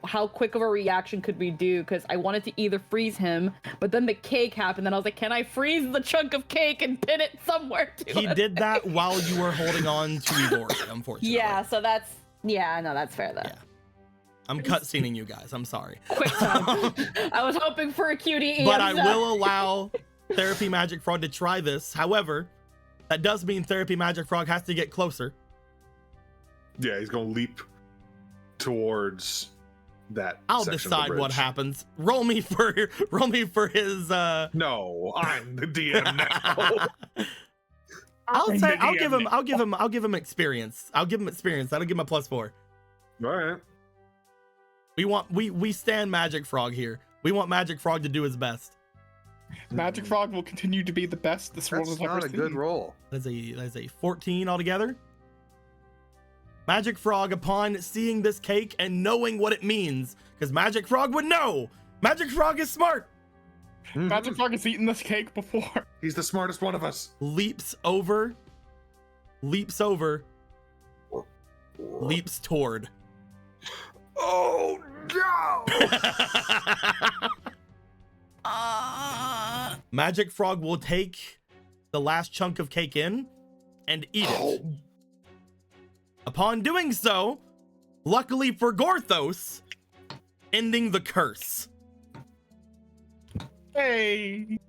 how quick of a reaction could we do, because I wanted to either freeze him, but then the cake happened and I was like, can I freeze the chunk of cake and pin it somewhere to He it? did that while you were holding on to Ivori, unfortunately. Yeah, so that's no, that's fair though. Yeah. I'm cutscening you guys. I'm sorry. Quick time. I was hoping for a cutie. But I will allow Therapy Magic Frog to try this. However, that does mean Therapy Magic Frog has to get closer. Yeah, he's gonna leap towards that. I'll section of the decide what bridge. happens. Roll me for his No, I'm the DM now. I'll give him experience. I'll give him experience. That'll give him a +4. All right. We stand Magic Frog here. We want Magic Frog to do his best. Magic Frog will continue to be the best this world That's has ever not a seen. good roll. That's a 14 altogether. Magic Frog, upon seeing this cake and knowing what it means, because Magic Frog would know. Magic Frog is smart. Magic Frog has eaten this cake before. He's the smartest one of us. Leaps over, leaps toward. Oh no! Magic Frog will take the last chunk of cake in and eat it. Upon doing so, luckily for Gorthos, ending the curse. Hey.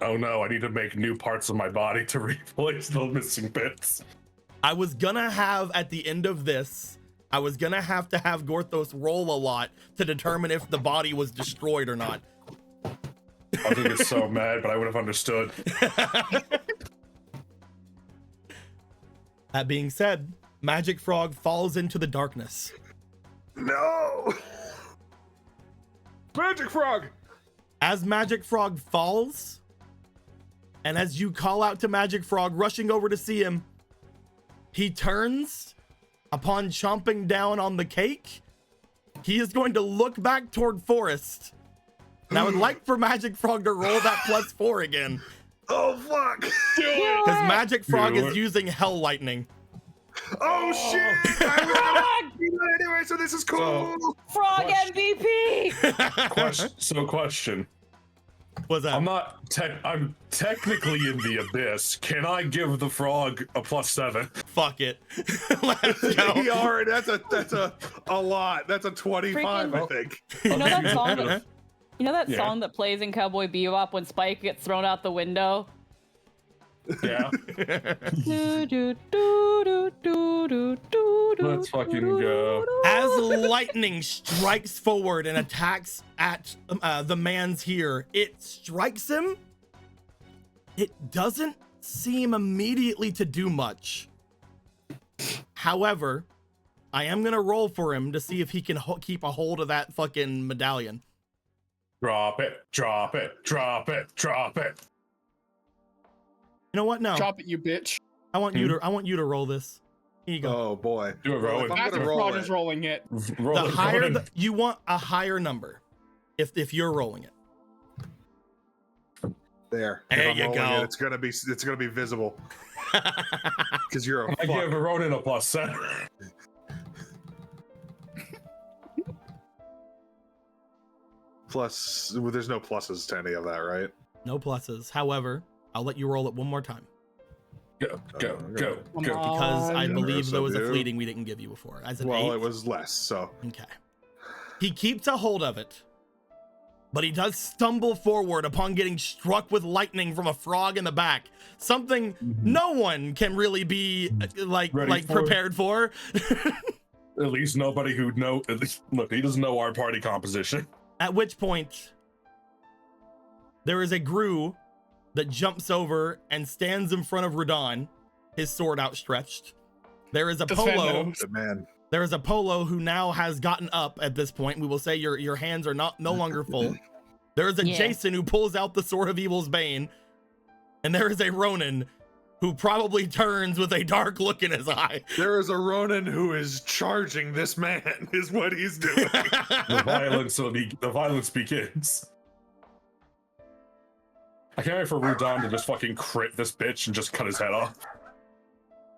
Oh no, I need to make new parts of my body to replace the missing bits. I was gonna have, at the end of this, I was gonna have to have Gorthos roll a lot to determine if the body was destroyed or not. I think it's so mad, but I would have understood. That being said, Magic Frog falls into the darkness. No! Magic Frog! As Magic Frog falls, and as you call out to Magic Frog, rushing over to see him, he turns. Upon chomping down on the cake, he is going to look back toward Forest. And I would like for Magic Frog to roll that +4 again. Oh fuck! Because Magic Frog is using Hell Lightning. Oh shit! I was gonna do that anyway, so this is cool. Frog MVP. Question. What's that? I'm technically in the abyss. Can I give the frog a +7? Fuck it. Let's go. He already, that's a lot. That's a 25, I think. You know that song that, Yeah. song that plays in Cowboy Bebop when Spike gets thrown out the window? Yeah. Let's fucking go. As lightning strikes forward and attacks at the man's here, it strikes him. It doesn't seem immediately to do much. However, I am gonna roll for him to see if he can keep a hold of that fucking medallion. Drop it, drop it, drop it, drop it. You know what? No. Drop it, you bitch. I want you to roll this. Here you go. Oh boy. Do it, Rowan. I'm Magic gonna roll Frog it. is rolling it. Roll The it, higher Rowan. you want a higher number if you're rolling it. There. There If I'm you rolling go. It's gonna be visible. Because you're a I fuck. give Ronan a +7. Plus, well, there's no pluses to any of that, right? No pluses. However, I'll let you roll it one more time Go, go, go, Come go. on. because I Generous believe there was a of you. fleeting we didn't give you before. As an Well, 8. it was less, so. Okay. He keeps a hold of it, but he does stumble forward upon getting struck with lightning from a frog in the back. Something no one can really be Ready for. prepared for. At least nobody who know. At least look, he doesn't know our party composition. At which point, there is a Gru that jumps over and stands in front of Radon, his sword outstretched. There is a Defend Polo. him. Good man. There is a Polo who now has gotten up at this point. We will say your hands are no longer full. There is a Yeah. Jason who pulls out the Sword of Evil's Bane. And there is a Ronin who probably turns with a dark look in his eye. There is a Ronin who is charging this man, is what he's doing. The violence begins. I can't wait for Rudon to just fucking crit this bitch and just cut his head off.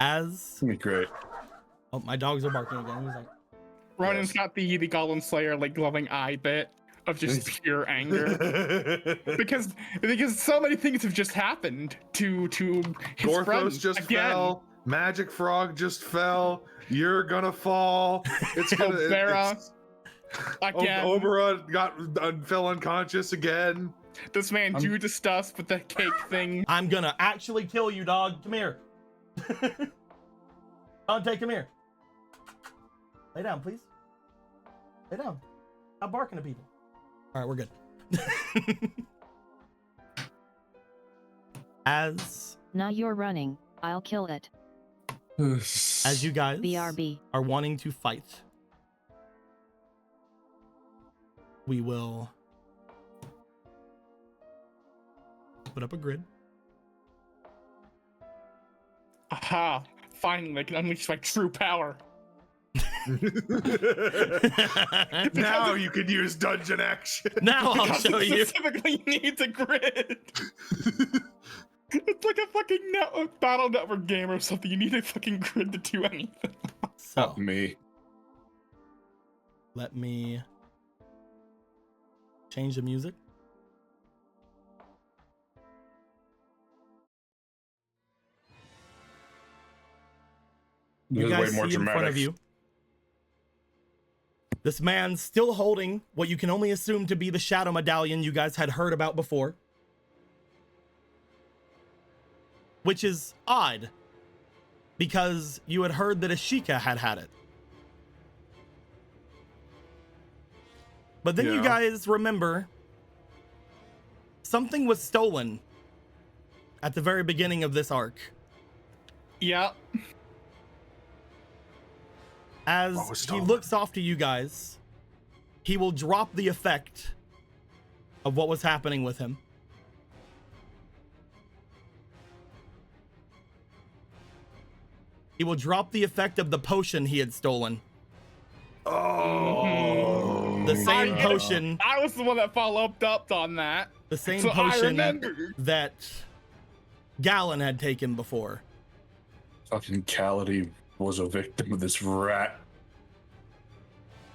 As It's gonna be great. oh, my dogs are barking again. He's like, Ronan's got the Golem Slayer like glowing eye bit of just pure anger because so many things have just happened to his Gorthos friend just again. fell. Magic Frog just fell. You're gonna fall. It's gonna. Obera it's- again. Obera fell unconscious again. This man Judas us with the cake thing. I'm gonna actually kill you, dog. Come here. Dante, come here. Lay down, please. Lay down. Stop barking at people. All right, we're good. As Now you're running. I'll kill it. as you guys BRB. are wanting to fight, we will put up a grid. Aha! Finally, I can unleash my true power. Now you can use dungeon action. Now I'll Because show it you. specifically needs a grid. It's like a fucking battle network game or something. You need a fucking grid to do anything. So Not me. let me change the music. This You is guys way more see in front of dramatic. you this man still holding what you can only assume to be the shadow medallion you guys had heard about before, which is odd because you had heard that Ashika had it. But then you Yeah. guys remember something was stolen at the very beginning of this arc. Yeah. As What was he stolen? looks off to you guys, he will drop the effect of what was happening with him. He will drop the effect of the potion he had stolen. Oh. The same I- potion, I was the one that followed up on that. the same So I potion remember. that Gallon had taken before. Fucking Cality was a victim of this rat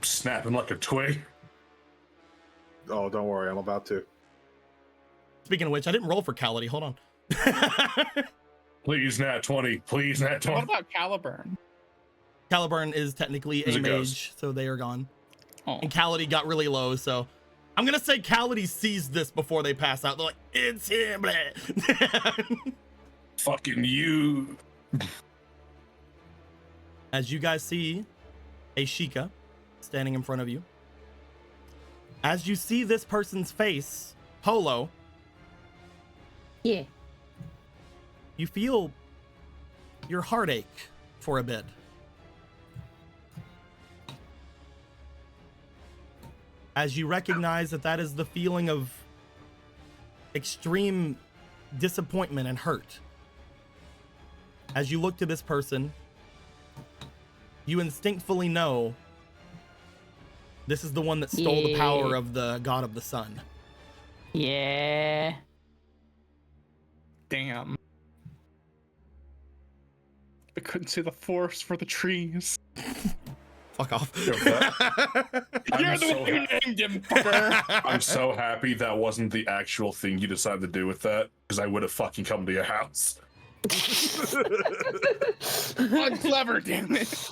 snapping like a twig. Oh, don't worry, I'm about to. Speaking of which, I didn't roll for Cality. Hold on. Please, nat 20. Please, nat 20. What about Caliburn? Caliburn is technically He's a a mage, ghost. so they are gone. Oh. And Cality got really low, so I'm gonna say Cality sees this before they pass out. They're like, it's him. Fucking you. As you guys see a Sheikah standing in front of you. As you see this person's face, Polo, Yeah. you feel your heartache for a bit. As you recognize that that is the feeling of extreme disappointment and hurt. As you look to this person, you instinctively know this is the one that stole the power Yeah. of the god of the sun. Yeah. Damn. I couldn't see the forest for the trees. Fuck off. Yo, I'm You're the so one who happy. named him, fucker. I'm so happy that wasn't the actual thing you decided to do with that, because I would have fucking come to your house. I'm clever, damn it.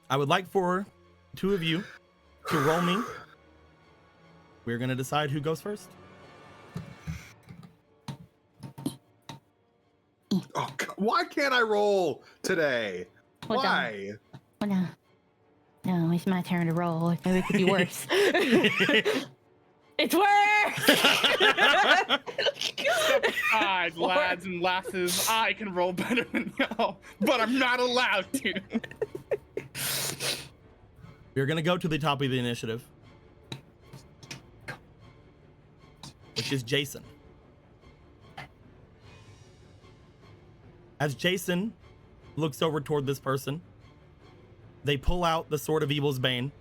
I would like for two of you to roll me. We're going to decide who goes first. Oh, God, why can't I roll today? Well done. Why? Well, no. No, it's my turn to roll. Maybe it could be worse. It's worse! God, lads and lasses, I can roll better than y'all, but I'm not allowed to. We're going to go to the top of the initiative, which is Jason. As Jason looks over toward this person, they pull out the Sword of Evil's Bane.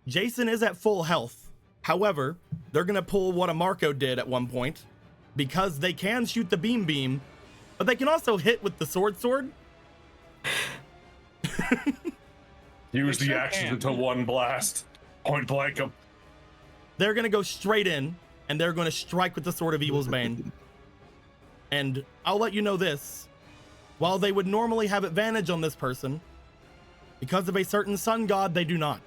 Jason is at full health. However, they're going to pull what a Marco did at one point, because they can shoot the beam, but they can also hit with the sword. Use They the sure action can. into one blast. Point blank him. They're going to go straight in, and they're going to strike with the Sword of Evil's Bane. And I'll let you know this. While they would normally have advantage on this person, because of a certain sun god, they do not.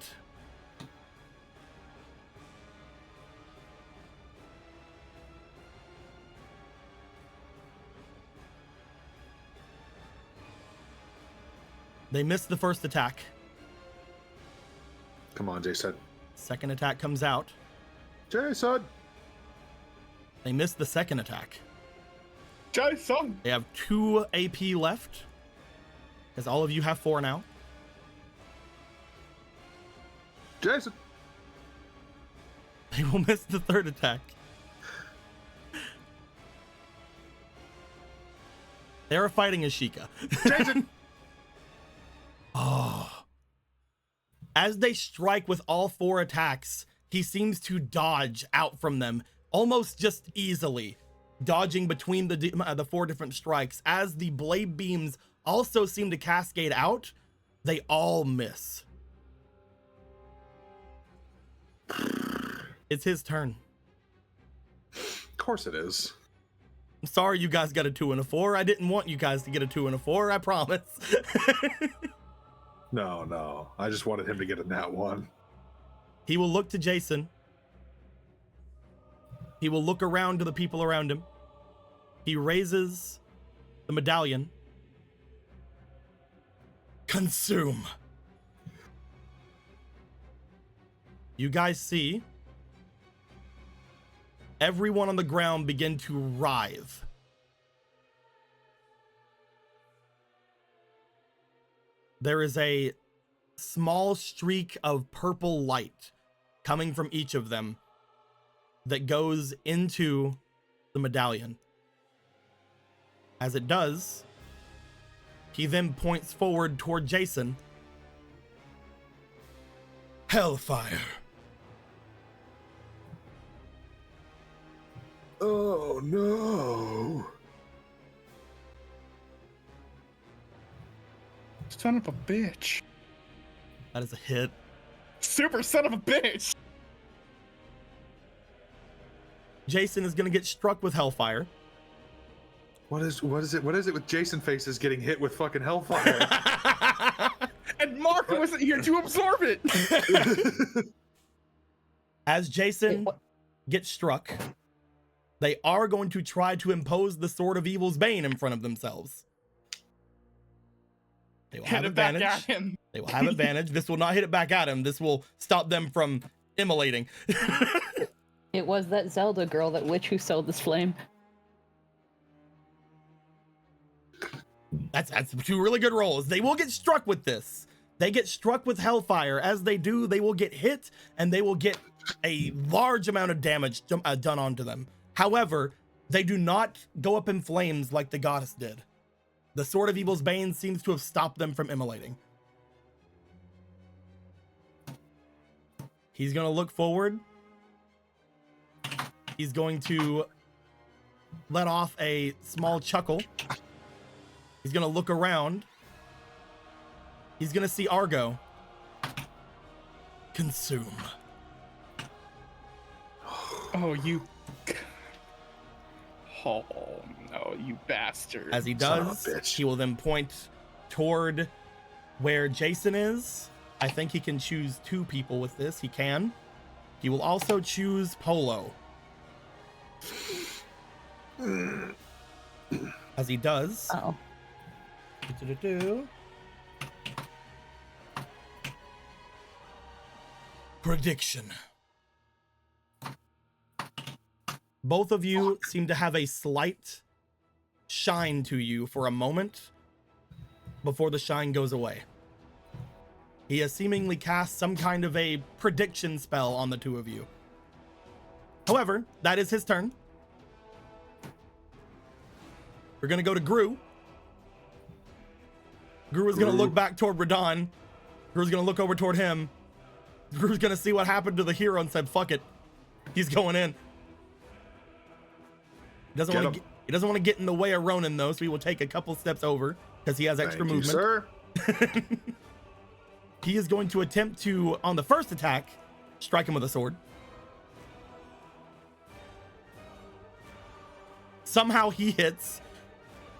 They missed the first attack. Come on, Jason. Second attack comes out. Jason! They missed the second attack. Jason! They have 2 AP left, because all of you have 4 now. Jason! They will miss the third attack. They are fighting Ashika. Jason! Oh. As they strike with all 4 attacks, he seems to dodge out from them almost just easily, dodging between the 4 different strikes. As the blade beams also seem to cascade out, they all miss. It's his turn. Of course it is. I'm sorry you guys got a 2 and a 4. I didn't want you guys to get a 2 and a 4, I promise. No. I just wanted him to get a nat 1. He will look to Jason. He will look around to the people around him. He raises the medallion. Consume. You guys see everyone on the ground begin to writhe. There is a small streak of purple light coming from each of them that goes into the medallion. As it does, he then points forward toward Jason. Hellfire. Oh no. Son of a bitch. That is a hit. Super son of a bitch. Jason is going to get struck with Hellfire. What is it with Jason faces getting hit with fucking Hellfire? And Mark wasn't here to absorb it. As Jason gets struck, they are going to try to impose the Sword of Evil's Bane in front of themselves. They will have advantage. Back at him. They will have advantage. This will not hit it back at him. This will stop them from immolating. It was that Zelda girl, that witch who sowed this flame. That's 2 really good rolls. They will get struck with this. They get struck with Hellfire. As they do, they will get hit and they will get a large amount of damage done onto them. However, they do not go up in flames like the goddess did. The Sword of Evil's Bane seems to have stopped them from immolating. He's going to look forward. He's going to let off a small chuckle. He's going to look around. He's going to see Argo. Consume. Oh, you. Oh, no, you bastard. As he does, he will then point toward where Jason is. I think he can choose 2 people with this. He can. He will also choose Polo. As he does. Oh. Prediction. Both of you seem to have a slight shine to you for a moment before the shine goes away. He has seemingly cast some kind of a prediction spell on the 2 of you. However, that is his turn. We're going to go to Gru. Gru is going to look back toward Radon. Gru's going to look over toward him. Gru's going to see what happened to the hero and said, fuck it. He's going in. He doesn't want to get in the way of Ronan, though, so he will take a couple steps over because he has extra movement. Sir. He is going to attempt to, on the first attack, strike him with a sword. Somehow he hits.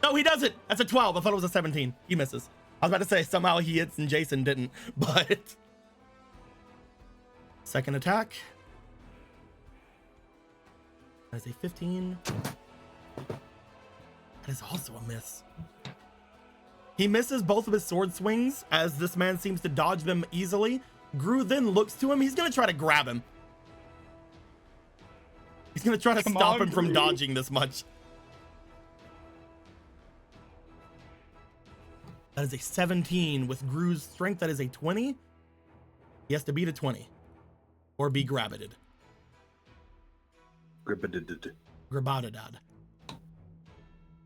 No, he doesn't. That's a 12. I thought it was a 17. He misses. I was about to say somehow he hits and Jason didn't, but second attack. That is a 15. That is also a miss. He misses both of his sword swings as this man seems to dodge them easily. Gru then looks to him. He's going to try to grab him. He's going to try to stop him from dodging this much. That is a 17 with Gru's strength. That is a 20. He has to beat a 20 or be grabbited. Grabadadad.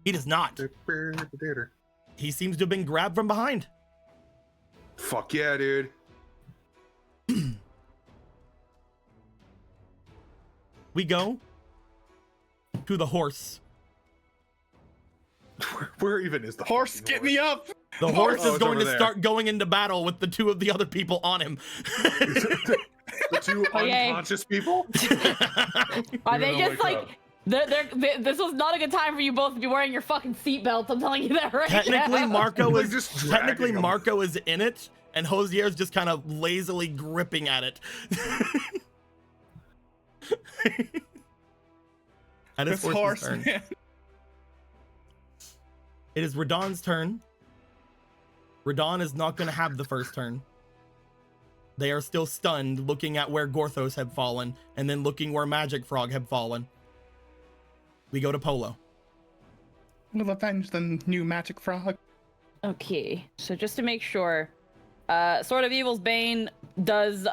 He does not. He seems to have been grabbed from behind. Fuck yeah, dude. We go to the horse. Where even is the Horse, fucking get me up! The horse Oh, is it's going over to there. start going into battle with the two of the other people on him. The two Okay. unconscious people? Are You're they gonna just wake like up. this was not a good time for you both to be wearing your fucking seatbelts. I'm telling you that right Technically, now. Marco Like, is just technically dragging him. Marco is in it, and Hosier's just kind of lazily gripping at it. That is This horse, turn. man. It is Radon's turn. Radon is not going to have the first turn. They are still stunned, looking at where Gorthos had fallen, and then looking where Magic Frog had fallen. We go to Polo. We'll avenge the new magic frog. Okay, so just to make sure, Sword of Evil's Bane does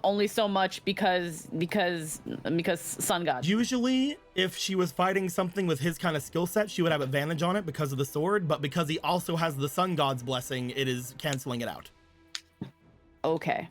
only so much because Sun God. Usually, if she was fighting something with his kind of skill set, she would have advantage on it because of the sword, but because he also has the Sun God's blessing, it is canceling it out. Okay.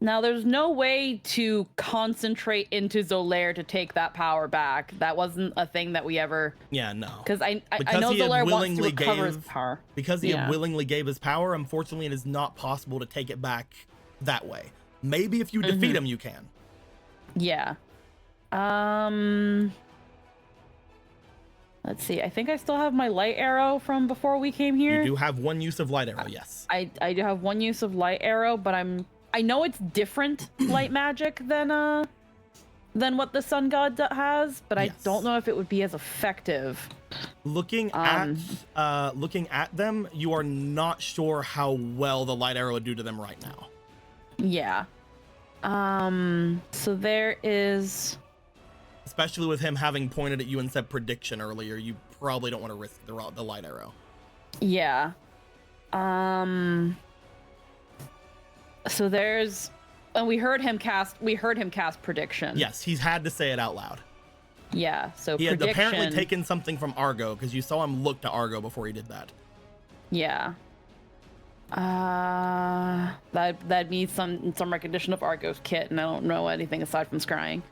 Now there's no way to concentrate into Zolaire to take that power back. That wasn't a thing that we ever. Yeah, no. Because I Because know he had Zolaire wants to willingly recover his gave- power. Because he Yeah. had willingly gave his power, unfortunately, it is not possible to take it back that way. Maybe if you defeat him, you can. Yeah. Let's see. I think I still have my light arrow from before we came here. You do have one use of light arrow, yes. I do have one use of light arrow, but I know it's different light magic than what the Sun God has, but I Yes. don't know if it would be as effective. Looking at them, you are not sure how well the light arrow would do to them right now. Yeah. So there is. Especially with him having pointed at you and said prediction earlier, you probably don't want to risk the light arrow. Yeah. So there's, and we heard him cast prediction. Yes, he's had to say it out loud. Yeah. So He had prediction. apparently taken something from Argo because you saw him look to Argo before he did that. Yeah. That needs some recognition of Argo's kit, and I don't know anything aside from scrying.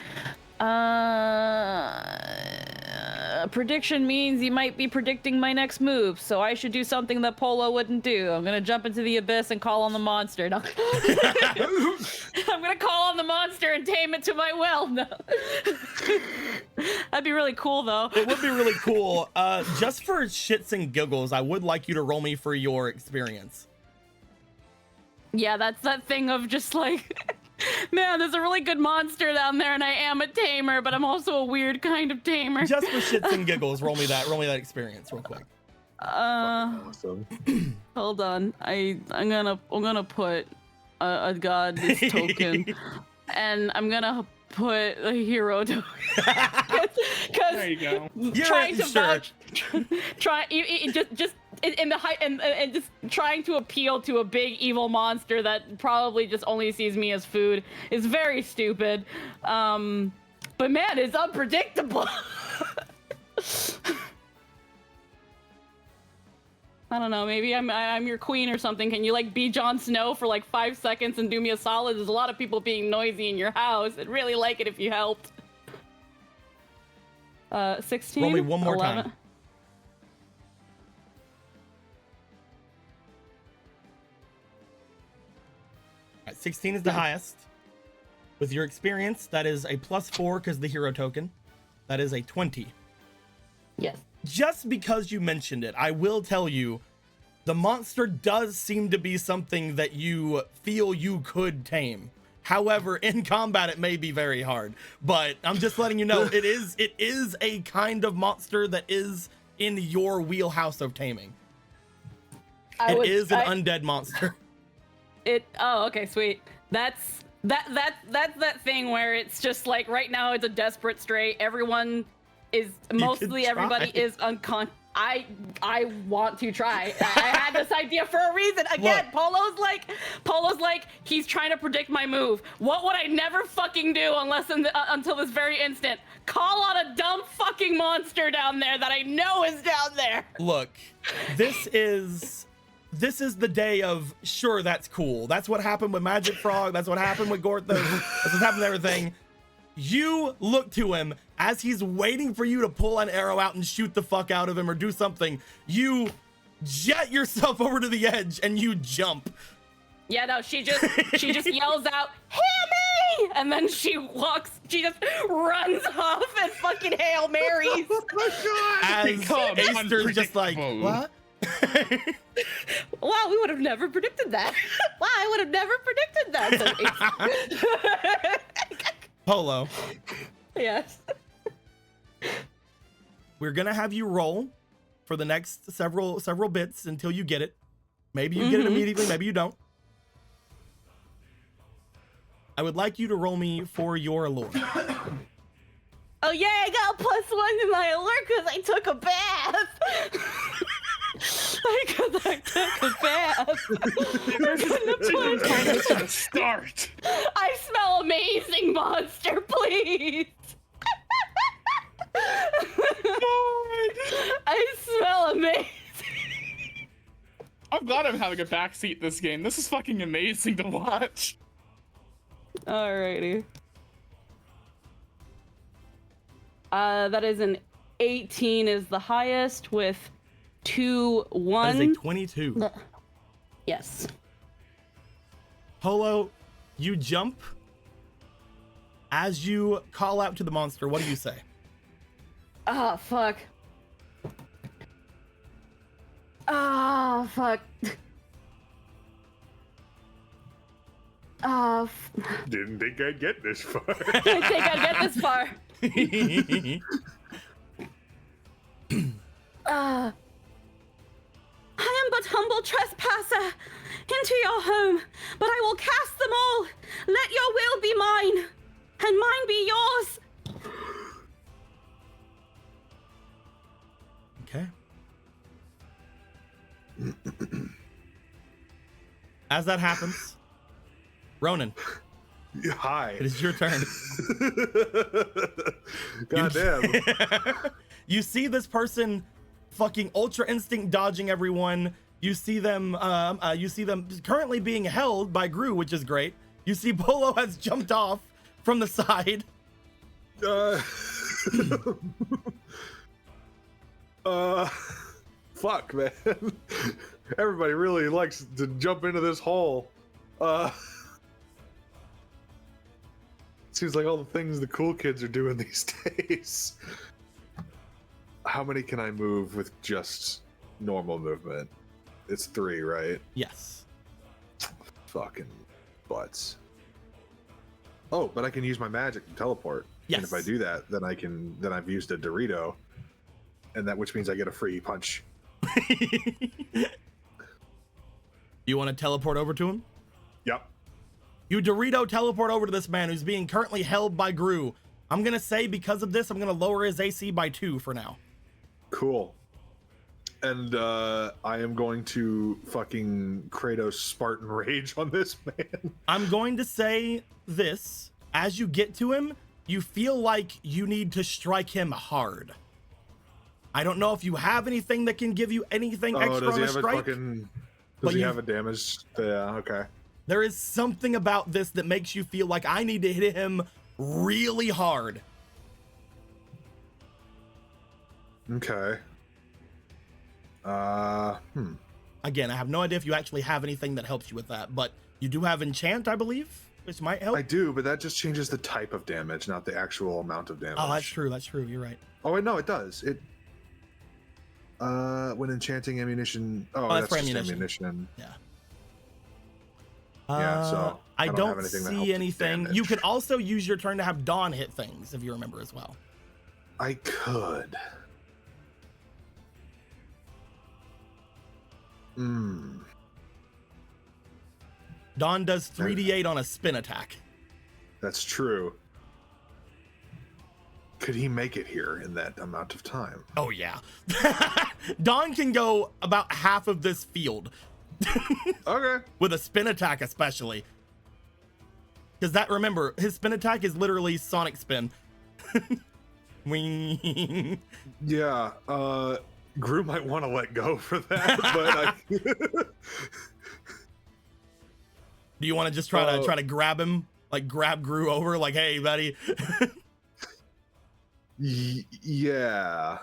Prediction means you might be predicting my next move, so I should do something that Polo wouldn't do. I'm gonna jump into the abyss and call on the monster. No. I'm gonna call on the monster and tame it to my will. No. That'd be really cool, though. It would be really cool. Just for shits and giggles, I would like you to roll me for your experience. Yeah, that's that thing of just like, man, there's a really good monster down there, and I am a tamer, but I'm also a weird kind of tamer. Just for shits and giggles, roll me that experience real quick. Awesome. Hold on. I'm gonna put a goddess token, and I'm gonna put a hero token. There you go. Trying to sure. vouch, just in the height and just trying to appeal to a big evil monster that probably just only sees me as food is very stupid. But man, it's unpredictable. I don't know, maybe I'm your queen or something. Can you like be Jon Snow for like 5 seconds and do me a solid? There's a lot of people being noisy in your house. I'd really like it if you helped. 16. Roll me one more 11. time. All right, 16 is the highest. With your experience, that is a +4 because the hero token. That is a 20. Yes. Just because you mentioned it, I will tell you, the monster does seem to be something that you feel you could tame. However, in combat, it may be very hard. But I'm just letting you know, it is a kind of monster that is in your wheelhouse of taming. It is an undead monster. Oh, okay, sweet. That's that thing where it's just like right now it's a desperate strait. Everyone is try. everybody is I want to try. I had this idea for a reason. Again, Polo's like he's trying to predict my move. What would I never fucking do until this very instant? Call on a dumb fucking monster down there that I know is down there. Look, this is the day of sure, that's cool. That's what happened with Magic Frog. That's what happened with Gorthos. That's what happened with everything. You look to him as he's waiting for you to pull an arrow out and shoot the fuck out of him or do something. You jet yourself over to the edge and you jump. Yeah, no, she just yells out, "Heal me!" And then she just runs off and fucking Hail Marys. Oh my God! As Aster's just like, what? Wow, we would have never predicted that. Wow, I would have never predicted that. Polo. Yes. We're gonna have you roll for the next several bits until you get it. Maybe you get it immediately, maybe you don't. I would like you to roll me for your lore. Oh yeah, I got +1 in my alert because I took a bath. Because I took a bath. Start. I smell amazing, monster, please. I smell amazing. I'm glad I'm having a backseat this game. This is fucking amazing to watch. Alrighty. That is an 18 is the highest with 2 1. That is a 22. Yes. Polo, you jump. As you call out to the monster, what do you say? Oh, fuck. Oh, fuck. Didn't think I'd get this far. Didn't think I'd get this far. I am but humble trespasser into your home, but I will cast them all. Let your will be mine, and mine be yours. Okay. As that happens, Ronan, Hi. it is your turn. Goddamn. You see this person fucking ultra instinct dodging everyone. You see them currently being held by Gru, which is great. You see Polo has jumped off from the side. Fuck, man. Everybody really likes to jump into this hole. Seems like all the things the cool kids are doing these days. How many can I move with just normal movement? It's 3, right? Yes. Fucking butts. Oh, but I can use my magic to teleport. Yes. And if I do that, then I've used a Dorito, which means I get a free punch. You want to teleport over to him? Yep. You Dorito teleport over to this man who's being currently held by Gru. I'm gonna say because of this, I'm gonna lower his AC by 2 for now. Cool. And I am going to fucking Kratos Spartan Rage on this man. I'm going to say this. As you get to him, you feel like you need to strike him hard. I don't know if you have anything that can give you anything extra does he on a have strike. Does he have a damage? Yeah, okay. There is something about this that makes you feel like I need to hit him really hard. Okay. Again, I have no idea if you actually have anything that helps you with that, but you do have enchant, I believe, which might help. I do, but that just changes the type of damage, not the actual amount of damage. Oh, that's true. That's true. You're right. Oh, wait, no, it does. When enchanting ammunition. Oh, that's for just ammunition. Yeah. Yeah, so I don't have anything that see helps with anything. damage. You could also use your turn to have Dawn hit things, if you remember as well. I could. Dawn does 3d8 on a spin attack. That's true. Could he make it here in that amount of time? Oh yeah. Don can go about half of this field. Okay. With a spin attack especially. Because that, remember, his spin attack is literally Sonic Spin. Wing. Yeah, Gru might want to let go for that, but Do you want to just try to grab him? Like grab Gru over, like, hey, buddy. Yeah.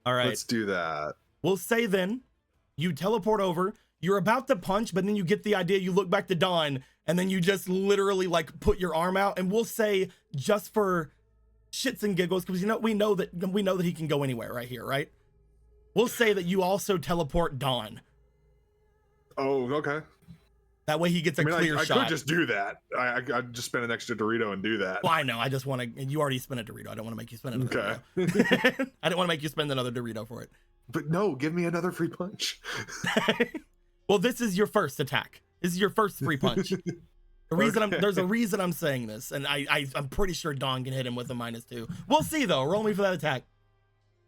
All right. Let's do that. We'll say then, you teleport over, you're about to punch, but then you get the idea, you look back to Dawn, and then you just literally like put your arm out, and we'll say, just for shits and giggles, because we know that he can go anywhere right here, right? We'll say that you also teleport Dawn. Oh, okay. That way he gets a clear shot. I could just do that. I'd just spend an extra Dorito and do that. Well, I know. I just want to. You already spent a Dorito. I don't want to make you spend another Okay. Dorito. I don't want to make you spend another Dorito for it. But no, give me another free punch. Well, this is your first attack. This is your first free punch. There's a reason I'm saying this, and I'm pretty sure Dawn can hit him with a -2. We'll see though. Roll me for that attack.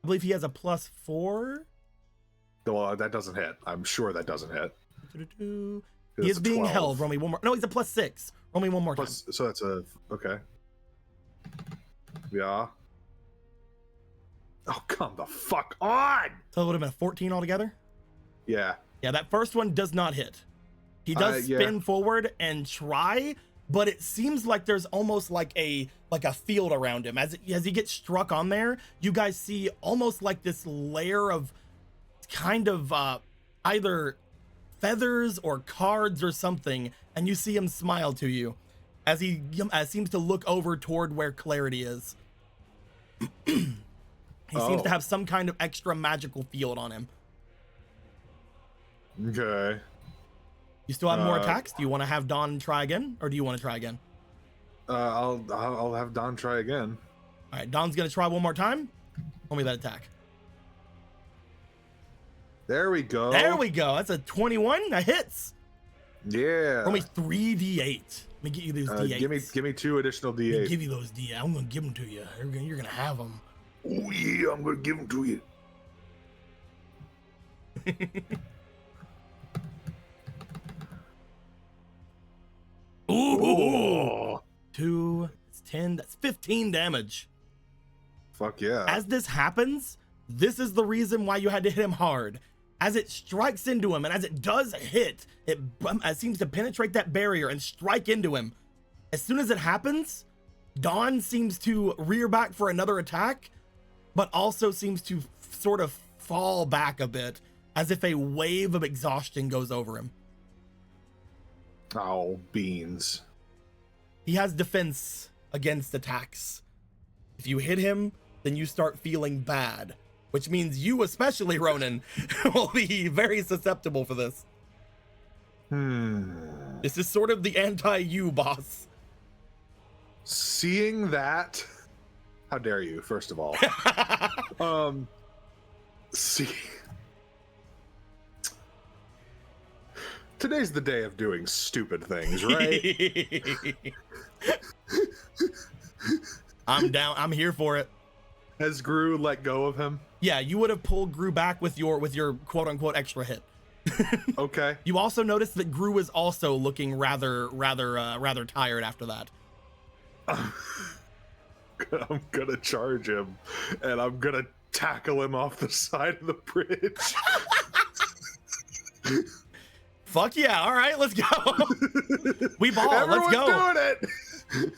I believe he has a +4. Well, that doesn't hit. I'm sure that doesn't hit. He is being held. Roll me one more. No, he's a +6. Roll me one more time. So that's a okay. Yeah. Oh, come the fuck on! So it would have been a 14 altogether. Yeah. Yeah, that first one does not hit. He does spin forward and try, but it seems like there's almost like a field around him. As he gets struck on there, you guys see almost like this layer of kind of either feathers or cards or something, and you see him smile to you as he seems to look over toward where Clarity is. He seems to have some kind of extra magical field on him. Okay. You still have more attacks? Do you want to have Dawn try again, or do you want to try again? I'll have Dawn try again. All right, Dawn's gonna try one more time. Roll me that attack. There we go. There we go. That's a 21. That hits. Yeah. Roll me 3d8. Let me get you those d8s. Give me 2 additional d8s. Let me give you those d8s. I'm gonna give them to you. You're gonna have them. Oh yeah, I'm gonna give them to you. Ooh. 2. It's 10. That's 15 damage. Fuck yeah. As this happens, this is the reason why you had to hit him hard. As it strikes into him, and as it does hit, it seems to penetrate that barrier and strike into him. As soon as it happens, Dawn seems to rear back for another attack, but also seems to sort of fall back a bit, as if a wave of exhaustion goes over him. Oh, beans. He has defense against attacks. If you hit him, then you start feeling bad, which means you, especially Ronan, will be very susceptible for this. This is sort of the anti-you, boss. Seeing that, how dare you, first of all. Today's the day of doing stupid things, right? I'm down. I'm here for it. Has Gru let go of him? Yeah, you would have pulled Gru back with your quote unquote extra hit. Okay. You also noticed that Gru is also looking rather tired after that. I'm gonna charge him, and I'm gonna tackle him off the side of the bridge. Fuck yeah! All right, let's go. We ball. Everyone's Let's go. Doing it.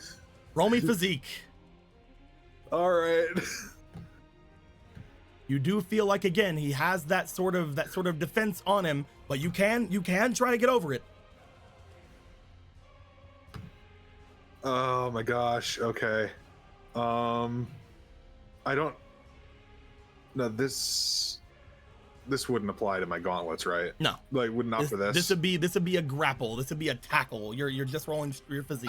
Roll me physique. All right. You do feel like again he has that sort of defense on him, but you can try to get over it. Oh my gosh. Okay. I don't. No, this wouldn't apply to my gauntlets, right? No. Like, would not for this. This would be a grapple. This would be a tackle. You're just rolling your physique.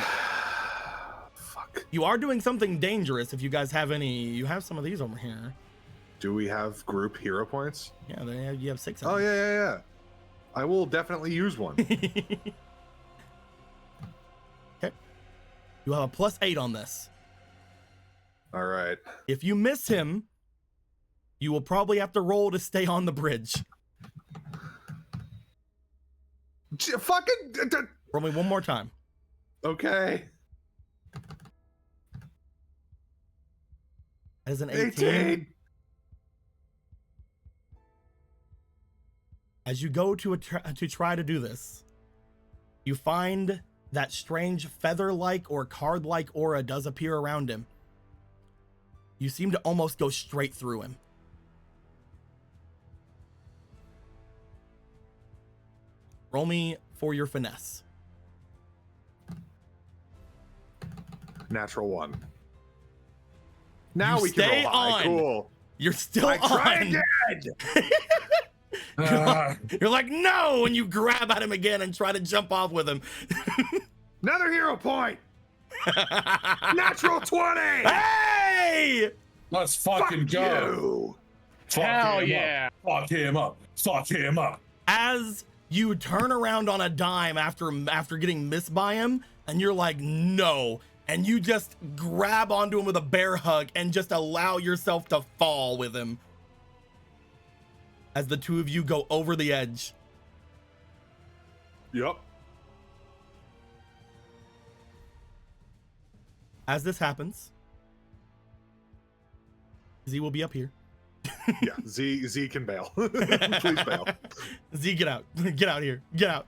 Fuck. You are doing something dangerous. If you guys have any, you have some of these over here. Do we have group hero points? Yeah, you have 6 of them. them. Yeah. I will definitely use one. Okay. You have a +8 on this. All right. If you miss him, you will probably have to roll to stay on the bridge. Fucking. Roll me one more time. Okay. As an 18. 18. As you go to try to do this, you find that strange feather-like or card-like aura does appear around him. You seem to almost go straight through him. Roll me for your finesse. Natural 1. Now You we can stay roll high. on. Cool. You're still I try on. again. You're like, no, and you grab at him again and try to jump off with him. Another hero point. Natural 20. Hey! Let's fucking Fuck go. you. Fuck Hell him yeah. Up. Fuck him up. Fuck him up. As you turn around on a dime after getting missed by him, and you're like, no, and you just grab onto him with a bear hug and just allow yourself to fall with him as the two of you go over the edge. Yep. As this happens, Z will be up here. Yeah. Z can bail. Please bail. Z, get out. Get out here. Get out.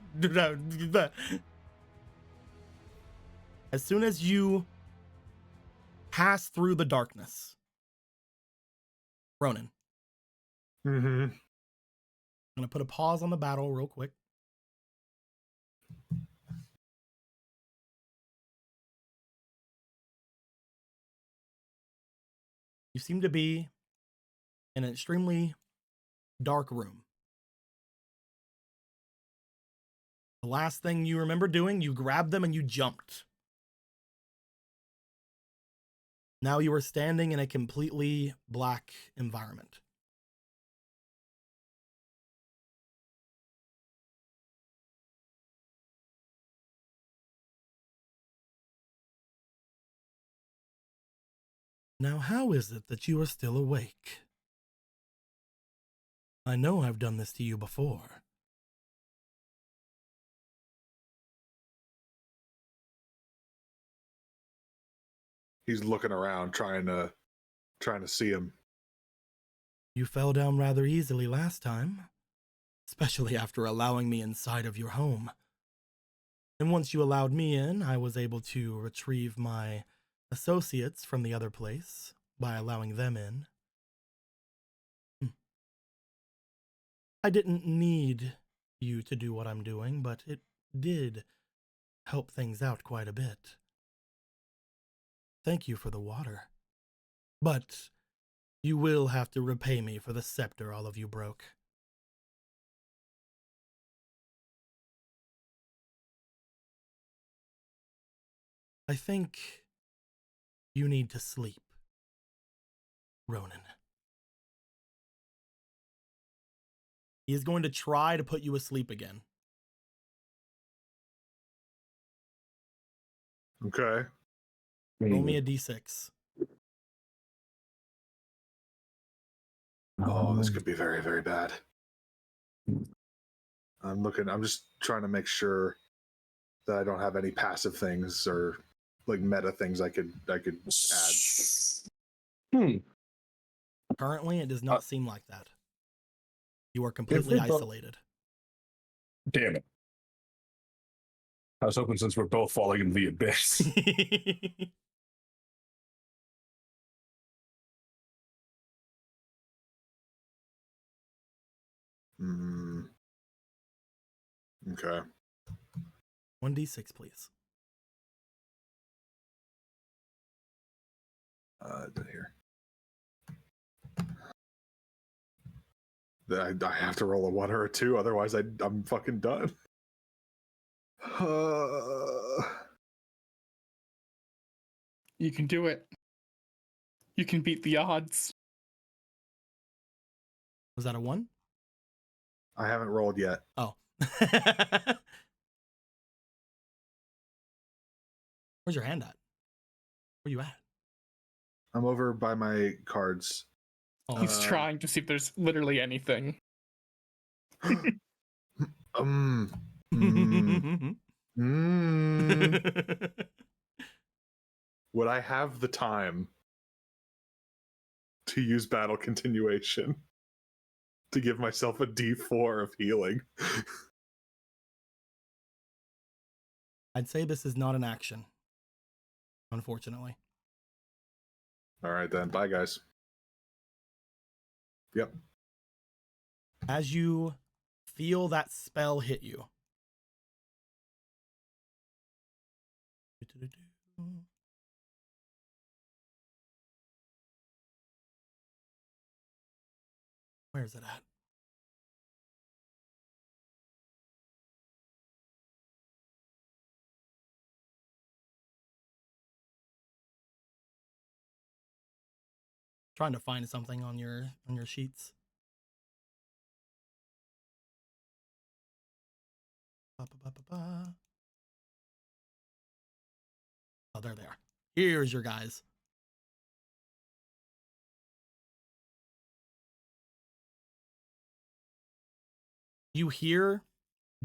As soon as you pass through the darkness, Ronan, Mm-hmm. I'm gonna put a pause on the battle real quick. You seem to be in an extremely dark room. The last thing you remember doing, you grabbed them and you jumped. Now you are standing in a completely black environment. Now, how is it that you are still awake? I know I've done this to you before. He's looking around, trying to see him. You fell down rather easily last time, especially after allowing me inside of your home. And once you allowed me in, I was able to retrieve my associates from the other place by allowing them in. I didn't need you to do what I'm doing, but it did help things out quite a bit. Thank you for the water. But you will have to repay me for the scepter all of you broke. I think you need to sleep, Ronan. He is going to try to put you asleep again. Okay. Roll me a d6. Oh, this could be very, very bad. I'm just trying to make sure that I don't have any passive things or like meta things I could add. Currently, it does not seem like that. You are completely isolated. Damn it. I was hoping since we're both falling into the abyss. Okay. 1d6, please. Here. I have to roll a 1 or a 2, otherwise I'm fucking done. You can do it. You can beat the odds. Was that a 1? I haven't rolled yet. Oh. Where's your hand at? Where you at? I'm over by my cards. Oh, He's trying to see if there's literally anything. Mm, mm, mm. Would I have the time to use battle continuation to give myself a D4 of healing? I'd say this is not an action, unfortunately. All right, then. Bye, guys. Yep. As you feel that spell hit you, where is it at? Trying to find something on your sheets. Ba-ba-ba-ba-ba. Oh, there they are. Here's your guys. You hear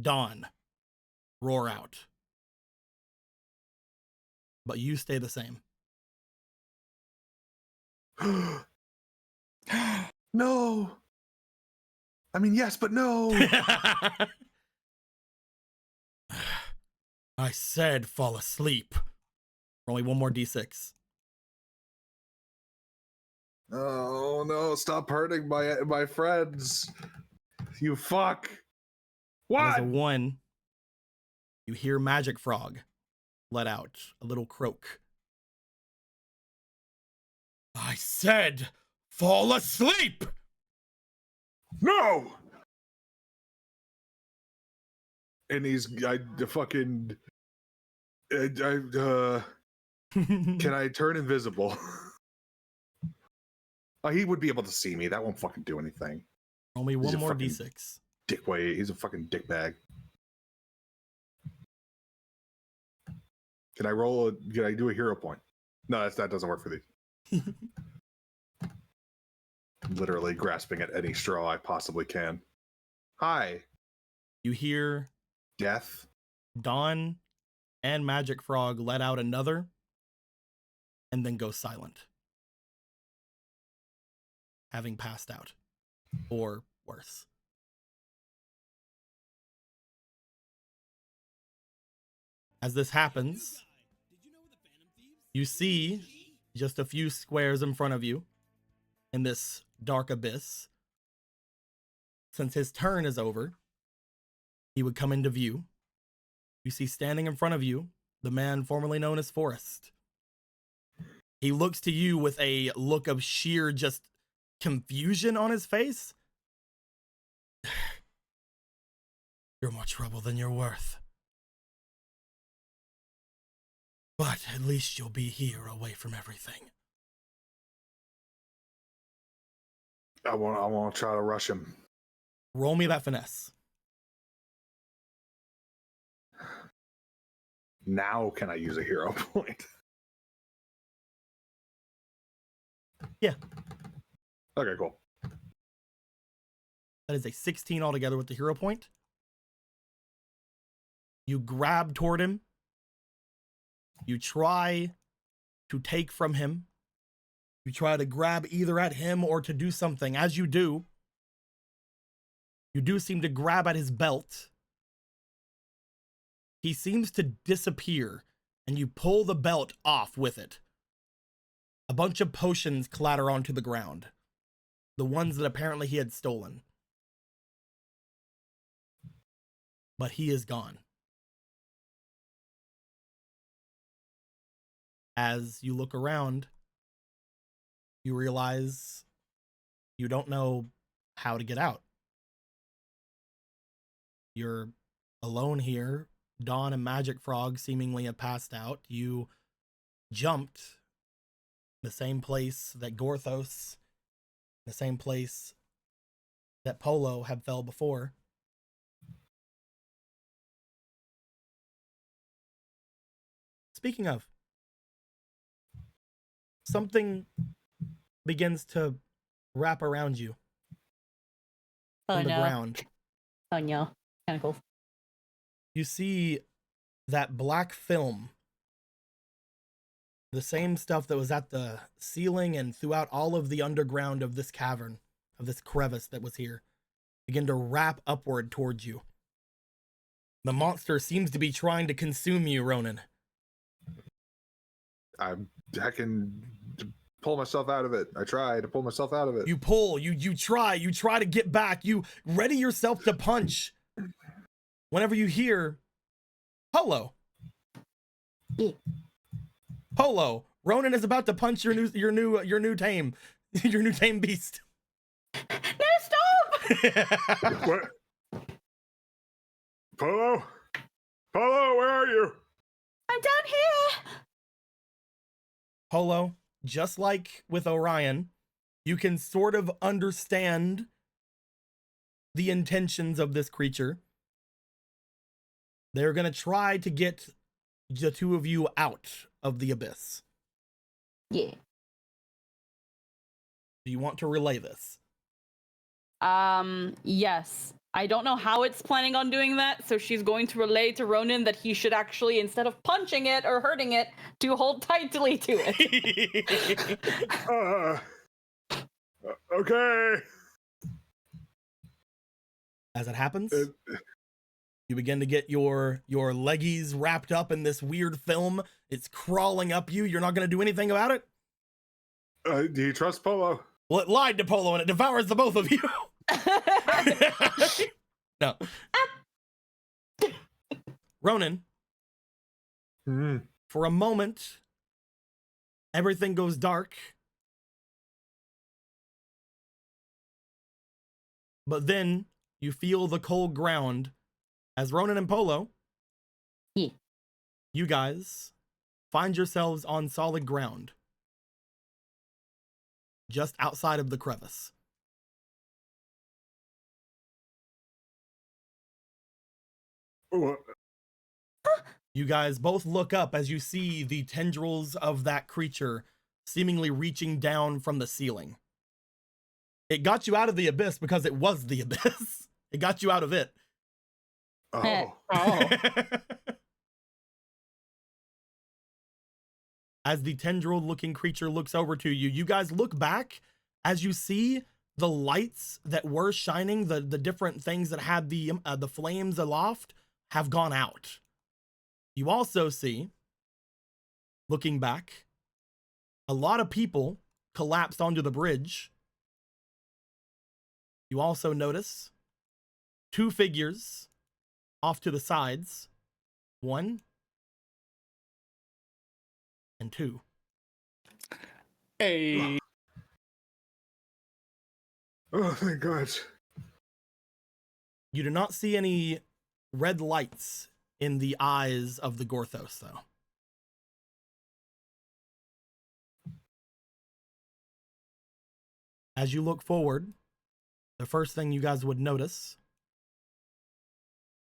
Dawn roar out, but you stay the same. No. I mean, yes, but no. I said fall asleep. Only one more D6. Oh no! Stop hurting my friends. You fuck. And as What? a 1, you hear Magic Frog let out a little croak. I said fall asleep. No. And I fucking can I turn invisible? He would be able to see me. That won't fucking do anything. Only He's one a more fucking D6. Dickway. He's a fucking dickbag. Can I do a hero point? No, that doesn't work for these. I'm literally grasping at any straw I possibly can. Hi. You hear Death. Dawn and Magic Frog let out another and then go silent, having passed out, or worse. As this happens, you see just a few squares in front of you in this dark abyss. Since his turn is over, he would come into view. You see standing in front of you the man formerly known as Forrest. He looks to you with a look of sheer just confusion on his face. You're more trouble than you're worth. But at least you'll be here away from everything. I want to try to rush him. Roll me that finesse. Now can I use a hero point? Yeah. Okay, cool. That is a 16 altogether with the hero point. You grab toward him. You try to take from him. You try to grab either at him or to do something. As you do seem to grab at his belt. He seems to disappear, and you pull the belt off with it. A bunch of potions clatter onto the ground. The ones that apparently he had stolen. But he is gone. As you look around, you realize you don't know how to get out. You're alone here. Dawn and Magic Frog seemingly have passed out. You jumped the same place that Gorthos, the same place that Polo had fell before. Speaking of, something begins to wrap around you on the ground. Oh no. Tentacles. You see that black film, the same stuff that was at the ceiling and throughout all of the underground of this cavern, of this crevice that was here, begin to wrap upward towards you. The monster seems to be trying to consume you, Ronan. I can pull myself out of it. I try to pull myself out of it. You pull, you try to get back, you ready yourself to punch. Whenever you hear Polo. Yeah. Polo, Ronan is about to punch your new tame beast. No, stop! What? Polo? Polo, where are you? I'm down here. Polo, just like with Orion, you can sort of understand the intentions of this creature. They're going to try to get the two of you out of the abyss. Yeah. Do you want to relay this? Yes. I don't know how it's planning on doing that, so she's going to relay to Ronan that he should actually, instead of punching it or hurting it, to hold tightly to it. Okay. As it happens, you begin to get your leggies wrapped up in this weird film. It's crawling up you. You're not going to do anything about it? Do you trust Polo? Well, it lied to Polo and it devours the both of you. No. Ronan, for a moment, everything goes dark. But then you feel the cold ground as Ronan and Polo, you guys find yourselves on solid ground just outside of the crevice. What? You guys both look up as you see the tendrils of that creature seemingly reaching down from the ceiling. It got you out of the abyss because it was the abyss. It got you out of it. Oh. As the tendril-looking creature looks over to you, you guys look back as you see the lights that were shining, the different things that had the flames aloft have gone out. You also see, looking back, a lot of people collapsed onto the bridge. You also notice 2 figures off to the sides. 1 and 2. Hey. Oh, thank God. You do not see any red lights in the eyes of the Gorthos, though. As you look forward, the first thing you guys would notice,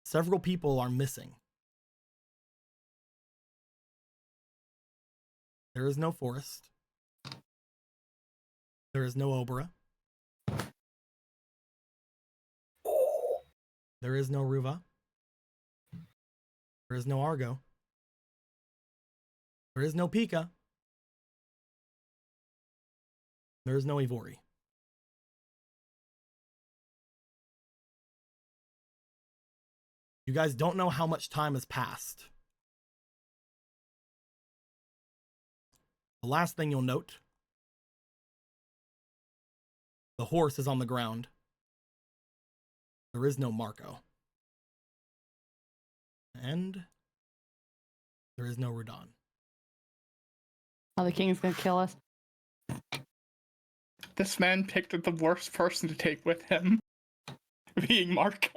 several people are missing. There is no Forest. There is no Obra. There is no Ruva. There is no Argo. There is no Pika. There is no Ivori. You guys don't know how much time has passed. The last thing you'll note, the horse is on the ground. There is no Marco. And there is no Rudon. Oh, the king's gonna kill us. This man picked the worst person to take with him, being Marco.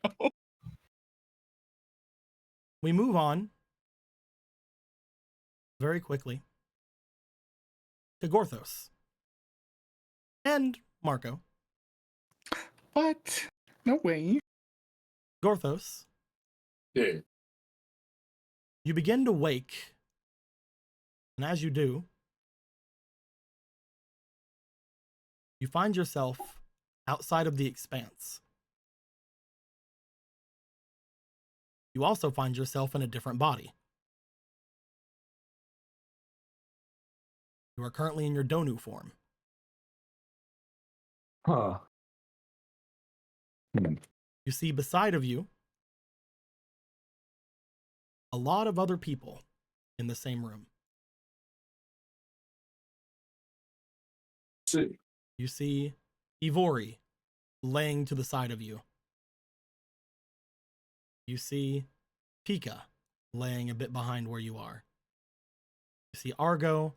We move on very quickly to Gorthos and Marco. What? No way. Gorthos, Yeah. you begin to wake, and as you do, You find yourself outside of the expanse. You also find yourself in a different body. You are currently in your Donu form. Huh. You see beside of you a lot of other people in the same room. See. You see Ivori laying to the side of you. You see Pika laying a bit behind where you are. You see Argo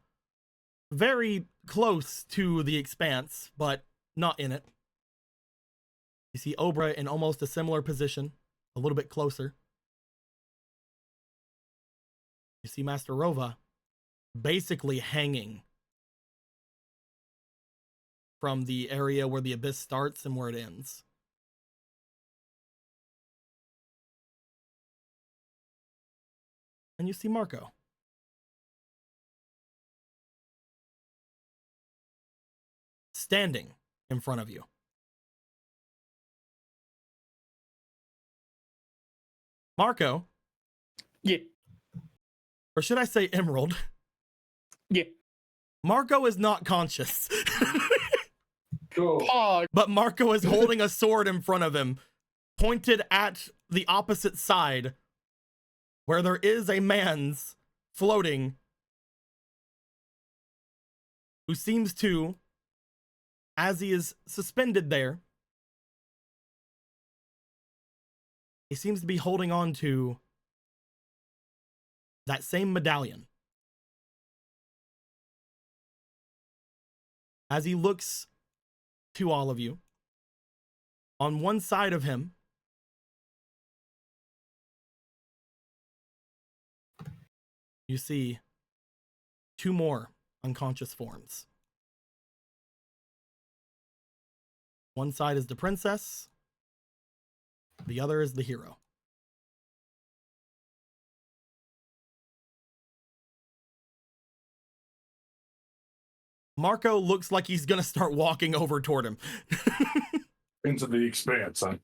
very close to the expanse, but not in it. You see Obra in almost a similar position, a little bit closer. You see Master Rova basically hanging from the area where the abyss starts and where it ends. And you see Marco. Standing in front of you. Marco. Yeah. Or should I say Emerald? Yeah. Marco is not conscious. Pog. But Marco is holding a sword in front of him, pointed at the opposite side, where there is a man's floating who seems to, as he is suspended there, he seems to be holding on to that same medallion. As he looks to all of you, on one side of him, you see two more unconscious forms. One side is the princess, the other is the hero. Marco looks like he's gonna start walking over toward him. Into the expanse, huh?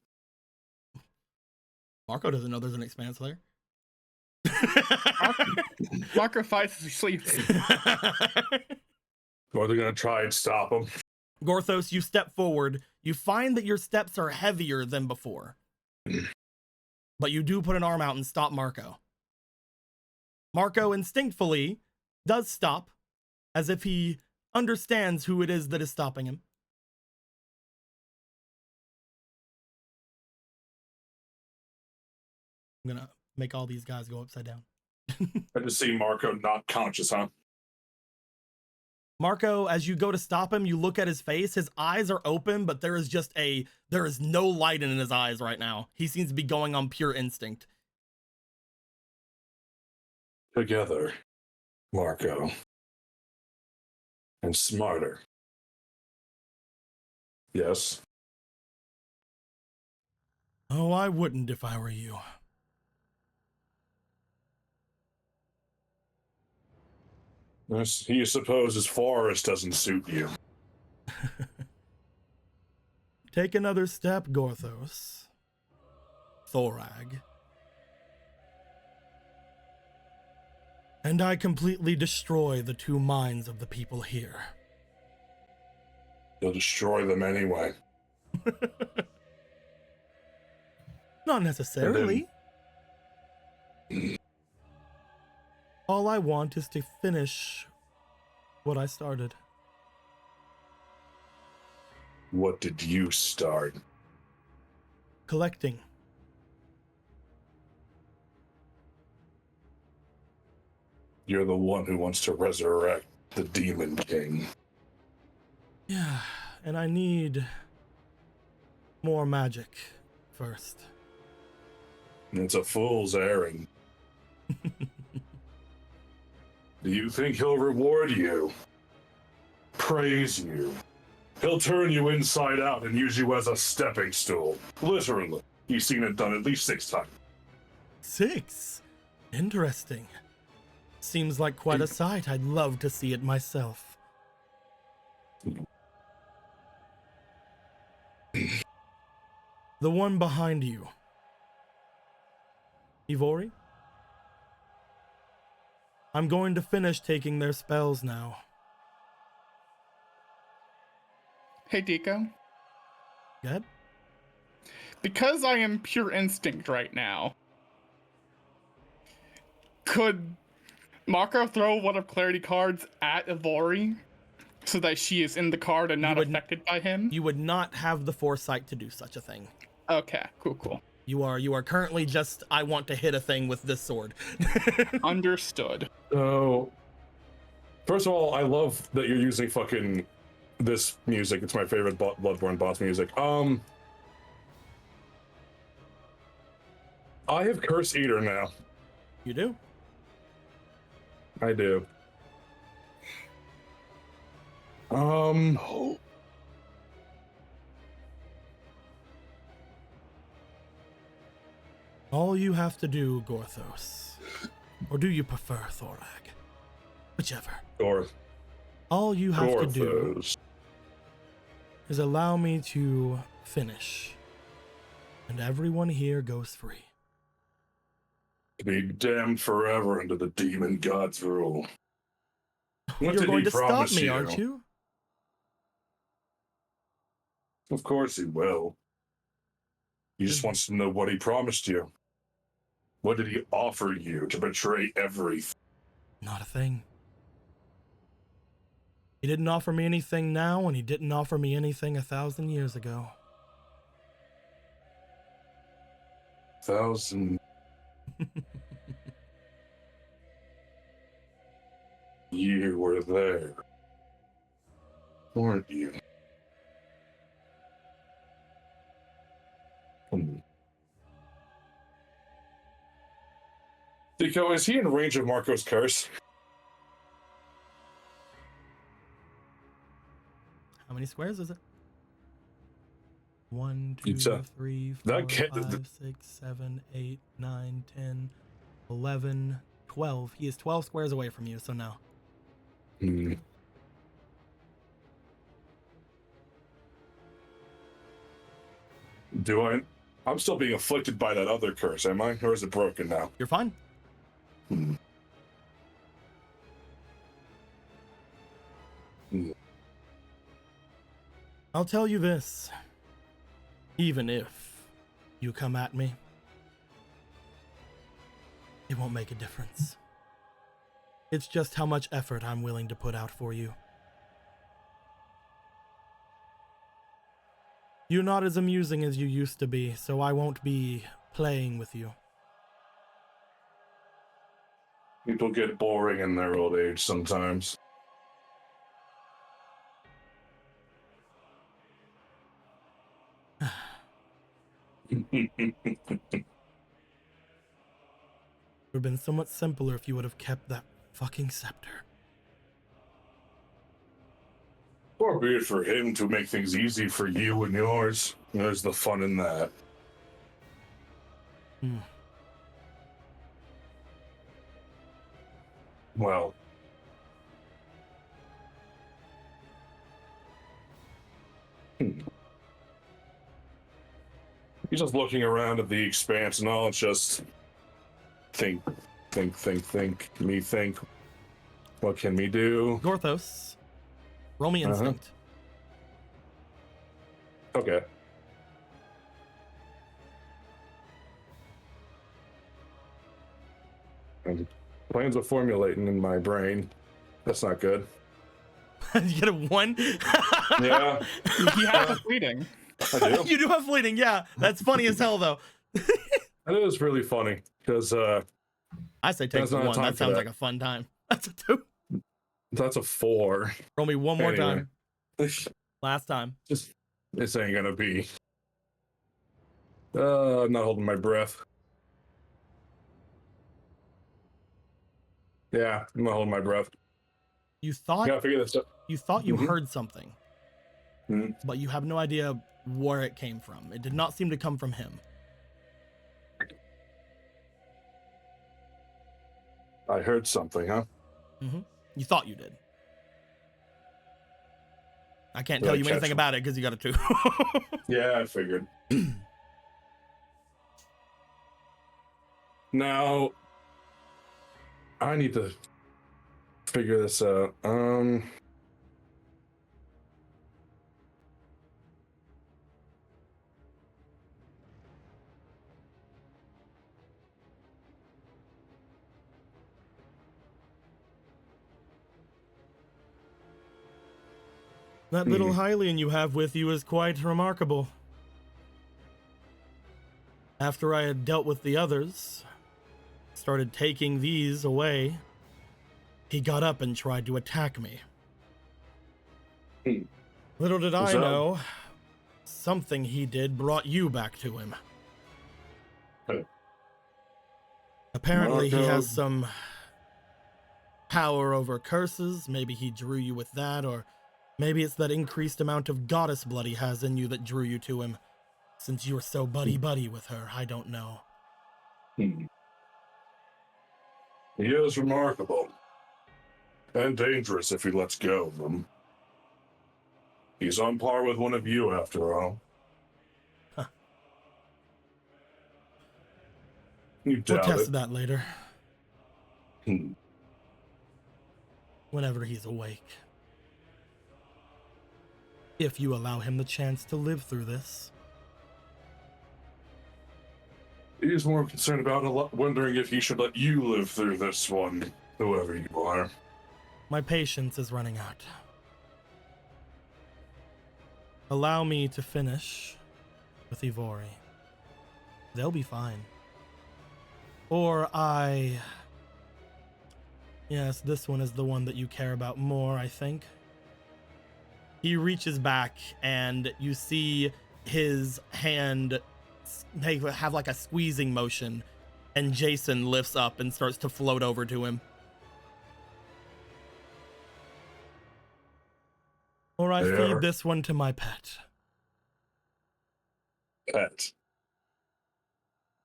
Marco doesn't know there's an expanse there. Marco fights as he sleeps. Or they're gonna try and stop him. Gorthos, you step forward. You find that your steps are heavier than before. But you do put an arm out and stop Marco. Marco instinctively does stop, as if he understands who it is that is stopping him. I'm gonna make all these guys go upside down. I just see Marco not conscious, huh? Marco, as you go to stop him, you look at his face. His eyes are open, but there is no light in his eyes right now. He seems to be going on pure instinct. Together, Marco. And smarter. Yes. Oh, I wouldn't if I were you. You suppose his forest doesn't suit you. Take another step, Gorthos. Thorag. And I completely destroy the two minds of the people here. You'll destroy them anyway. Not necessarily. All I want is to finish what I started. What did you start? Collecting. You're the one who wants to resurrect the Demon King. Yeah, and I need more magic first. It's a fool's errand. Do you think he'll reward you? Praise you? He'll turn you inside out and use you as a stepping stool. Literally. He's seen it done at least 6 times. 6? Interesting. Seems like quite a sight. I'd love to see it myself. The one behind you. Ivori? I'm going to finish taking their spells now. Hey, Deco. Good? Because I am pure instinct right now, could Mako throw one of Clarity cards at Ivori so that she is in the card and not affected by him? You would not have the foresight to do such a thing. Okay, cool. You are currently just, I want to hit a thing with this sword. Understood. So, first of all, I love that you're using fucking this music. It's my favorite Bloodborne boss music. I have Curse Eater now. You do? I do. All you have to do, Gorthos, or do you prefer Thorag? Whichever. All you have to do is allow me to finish, and everyone here goes free. To be damned forever under the demon god's rule. What You're did going he to stop promise me, you? aren't you? Of course he will. He just wants to know what he promised you. What did he offer you to betray everything? Not a thing. He didn't offer me anything now, and he didn't offer me anything 1,000 years ago. 1,000 You were there, weren't you? Deco, is he in range of Marco's curse? How many squares is it? 1, It's 2, 3, 4, that can't- 5, 6, 7, 8, 9, 10, 11, 12. He is 12 squares away from you, so no. Do I? I'm still being afflicted by that other curse, am I? Or is it broken now? You're fine. I'll tell you this. Even if you come at me, it won't make a difference. It's just how much effort I'm willing to put out for you. You're not as amusing as you used to be, so I won't be playing with you. People get boring in their old age sometimes. It would have been so much simpler if you would have kept that fucking scepter. Far be it for him to make things easy for you and yours. There's the fun in that. Well, he's just looking around at the expanse and all. It's just think. Me think. What can we do? Gorthos, roll me instinct. Okay. And plans are formulating in my brain. That's not good. You get a 1? Yeah. You have a fleeting. I do. You do have fleeting, yeah. That's funny as hell, though. That is really funny because I say take That's the not a 1. time That for sounds that. like a fun time. That's a 2. that's a 4. Roll me one more Anyway. time. Last time. Just this ain't gonna be. I'm not holding my breath. Yeah, I'm not holding my breath. You thought Gotta figure this out. you thought you Mhm. heard something, but you have no idea where it came from. It did not seem to come from him. I heard something, huh? You thought you did. I can't Did tell I you catch anything him? about it because you got a 2. Yeah, I figured. Now, I need to figure this out. That little Hylian you have with you is quite remarkable. After I had dealt with the others, started taking these away, he got up and tried to attack me. Little did I know, something he did brought you back to him. Apparently he has some power over curses. Maybe he drew you with that, or maybe it's that increased amount of goddess blood he has in you that drew you to him. Since you were so buddy-buddy with her, I don't know. He is remarkable. And dangerous if he lets go of them. He's on par with one of you, after all. Huh. You We'll doubt test it. that later. Whenever he's awake. If you allow him the chance to live through this. He's more concerned about wondering if he should let you live through this one, whoever you are. My patience is running out. Allow me to finish with Ivori. They'll be fine. Or yes, this one is the one that you care about more, I think. He reaches back and you see his hand have like a squeezing motion, and Jason lifts up and starts to float over to him. Or I feed this one to my pet. Pet.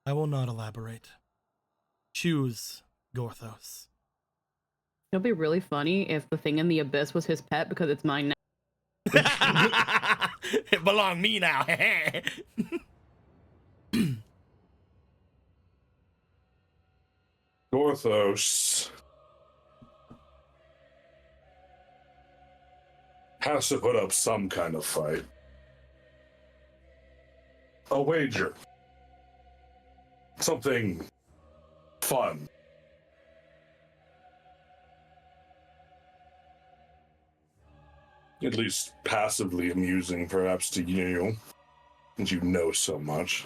I will not elaborate. Choose Gorthos. It'll be really funny if the thing in the abyss was his pet, because it's mine now. It belongs me now. Gorthos has to put up some kind of fight. A wager. Something fun. At least passively amusing, perhaps, to you, since you know so much.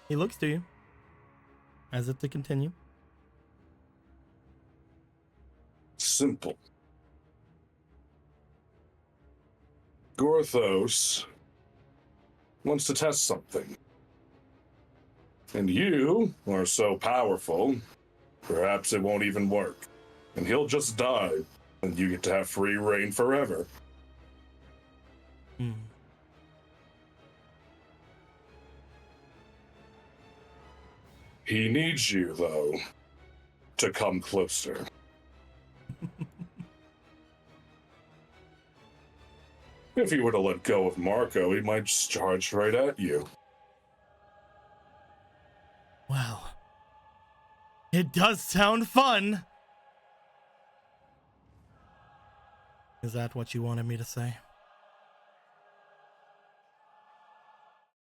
He looks to you, as if to continue. Simple. Gorthos wants to test something. And you are so powerful, perhaps it won't even work. And he'll just die, and you get to have free reign forever. He needs you, though, to come closer. If he were to let go of Marco, he might just charge right at you. Well, it does sound fun. Is that what you wanted me to say?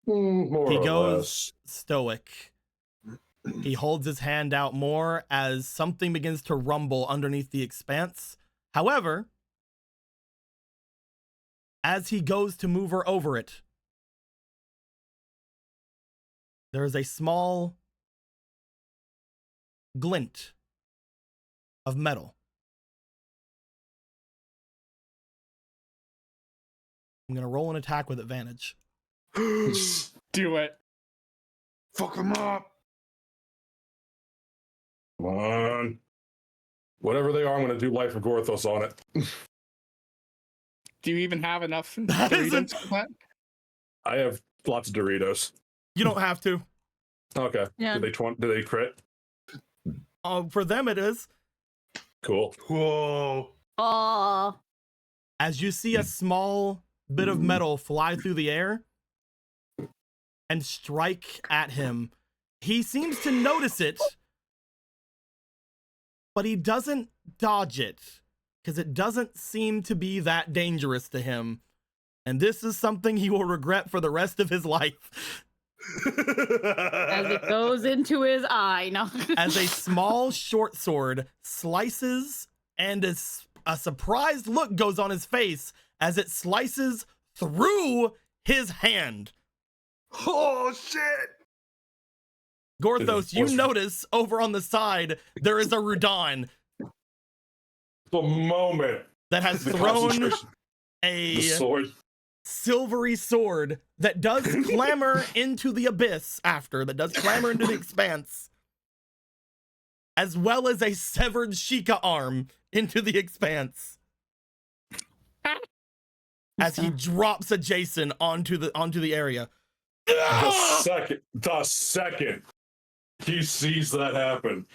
More he or goes less. stoic. He holds his hand out more as something begins to rumble underneath the expanse. However, as he goes to move her over it, there is a small glint of metal. I'm going to roll an attack with advantage. Do it. Fuck him up. Come on. Whatever they are, I'm going to do Life of Gorthos on it. Do you even have enough That isn't- Doritos for that? I have lots of Doritos. You don't have to. Okay. Yeah. Did they crit? For them, it is. Cool. Whoa. Oh, As you see a small bit of metal fly through the air and strike at him, He seems to notice it, but he doesn't dodge it because it doesn't seem to be that dangerous to him. And this is something he will regret for the rest of his life. As it goes into his eye. No. As a small short sword slices, and a surprised look goes on his face as it slices through his hand. Oh, shit! Gorthos, you notice over on the side, there is a Rudon The moment that has the thrown concentration- a the sword. silvery sword that does clamber into the abyss that does clamber into the expanse, as well as a severed Sheikah arm into the expanse. As he drops a Jason onto the area. The second he sees that happen,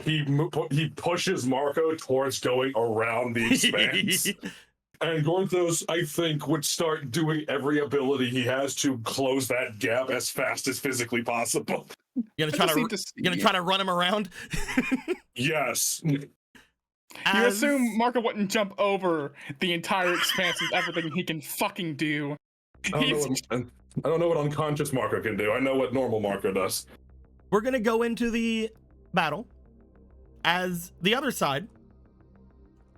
he pushes Marco towards going around the expanse. And Gorthos, I think, would start doing every ability he has to close that gap as fast as physically possible. You're gonna try to run him around? Yes. You assume Marco wouldn't jump over the entire expanse with everything he can fucking do. I don't know what unconscious Marco can do. I know what normal Marco does. We're gonna go into the battle as the other side,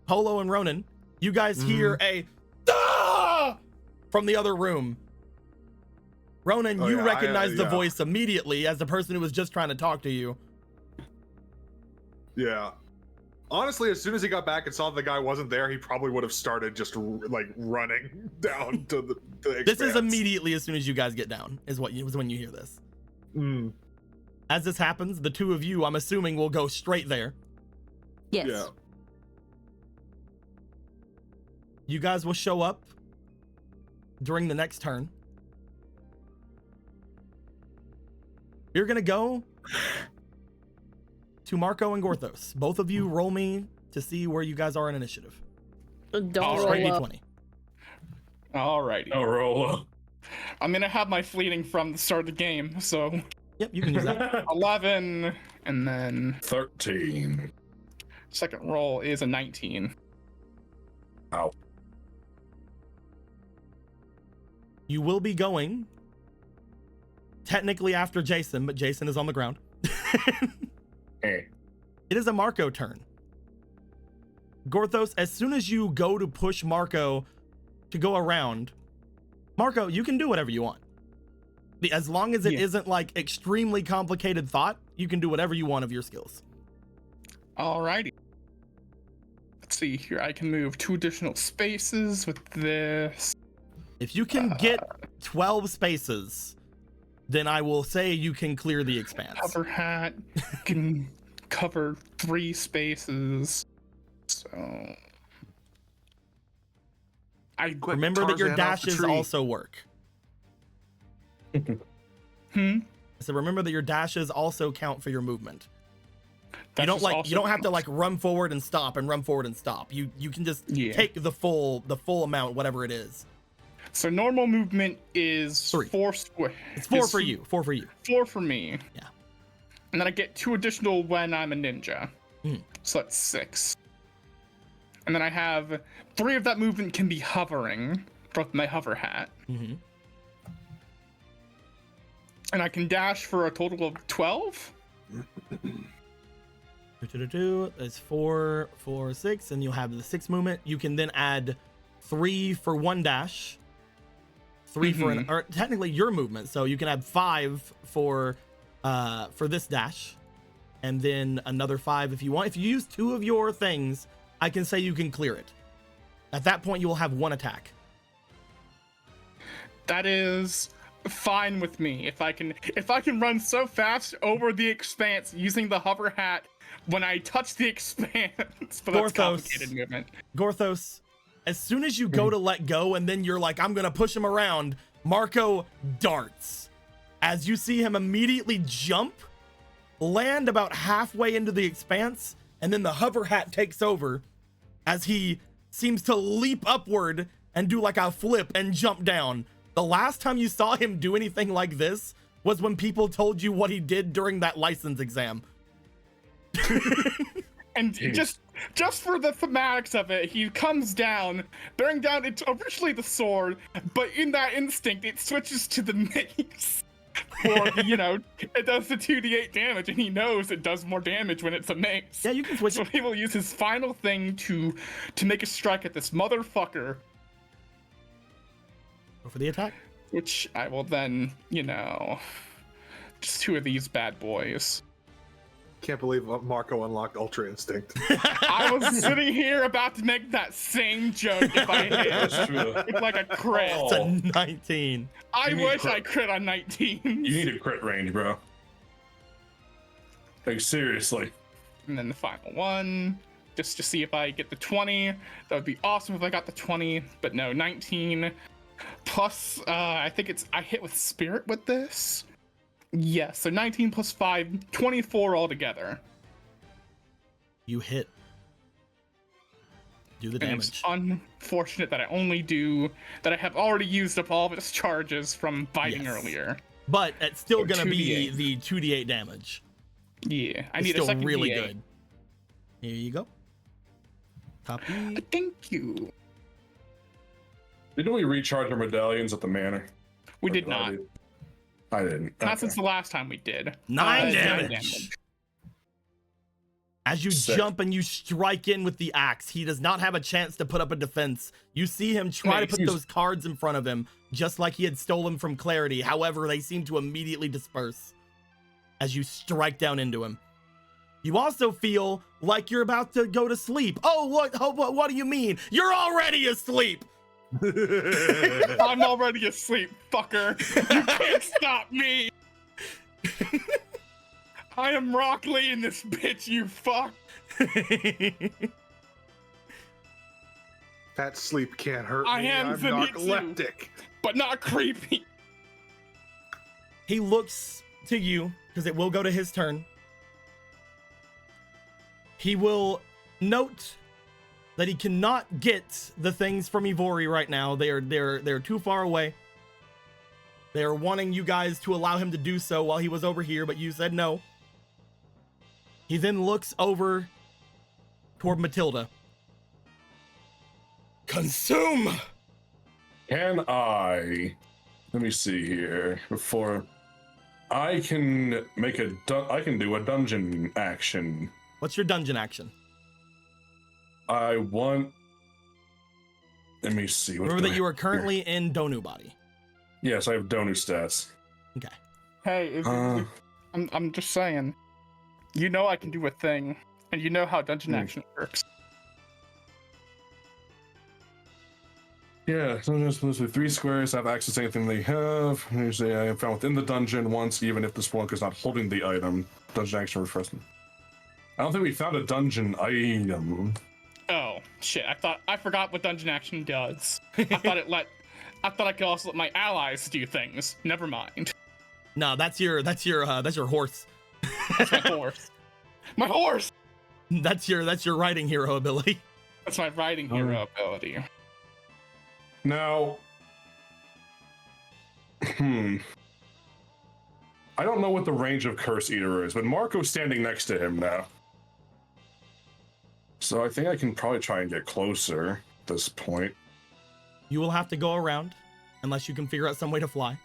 Polo and Ronan. You guys hear a "Ah!" from the other room. Ronan, you recognize the voice immediately as the person who was just trying to talk to you. Yeah. Honestly, as soon as he got back and saw the guy wasn't there, he probably would have started just like running down to the expanse. This is immediately as soon as you guys get down is when you hear this. As this happens, the two of you, I'm assuming, will go straight there. Yes. Yeah. You guys will show up during the next turn. You're gonna go to Marco and Gorthos. Both of you roll me to see where you guys are in initiative. Don't Straight roll up. D20. Alrighty. Oh, roll. I'm gonna have my fleeting from the start of the game, so Yep, you can use that. 11, and then 13. second roll is a 19. Ow. You will be going technically after Jason, but Jason is on the ground. Hey. It is a Marco turn. Gorthos, as soon as you go to push Marco to go around, Marco, you can do whatever you want. As long as it isn't like extremely complicated thought, you can do whatever you want of your skills. Alrighty. Let's see here. I can move 2 additional spaces with this. If you can get 12 spaces, then I will say you can clear the expanse. Cover hat can cover 3 spaces. So I remember that your Tarzan off the dashes tree. also work. So remember that your dashes also count for your movement. You don't have to like run forward and stop and run forward and stop. You can just take the full amount, whatever it is. So normal movement is 3. 4 It's 4 for you. 4 for you. 4 for me. Yeah. And then I get 2 additional when I'm a ninja. So that's 6. And then I have 3 of that movement can be hovering with my hover hat. And I can dash for a total of 12. It's 4, 4, 6, and you'll have the 6 movement. You can then add 3 for 1 dash, 3 for or technically your movement. So you can add 5 for this dash, and then another 5 if you want. If you use 2 of your things, I can say you can clear it. At that point, you will have 1 attack. That is fine with me. If I can run so fast over the expanse using the hover hat when I touch the expanse, but that's complicated movement. Gorthos, as soon as you go to let go and then you're like, I'm gonna push him around, Marco darts. As you see him immediately jump, land about halfway into the expanse, and then the hover hat takes over as he seems to leap upward and do like a flip and jump down. The last time you saw him do anything like this was when people told you what he did during that license exam. And just for the thematics of it, he comes down, bearing down it's originally the sword, but in that instinct, it switches to the mace. For it does the 2d8 damage, and he knows it does more damage when it's a mace. Yeah, you can switch. So he will use his final thing to make a strike at this motherfucker. Go for the attack. Which I will then, just 2 of these bad boys. Can't believe Marco unlocked Ultra Instinct. I was sitting here about to make that same joke if I hit. That's true. It's like a crit. It's a 19. I wish I crit on 19. You need a crit range, bro. Like, seriously. And then the final one, just to see if I get the 20. That would be awesome if I got the 20, but no, 19. Plus, I think I hit with spirit with this. Yes, so 19 plus 5, 24 altogether. You hit. Do the And damage. it's unfortunate that I have already used up all of its charges from fighting Yes. earlier. But it's still So gonna be 2d8. the 2d8 damage. Yeah, I It's need a still second really D8. good. Here you go. Copy. Thank you. Didn't we recharge our medallions at the manor? We Or did not. I didn't. Not Okay. since the last time we did. 9 9 damage. As you Sick. jump and you strike in with the axe, he does not have a chance to put up a defense. You see him try to put Nice. those cards in front of him, just like he had stolen from Clarity. However, they seem to immediately disperse as you strike down into him. You also feel like you're about to go to sleep. Oh, what do you mean? You're already asleep. I'm already asleep, fucker. You can't stop me. I am Rock Lee in this bitch, you fuck. That sleep can't hurt I me. am I'm Zenitsu. narcoleptic. But not creepy. He looks to you, because it will go to his turn. He will note that he cannot get the things from Ivory right now. They're too far away. They are wanting you guys to allow him to do so while he was over here, but you said no. He then looks over toward Matilda. Consume! Can I? Let me see here. Before I can make I can do a dungeon action. What's your dungeon action? I want. Let me see. What Remember do that I you are have currently in Donu body. here? Yes, I have Donu stats. Okay. Hey, I'm just saying. You know I can do a thing, and you know how dungeon action works. Yeah, sometimes with 3 squares have access to anything they have. Usually I am found within the dungeon once, even if the spelunk is not holding the item. Dungeon action refreshment. I don't think we found a dungeon item. Oh shit! I forgot what dungeon action does. I thought I could also let my allies do things. Never mind. No, that's your horse. That's my horse. My horse. That's your riding hero ability. That's my riding hero ability. Now, I don't know what the range of Curse Eater is, but Marco's standing next to him now. So I think I can probably try and get closer at this point. You will have to go around, unless you can figure out some way to fly.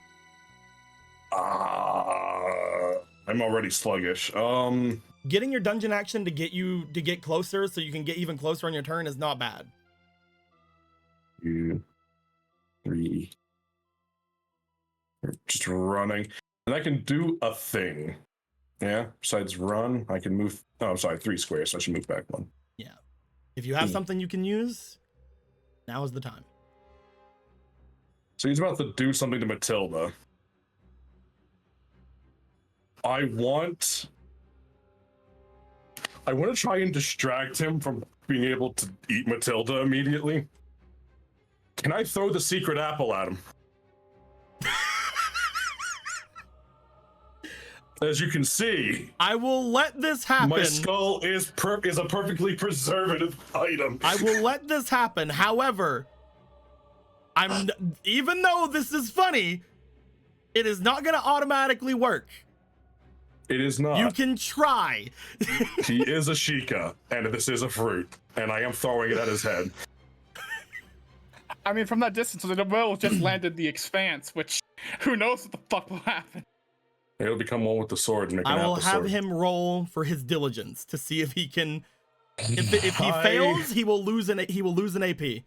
I'm already sluggish. Getting your dungeon action to get closer, so you can get even closer on your turn, is not bad. 2, 3. Just running. And I can do a thing. Yeah, besides run, I can move. Oh, I'm sorry, 3 squares, so I should move back 1. Yeah. If you have something you can use, now is the time. So he's about to do something to Matilda. I want to try and distract him from being able to eat Matilda immediately. Can I throw the secret apple at him? As you can see, I will let this happen. my skull is a perfectly preservative item. I will let this happen. However, even though this is funny, It is not going to automatically work. It is not. You can try. He is a Sheikah, and this is a fruit, and I am throwing it at his head. I mean, from that distance, the will just landed the expanse, which who knows what the fuck will happen. It'll become one with the sword and make an I will apple have sword. him roll for his diligence to see if he can. If he fails, he will lose an AP.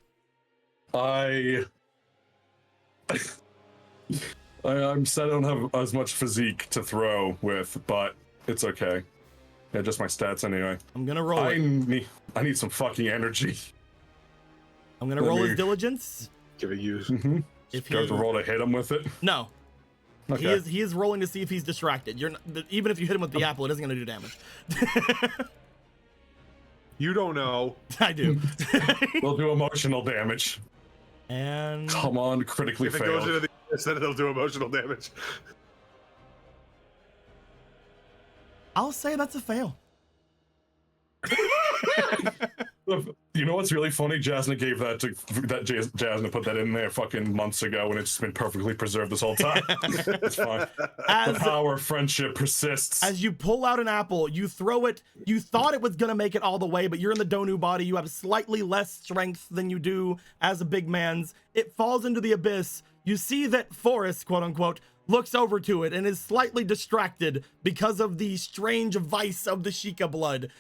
I'm sad I don't have as much physique to throw with, but it's okay. Yeah, just my stats anyway. I'm gonna roll it. I need some fucking energy. I'm gonna roll his diligence. Give it you. Mm-hmm. If you have to roll to hit him with it. No. Okay. He is rolling to see if he's distracted. You're not, even if you hit him with the apple, it isn't gonna do damage. You don't know. I do. We'll do emotional damage. And come on, critically if it fail. goes into the then it'll do emotional damage. I'll say that's a fail. You know what's really funny? Jasna gave that to Jasna put that in there fucking months ago, and it's been perfectly preserved this whole time. It's fine. The power of friendship persists. As you pull out an apple, you throw it. You thought it was gonna make it all the way, but you're in the Donu body. You have slightly less strength than you do as a big man's. It falls into the abyss. You see that Forrest, quote unquote, looks over to it and is slightly distracted because of the strange vice of the Sheikah blood.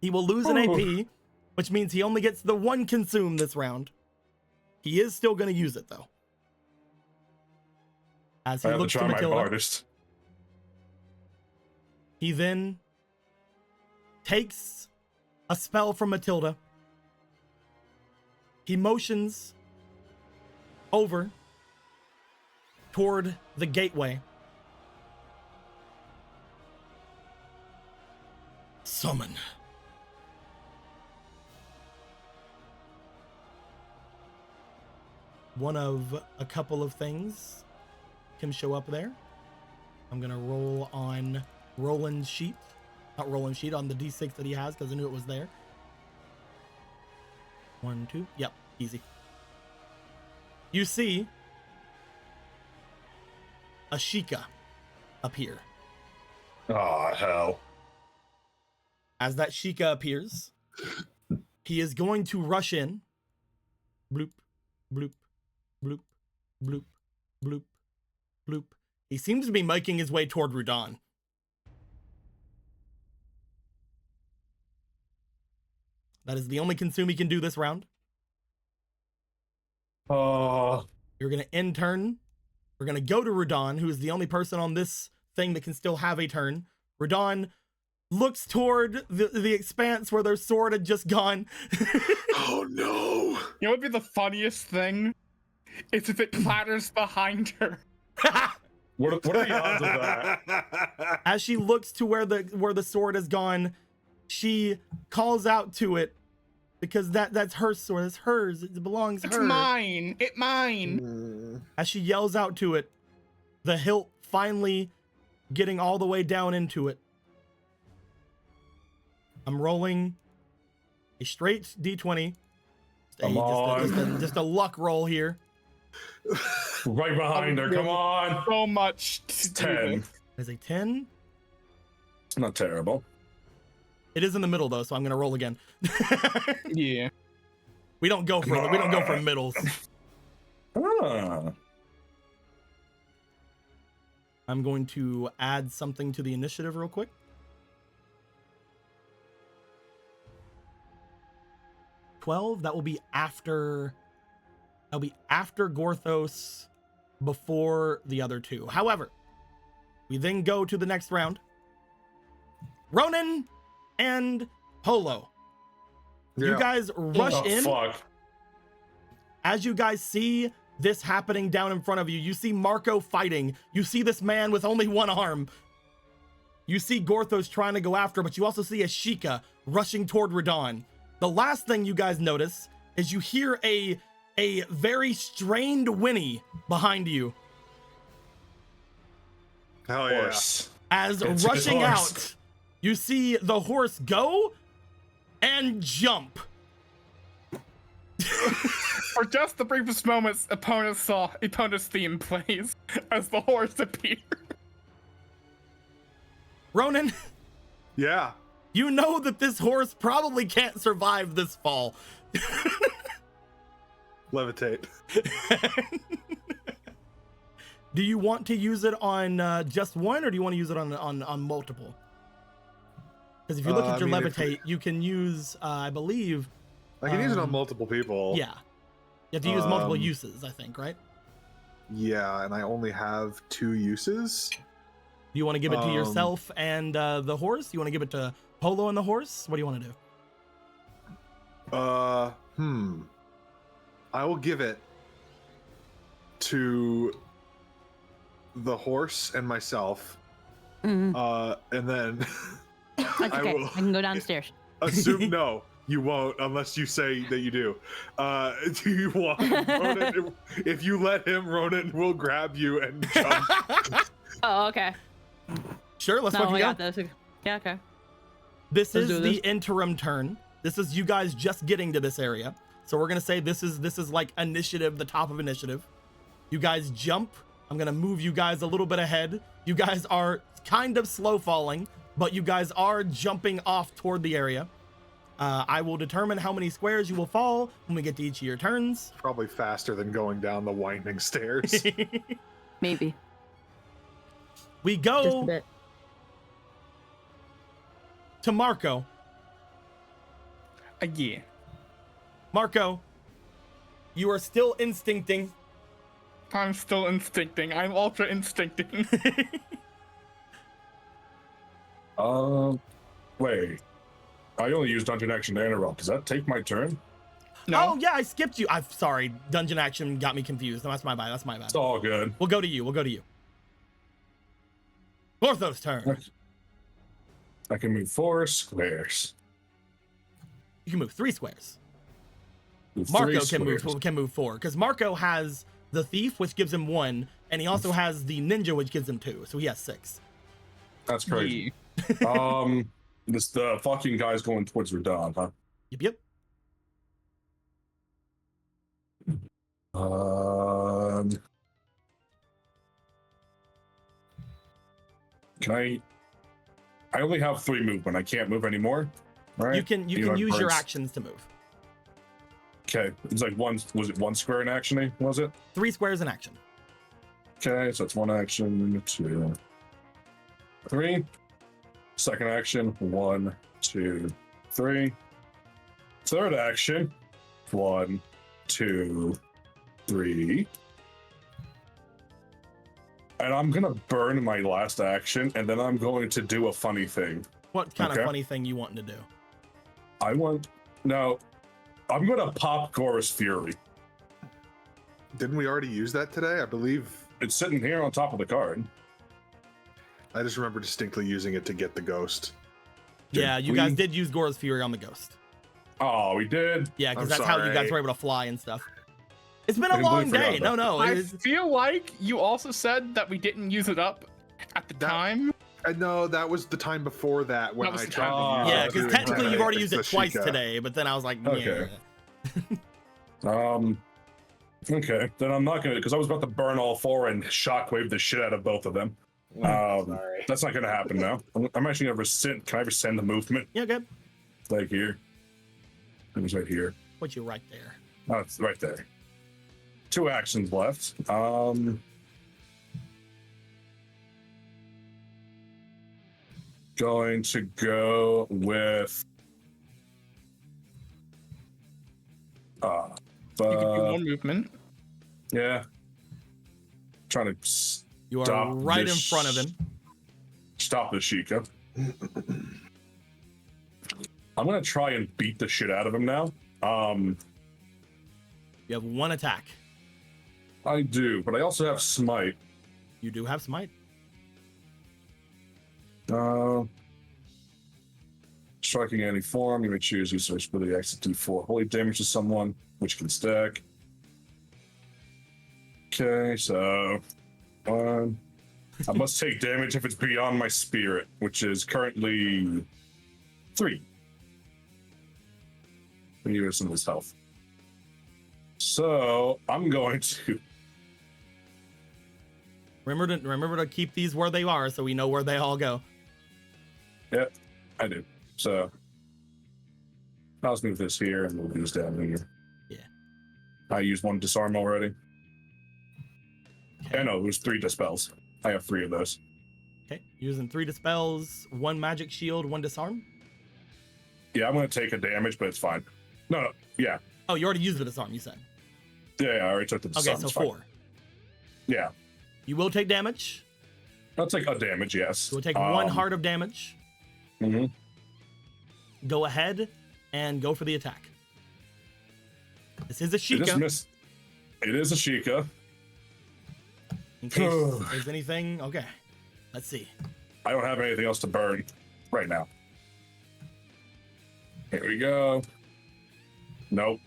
He will lose an AP, which means he only gets the one consume this round. He is still going to use it, though. As he looks to Matilda, my hardest. He then takes a spell from Matilda. He motions over toward the gateway. Summon. One of a couple of things can show up there. I'm gonna roll on Roland's sheet. Not Roland's sheet, on the D6 that he has, because I knew it was there. 1, 2, yep, easy. You see a Sheikah appear. Oh, hell. As that Sheikah appears, he is going to rush in. Bloop, bloop, bloop, bloop, bloop, bloop. He seems to be making his way toward Rudan. That is the only consume he can do this round. You're going to end turn. We're going to go to Rudan, who is the only person on this thing that can still have a turn. Rudan looks toward the expanse where their sword had just gone. Oh no. You know what would be the funniest thing? It's if it clatters behind her. What are the odds of that? As she looks to where the sword has gone, she calls out to it, because that's her sword. It's hers. It belongs to her. It's mine. It's mine. As she yells out to it, the hilt finally getting all the way down into it. I'm rolling a straight D20. Just a luck roll here. Right behind her. Come on. So much. 10. Is a 10? It's not terrible. It is in the middle though, so I'm gonna roll again. Yeah. We don't go for middles. Ah. I'm going to add something to the initiative real quick. That will be after Gorthos, before the other two. However, we then go to the next round. Ronan and Polo. You guys rush in. Fuck. As you guys see this happening down in front of you, you see Marco fighting. You see this man with only one arm. You see Gorthos trying to go after, but you also see a Sheikah rushing toward Radon. The last thing you guys notice is you hear a very strained whinny behind you. Hell yeah. Horse. As It's rushing his horse. out, you see the horse go and jump. For just the briefest moments, Epona's theme plays as the horse appears. Ronan, Yeah. you know that this horse probably can't survive this fall. Levitate. Do you want to use it on just one, or do you want to use it on multiple? Because if you look at your levitate, you can use, I believe. I can use it on multiple people. Yeah. You have to use multiple uses, I think, right? Yeah, and I only have 2 uses. Do you want to give it to yourself and the horse? You want to give it to Polo and the horse? What do you want to do? I will give it to the horse and myself. And then That's okay. I can go downstairs. assume no, you won't unless you say that you do. Do you want Ronan? If you let him, Ronan will grab you and jump. Oh, okay. Sure, let's fucking I go. got this. Yeah, okay. This Let's is do the this. interim turn. This is you guys just getting to this area. So we're gonna say this is like initiative, the top of initiative. You guys jump. I'm gonna move you guys a little bit ahead. You guys are kind of slow falling, but you guys are jumping off toward the area. I will determine how many squares you will fall when we get to each of your turns. Probably faster than going down the winding stairs. Maybe. We Just a go bit. to Marco. Yeah. Marco, you are still instincting. I'm still instincting. I'm ultra instincting. Wait. I only used dungeon action to interrupt. Does that take my turn? Oh yeah, I skipped you. I'm sorry. Dungeon action got me confused. No, that's my bad. That's my bad. It's all good. We'll go to you. We'll go to you. Ortho's turn. I can move 4 squares. You can move 3 squares. Move Marco 3 can move 4 because Marco has the thief, which gives him 1, and he also has the ninja, which gives him 2. So he has 6. That's crazy. This the fucking guy's going towards Radon, huh? Yep. Can I only have 3 movement. I can't move anymore. Right? You can know, use your burns. actions to move. Okay. It's like was it 1 square in action? Was it? 3 squares in action. Okay, so it's 1 action, 2, 3. Second action, 1, 2, 3. Third action, 1, 2, 3. And I'm gonna burn my last action, and then I'm going to do a funny thing. What kind of funny thing you wanting to do? I'm gonna pop Gora's Fury. Didn't we already use that today? I believe It's sitting here on top of the card. I just remember distinctly using it to get the ghost. Yeah, you guys did use Gora's Fury on the ghost. Oh, we did? Yeah, because I'm that's how you guys sorry. were able to fly and stuff. It's been a I completely long day. forgot No, about it I is- feel like you also said that we didn't use it up at the time. No, that was the time before that when That was I the tried time. to use yeah, it. because technically you've already used it It's the twice Sheikah. today, but then I was like, Okay. yeah. Okay, then I'm not gonna, because I was about to burn all 4 and shockwave the shit out of both of them. Sorry. That's not gonna happen now. I'm actually gonna rescind. Can I rescind the movement? Yeah, good. Like here. It was right here. Put you right there. Oh, it's right there. 2 actions left. Going to go with You can do 1 movement. yeah. Trying to You are Stop right in this front of him. stop the Sheikah. I'm gonna try and beat the shit out of him now. You have 1 attack. I do, but I also have smite. You do have smite. Striking any form, you may choose use search ability X to D4 holy damage to someone, which can stack. Okay, so 1. I must take damage if it's beyond my spirit, which is currently 3. We use some of his health. So I'm going to. Remember to keep these where they are so we know where they all go. Yep, I do. So I'll just move this here and move these down here. Yeah. I used one disarm already. Okay. No, it was 3 dispels. I have 3 of those. Okay. Using 3 dispels, 1 magic shield, 1 disarm. Yeah, I'm going to take a damage, but it's fine. No, yeah. Oh, you already used the disarm, you said. Yeah, I already took the disarm. Okay, so it's fine. 4. Yeah. You will take damage. I'll take a damage, yes. You will take 1 heart of damage. Mm-hmm. Go ahead and go for the attack. This is a Sheikah. It is a Sheikah. In case there's anything. Okay. Let's see. I don't have anything else to burn right now. Here we go. Nope.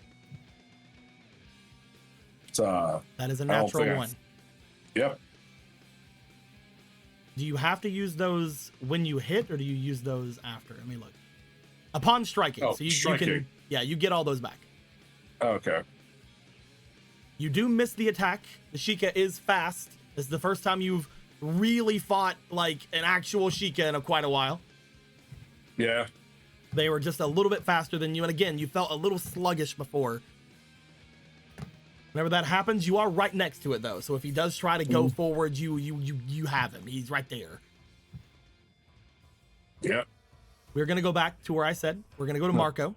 It's that is a natural 1. Yep. Do you have to use those when you hit, or do you use those after? Let me look. Upon striking. Oh, so you striking. can, yeah, you get all those back. Okay. You do miss the attack. The Sheikah is fast. This is the first time you've really fought like an actual Sheikah in quite a while. Yeah. They were just a little bit faster than you. And again, you felt a little sluggish before. Whenever that happens, you are right next to it though. So if he does try to go forward, you have him. He's right there. Yep. We're going to go back to where I said. We're going to go to Marco.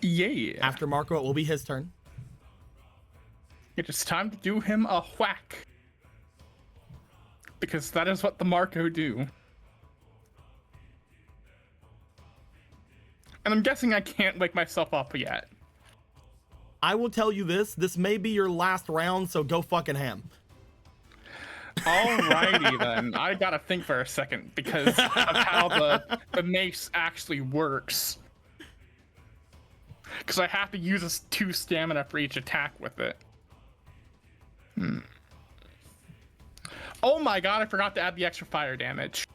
Yeah. After Marco, it will be his turn. It is time to do him a whack. Because that is what the Marco do. And I'm guessing I can't wake myself up yet. I will tell you this. This may be your last round, so go fucking ham. Alrighty then. I gotta think for a second because of how the mace actually works. Because I have to use 2 stamina for each attack with it. Oh my god, I forgot to add the extra fire damage.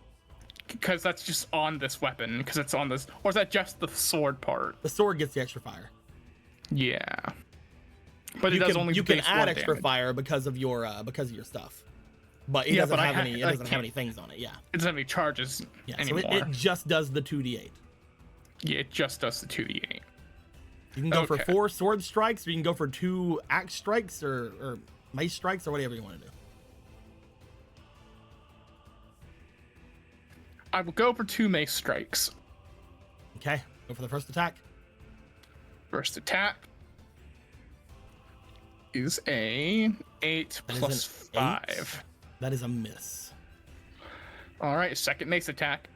Because that's just on this weapon. Because it's on this. Or is that just the sword part? The sword gets the extra fire. Yeah. But it does only you can base add 1 extra damage. fire because of your stuff. But it doesn't have any. It doesn't have any things on it. Yeah. It doesn't have any charges anymore. So it just does the 2d8. Yeah, it just does the 2d8. You can go for 4 sword strikes, or you can go for 2 axe strikes, or mace strikes, or whatever you want to do. I will go for 2 mace strikes. Okay, go for the first attack. First attack is a 8 plus 5. 8. That is a miss. All right, second mace attack.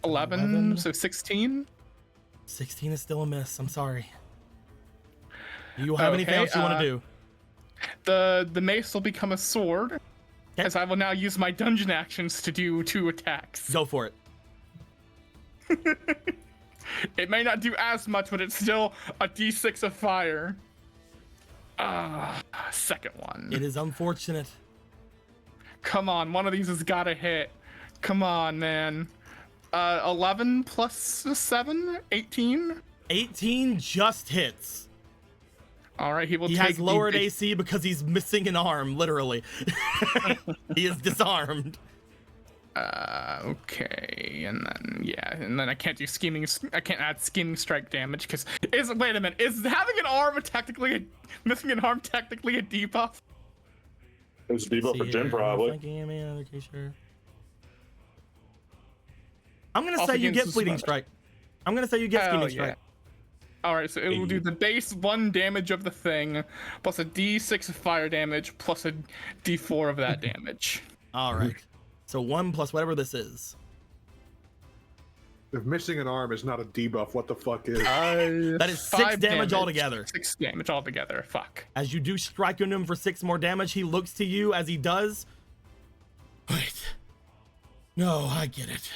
11, so 16. 16 is still a miss. I'm sorry. Do you have anything else you want to do? The mace will become a sword, as I will now use my dungeon actions to do 2 attacks. Go for it. It may not do as much, but it's still a d6 of fire. Second one. It is unfortunate. Come on, one of these has got to hit. Come on, man. 11 plus 7, 18. 18 just hits. All right, he has lowered AC because he's missing an arm, literally. He is disarmed. Okay, and then I can't do scheming. I can't add scheming strike damage because wait a minute, is having an arm missing an arm technically a debuff? It's a debuff for Jin, probably. I'm gonna say you get fleeting strike. I'm gonna say you get scheming strike. All right, so it will do the base 1 damage of the thing, plus a d6 of fire damage, plus a d4 of that damage. All right. So 1 plus whatever this is. If missing an arm is not a debuff, what the fuck is? That is 6 damage altogether. 6 damage altogether. Fuck. As you do strike into him for 6 more damage, he looks to you as he does. Wait. No, I get it.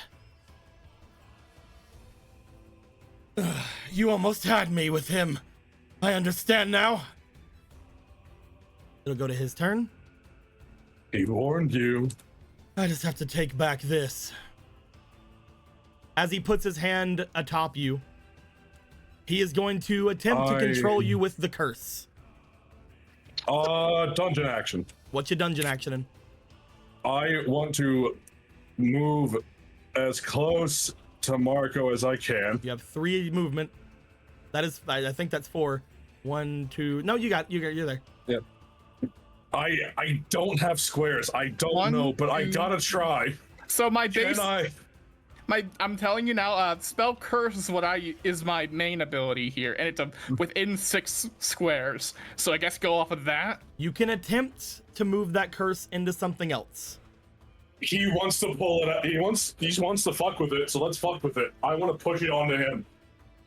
You almost had me with him. I understand now. It'll go to his turn. He warned you. I just have to take back this. As he puts his hand atop you, he is going to attempt to control you with the curse. Dungeon action. What's your dungeon action in? I want to move as close to Marco as I can. You have 3 movement. That is, I think that's 4. 1, 2. No, you're there. Yeah. I don't have squares. I don't know, but I gotta try. So my base, Can I? I'm telling you now, spell curse is my main ability here, and it's within 6 squares. So I guess go off of that. You can attempt to move that curse into something else. He wants to pull it out. He wants to fuck with it, so let's fuck with it. I want to push it onto him.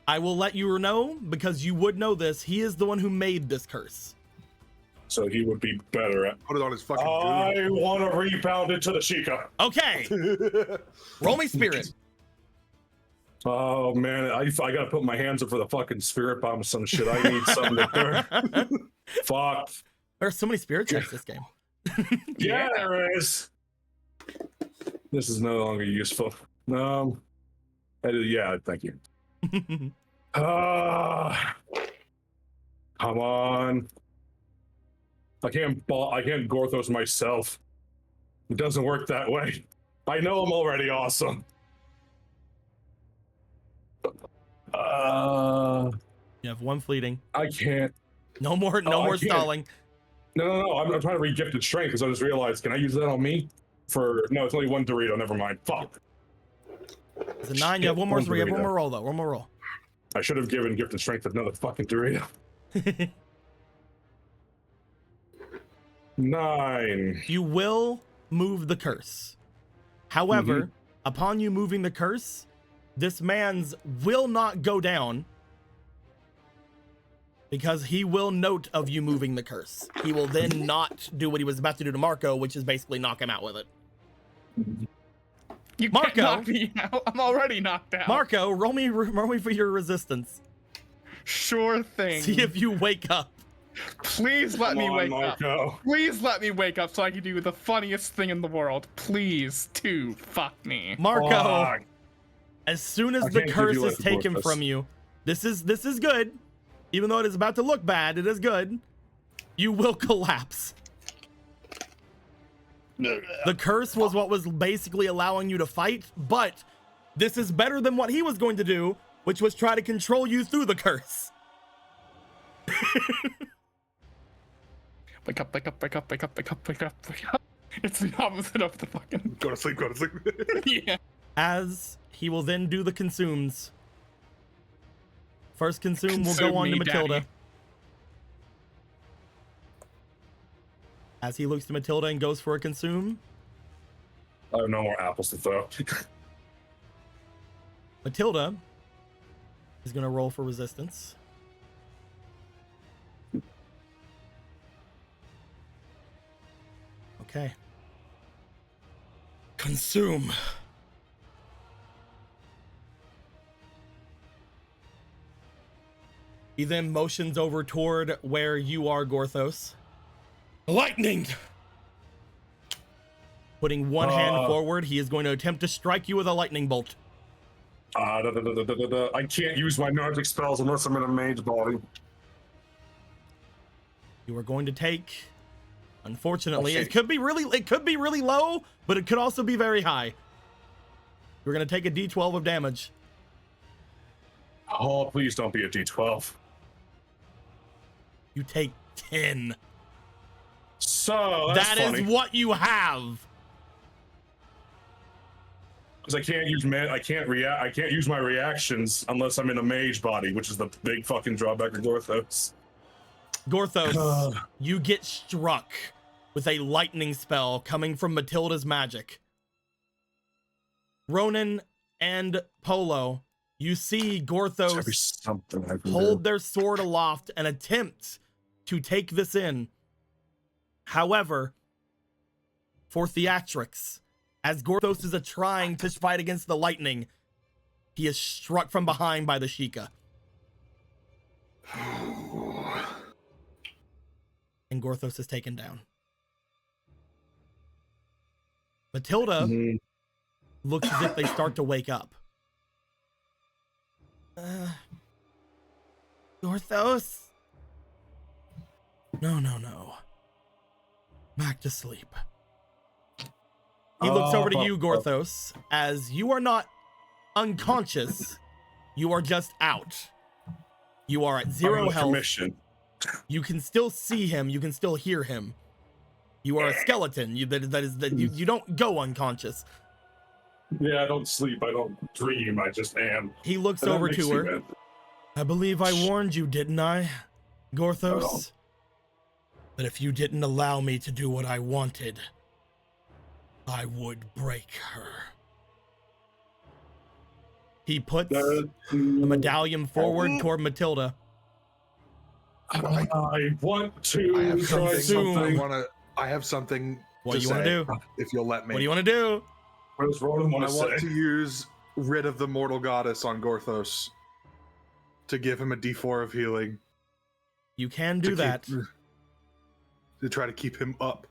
I will let you know, because you would know this. He is the one who made this curse. So he would be better at. Put it on his fucking. I want to rebound it to the Sheikah. Okay. Roll me spirit. Oh man, I gotta put my hands up for the fucking spirit bomb or some shit. I need something to burn. Fuck. There are so many spirit checks this game. Yeah, there is. This is no longer useful. Yeah, thank you. Come on. I can't Gorthos myself. It doesn't work that way. I know I'm already awesome. You have 1 fleeting. I can't. No more stalling. No. I'm trying to re-gifted strength because I just realized, can I use that on me? No, it's only 1 Dorito. Never mind. Fuck. It's a 9. You have 1 more. You have 1 more roll though. 1 more roll. I should have given gifted strength another fucking Dorito. 9. You will move the curse. However, upon you moving the curse, this man's will not go down because he will note of you moving the curse. He will then not do what he was about to do to Marco, which is basically knock him out with it. You Marco, can't knock me out. I'm already knocked out. Marco, roll me for your resistance. Sure thing. See if you wake up. Please let me wake Marco. up. Please let me wake up so I can do the funniest thing in the world. Please, fuck me. Marco, as soon as the curse is taken Gorthos. from you, this is good. Even though it is about to look bad, it is good. You will collapse. The curse was what was basically allowing you to fight, but this is better than what he was going to do, which was try to control you through the curse. Wake up, wake up, wake up, wake up, wake up, wake up, wake up. It's the opposite of the fucking... Go to sleep, go to sleep. Yeah. As he will then do the consumes. First consume will Consume go on to me, Matilda. Daddy. As he looks to Matilda and goes for a consume. I have no more apples to throw. Matilda is going to roll for resistance. Okay. Consume. He then motions over toward where you are, Gorthos. Lightning! Putting one hand forward, he is going to attempt to strike you with a lightning bolt. I can't use my magic spells unless I'm in a mage body. You are going to take, unfortunately, it could be really low, but it could also be very high. You're going to take a D12 of damage. Oh, please don't be a D12. You take 10. So that's That funny. is what you have. Because I can't use my reactions unless I'm in a mage body, which is the big fucking drawback of Gorthos. Gorthos, you get struck with a lightning spell coming from Matilda's magic. Ronan and Polo, you see Gorthos hold their sword aloft and attempt to take this in. However, for theatrics, as Gorthos is trying to fight against the lightning, he is struck from behind by the Sheikah. And Gorthos is taken down. Matilda looks as if they start to wake up. Gorthos? No. Back to sleep. He looks over to you, Gorthos, as you are not unconscious. You are just out. You are at 0 health. Commission. You can still see him. You can still hear him. You are a skeleton. You don't go unconscious. Yeah, I don't sleep. I don't dream. I just am. He looks over to her. I believe I warned you, didn't I, Gorthos? That if you didn't allow me to do what I wanted, I would break her. He puts the medallion forward toward Matilda. I want to I try I have something. What do you want to do? If you'll let me. What do you want to do? What does Ronan want I to want say? to use Rid of the Mortal Goddess on Gorthos to give him a D4 of healing. You can do that. To try to keep him up.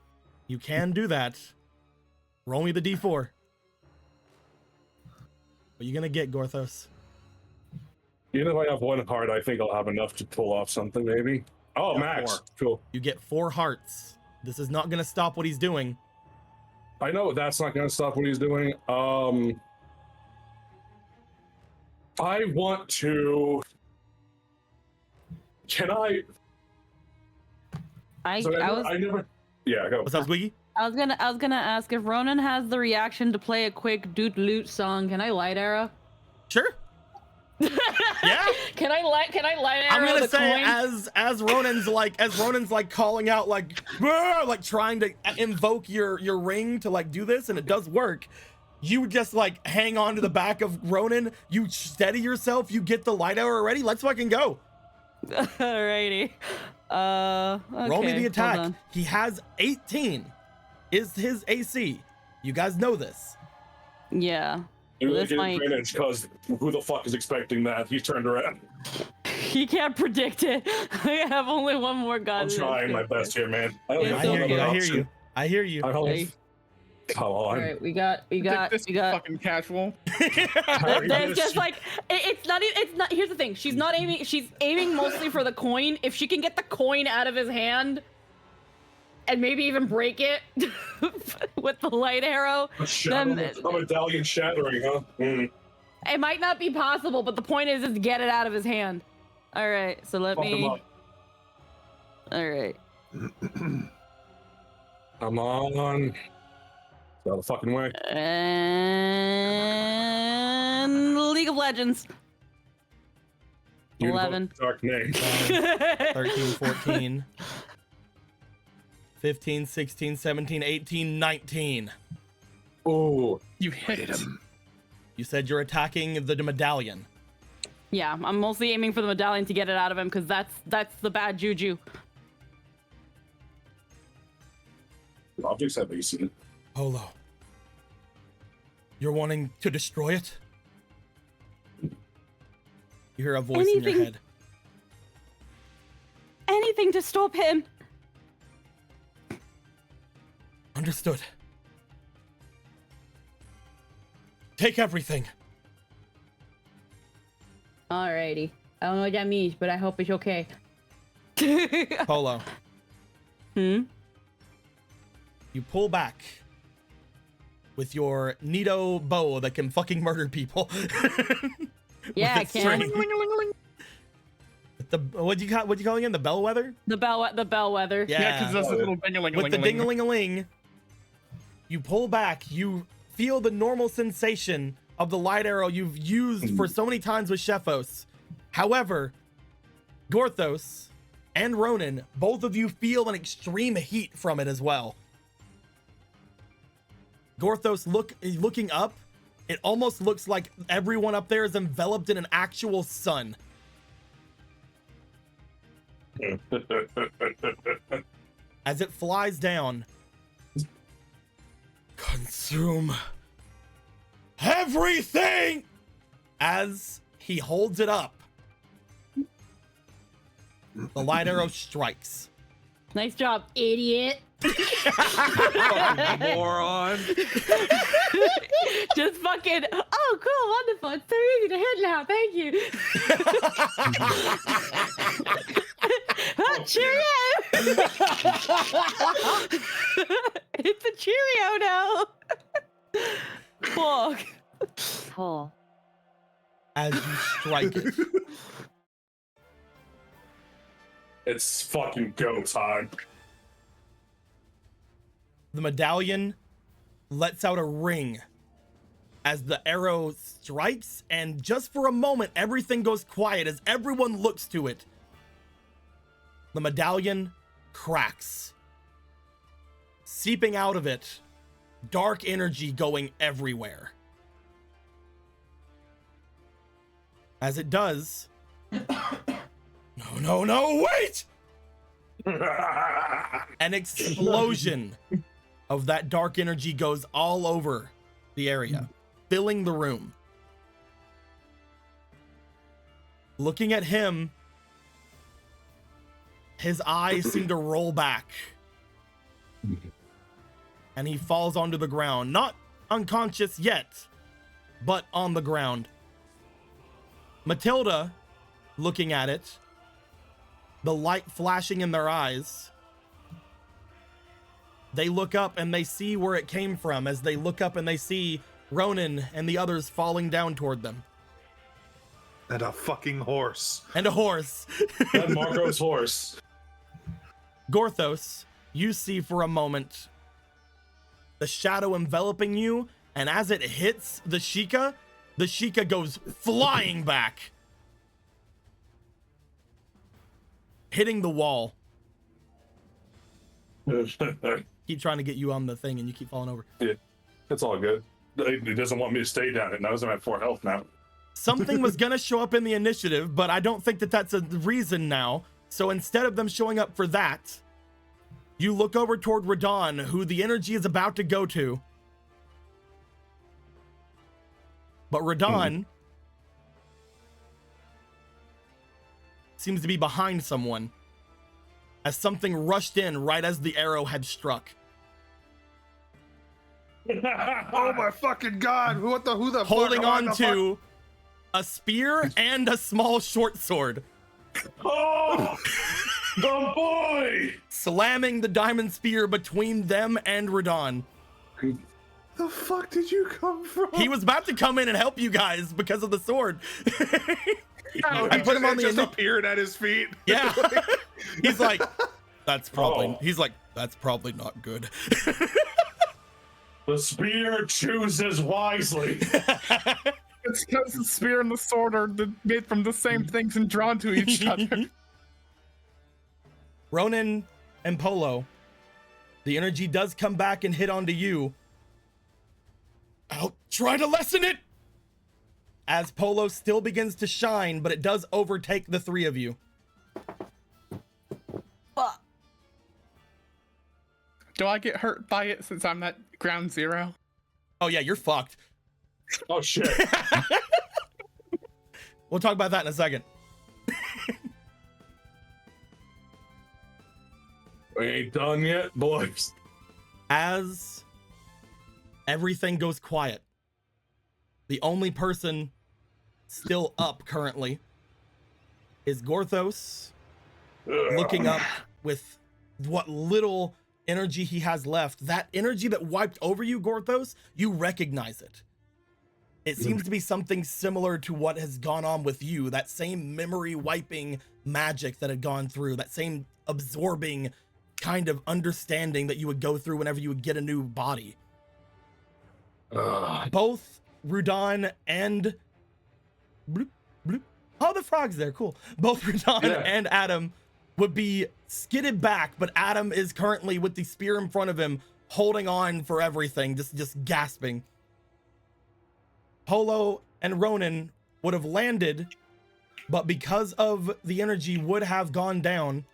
You can do that. Roll me the D4. What are you gonna get, Gorthos? Even if I have 1 heart, I think I'll have enough to pull off something, maybe. Oh, Yeah, max. 4. Cool. You get 4 hearts. This is not gonna stop what he's doing. I know that's not going to stop what he's doing. I want to. Can I? I never. Yeah, go. What's up, Squeaky? I was gonna ask if Ronan has the reaction to play a quick doot loot song. Can I light arrow? Sure. Yeah. Can I light arrow? I'm gonna the say coin? as Ronan's like calling out like trying to invoke your ring to like do this, and it does work. You just like hang on to the back of Ronan. You steady yourself. You get the light arrow ready. Let's fucking go. Alrighty. Okay, Roll me the hold attack. on. He has 18. Is his AC? You guys know this. Yeah. You really This get might- advantage because who the fuck is expecting that? He's turned around. He can't predict it. I have only one more gun. I'm trying my best here, man. I don't Yeah, have I hear another you. I hear option. you. I hear you. I don't. Hey. Come on. Alright, we got. This fucking casual. There's just like it's not. Here's the thing. She's not aiming. She's aiming mostly for the coin. If she can get the coin out of his hand, and maybe even break it with the light arrow, then A medallion shattering, huh? Mm. it might not be possible. But the point is to get it out of his hand. All right. So let Fuck him me. up. All right. Come on. Out of the fucking way. And League of Legends. You invoke 11. the Dark name. 13, 14, 15, 16, 17, 18, 19. Oh, You hit him. You said you're attacking the medallion. Yeah, I'm mostly aiming for the medallion to get it out of him because that's the bad juju. objects have AC. Polo. You're wanting to destroy it? You hear a voice in your Anything- head. Anything to stop him. Understood. Take everything. Alrighty. I don't know what that means, but I hope it's okay. Polo. Hmm? You pull back with your Nito bow that can fucking murder people. Yeah, I its can. string. The what do you call it again? The bellwether? The bellwether. Yeah, because that's a little ding-a-ling-a-ling-a-ling. With the ding-a-ling-a-ling, you pull back. You feel the normal sensation of the light arrow you've used for so many times with Shephos. However, Gorthos and Ronan, both of you feel an extreme heat from it as well. Gorthos looking up, it almost looks like everyone up there is enveloped in an actual sun. As it flies down, consume everything. As he holds it up, the light arrow strikes. Nice job, idiot. Moron. Just fucking, oh, cool, wonderful. It's so easy to hit now. Thank you. Cheerio. It's a Cheerio now. Fuck. Pull. As you strike it. It's fucking go time. The medallion lets out a ring as the arrow strikes, and just for a moment, everything goes quiet as everyone looks to it. The medallion cracks. Seeping out of it, dark energy going everywhere. As it does... No, wait! An explosion of that dark energy goes all over the area, filling the room. Looking at him, his eyes seem to roll back. And he falls onto the ground. Not unconscious yet, but on the ground. Matilda, looking at it, the light flashing in their eyes, they look up and they see where it came from. As they look up and they see Ronan and the others falling down toward them. And a fucking horse. And a horse. And Marco's horse. Gorthos, you see for a moment the shadow enveloping you, and as it hits the Sheikah goes flying back, hitting the wall. Keep trying to get you on the thing and you keep falling over. Yeah, it's all good. He doesn't want me to stay down. It knows I'm at 4 health now. Something was gonna show up in the initiative, but I don't think that that's a reason now. So instead of them showing up for that, you look over toward Radon, who the energy is about to go to. But Radon seems to be behind someone, as something rushed in right as the arrow had struck. Oh my fucking god! Who the Holding fuck? on to a spear and a small short sword. Oh, the boy! Slamming the diamond spear between them and Radon. The fuck did you come from? He was about to come in and help you guys because of the sword. I put him on the just appeared at his feet. Yeah. He's like, that's probably not good. The spear chooses wisely. It's because the spear and the sword are made from the same things and drawn to each other. Ronan and Polo, the energy does come back and hit onto you. I'll try to lessen it! As Polo still begins to shine, but it does overtake the three of you. Do I get hurt by it since I'm at ground zero? Oh yeah, you're fucked. Oh shit. We'll talk about that in a second. We ain't done yet, boys. As everything goes quiet, the only person still up currently is Gorthos, looking up with what little energy he has left. That energy that wiped over you, Gorthos, you recognize it. It seems to be something similar to what has gone on with you, that same memory wiping magic that had gone through, that same absorbing kind of understanding that you would go through whenever you would get a new body. Both Rudon and bloop, bloop. Oh, the frog's there, cool. Both Rudon and Adam would be skidded back, but Adam is currently with the spear in front of him, holding on for everything, just gasping. Polo and Ronan would have landed, but because of the energy would have gone down.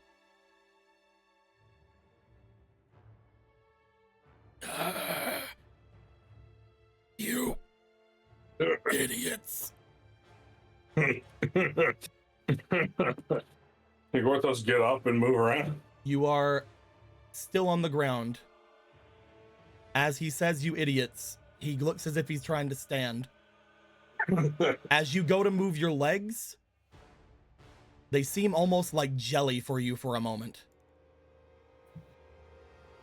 You idiots. Hey, Gorthos, get up and move around. You are still on the ground. As he says, "You idiots," he looks as if he's trying to stand. As you go to move your legs, they seem almost like jelly for you for a moment.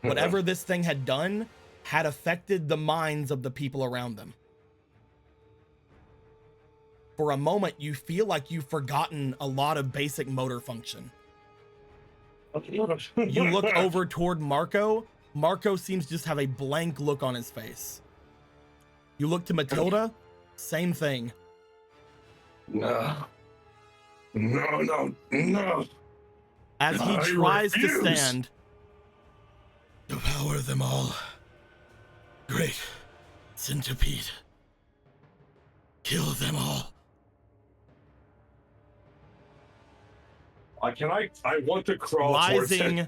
Whatever this thing had done had affected the minds of the people around them. For a moment, you feel like you've forgotten a lot of basic motor function. You look over toward Marco. Marco seems to just have a blank look on his face. You look to Matilda, same thing. No. No, no, no. As he I tries to refuse. stand, devour them all. Great centipede. Kill them all. I want to crawl towards it. Rising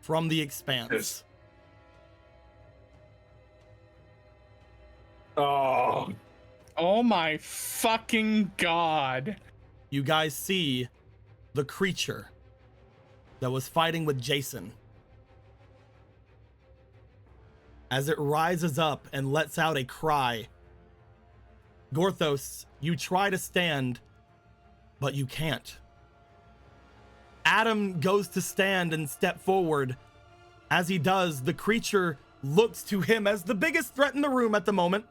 from the expanse. Yes. Oh. Oh my fucking god. You guys see the creature that was fighting with Jason. As it rises up and lets out a cry. Gorthos, you try to stand, but you can't. Adam goes to stand and step forward. As he does, the creature looks to him as the biggest threat in the room at the moment.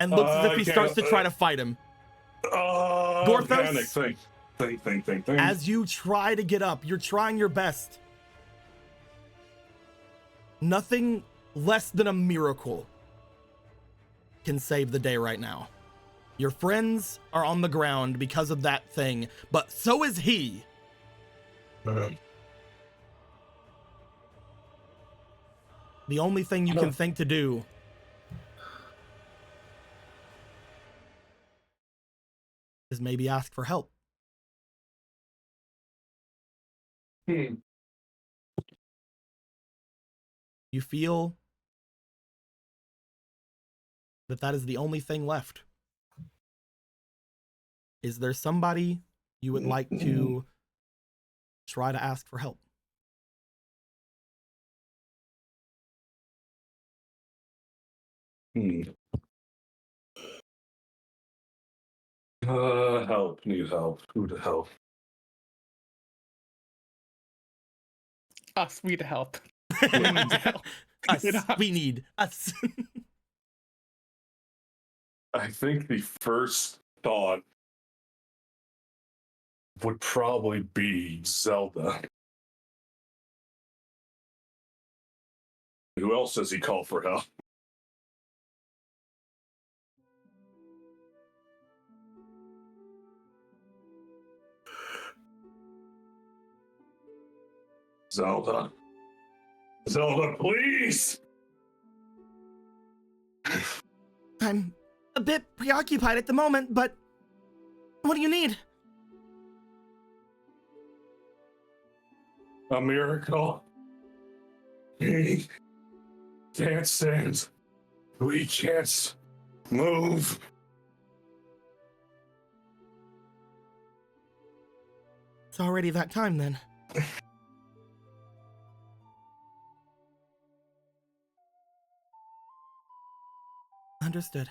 And looks as if he starts to try to fight him. Gorthos, panic. Think. as you try to get up, you're trying your best. Nothing less than a miracle can save the day right now. Your friends are on the ground because of that thing, but so is he. The only thing you can think to do is maybe ask for help. You feel that that is the only thing left. Is there somebody you would like to try to ask for help? Help. Need help. Who to help? Us, we to help. Us. We need us. I think the first thought would probably be Zelda. Who else does he call for help? Zelda. Zelda, please! I'm a bit preoccupied at the moment, but what do you need? A miracle. He can't stand. We can't move. It's already that time then. Understood.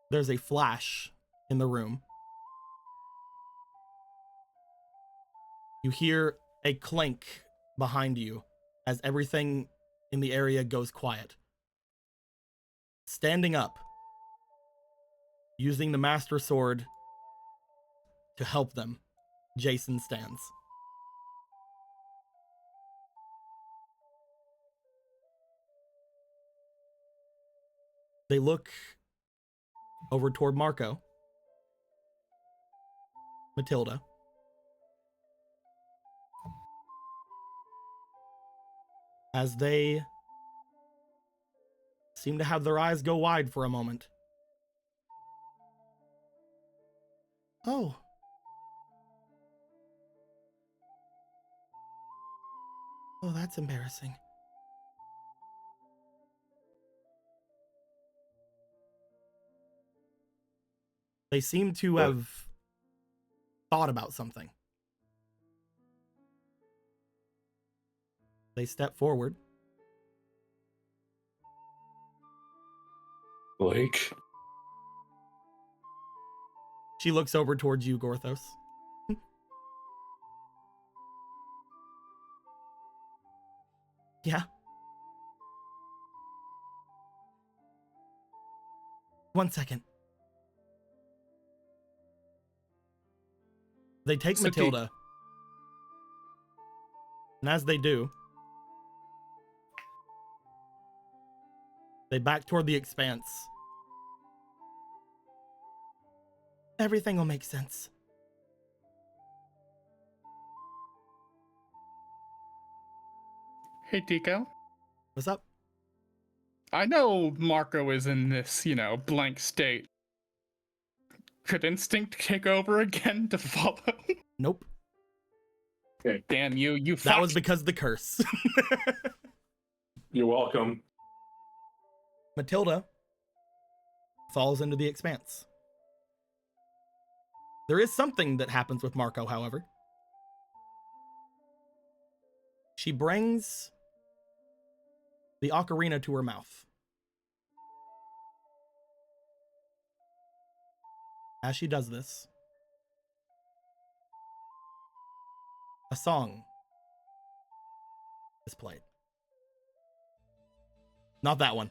There's a flash in the room. You hear a clink behind you as everything in the area goes quiet. Standing up, using the Master Sword to help them, Jason stands. They look over toward Marco, Matilda, as they seem to have their eyes go wide for a moment. Oh. Oh, that's embarrassing. They seem to have thought about something. They step forward. Blake? She looks over towards you, Gorthos. Yeah. One second. They take Matilda. And as they do, they back toward the expanse. Everything will make sense. Hey, Tico. What's up? I know Marco is in this, blank state. Could instinct take over again to follow? Nope. Damn you, That was because of the curse. You're welcome. Matilda falls into the expanse. There is something that happens with Marco, however. She brings the ocarina to her mouth. As she does this, a song is played. Not that one.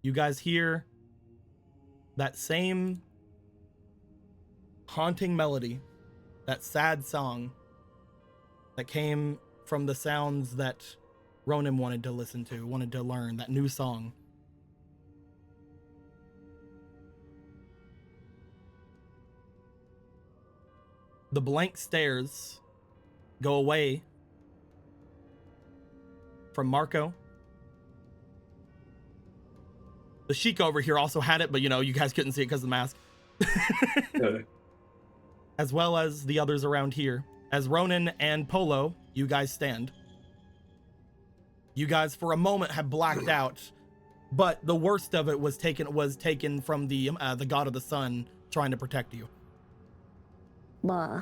You guys hear that same haunting melody, that sad song that came from the sounds that Ronan wanted to listen to, wanted to learn, that new song. The blank stares go away from Marco. The Sheik over here also had it, but you guys couldn't see it because of the mask. As well as the others around here. As Ronan and Polo, you guys stand. You guys for a moment have blacked out, but the worst of it was taken from the god of the sun trying to protect you. Blah.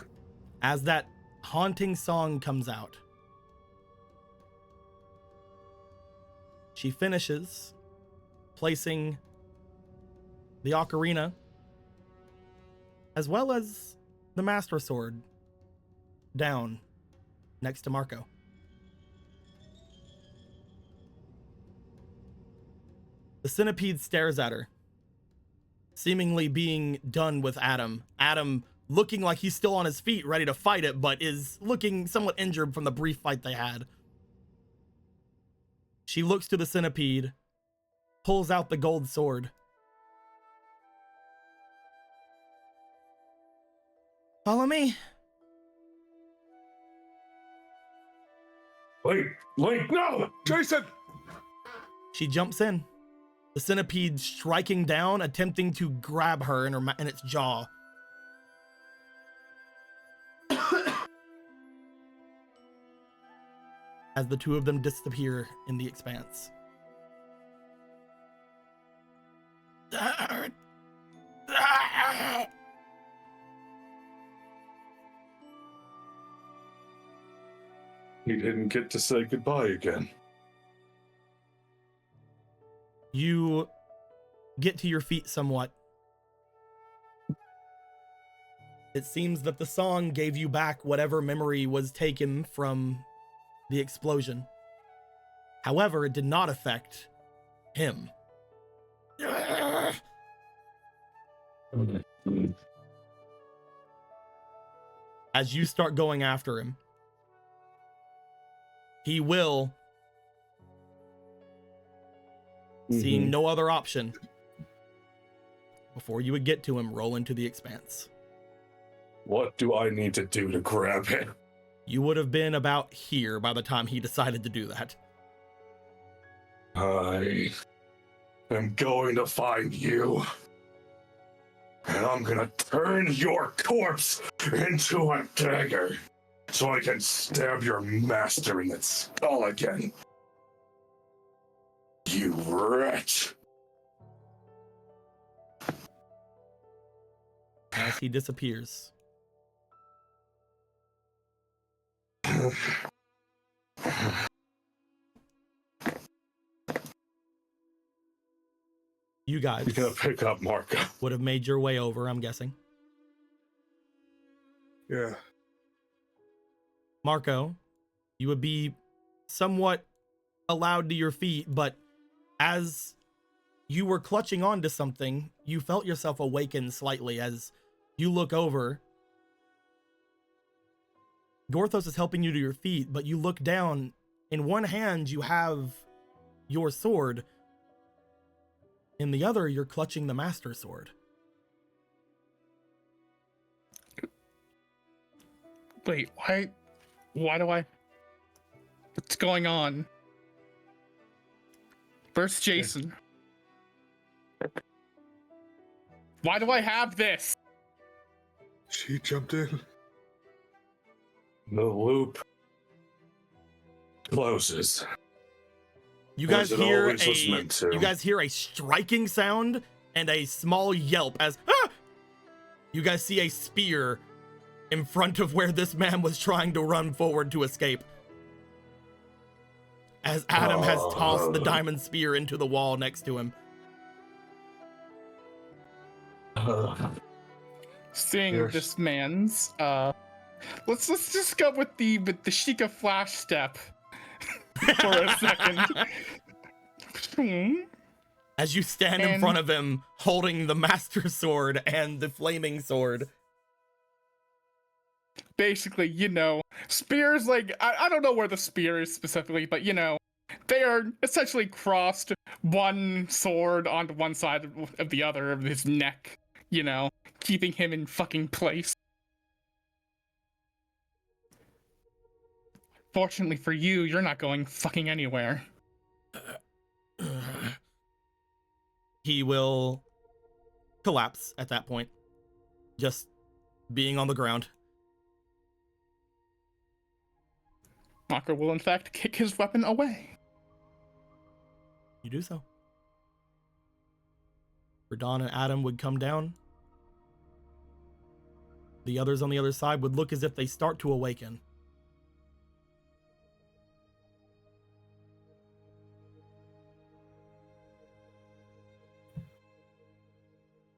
As that haunting song comes out, she finishes placing the ocarina as well as the Master Sword down next to Marco. The centipede stares at her, seemingly being done with Adam. Adam looking like he's still on his feet, ready to fight it, but is looking somewhat injured from the brief fight they had. She looks to the centipede, pulls out the gold sword. Follow me. Link, no! Jason! She jumps in. The centipede striking down, attempting to grab her in its jaw. As the two of them disappear in the expanse. You didn't get to say goodbye again. You get to your feet somewhat. It seems that the song gave you back whatever memory was taken from the explosion. However, it did not affect him. As you start going after him, he will, seeing no other option, before you would get to him, roll into the expanse. What do I need to do to grab him? You would have been about here by the time he decided to do that. I am going to find you. And I'm gonna turn your corpse into a dagger so I can stab your master in its skull again. You wretch! As he disappears. You guys You gotta pick up Marco. would have made your way over, I'm guessing. Yeah. Marco, you would be somewhat allowed to your feet, but as you were clutching onto something, you felt yourself awaken slightly as you look over. Gorthos is helping you to your feet, but you look down. In one hand, you have your sword. In the other, you're clutching the Master Sword. Wait, why? Why do I? What's going on? Where's Jason? Why do I have this? She jumped in. The loop closes. You guys As it hear always was meant to. you guys hear a striking sound and a small yelp as you guys see a spear in front of where this man was trying to run forward to escape. As Adam has tossed the diamond spear into the wall next to him. Seeing Yes. this man's let's just go with the Sheikah flash step for a second. As you stand in And- front of him holding the Master Sword and the flaming sword. Basically, spears, like, I don't know where the spear is specifically, but, they are essentially crossed one sword onto one side of the other of his neck, keeping him in fucking place. Fortunately for you, you're not going fucking anywhere. He will collapse at that point. Just being on the ground. Mako will, in fact, kick his weapon away. You do so. Radon and Adam would come down. The others on the other side would look as if they start to awaken.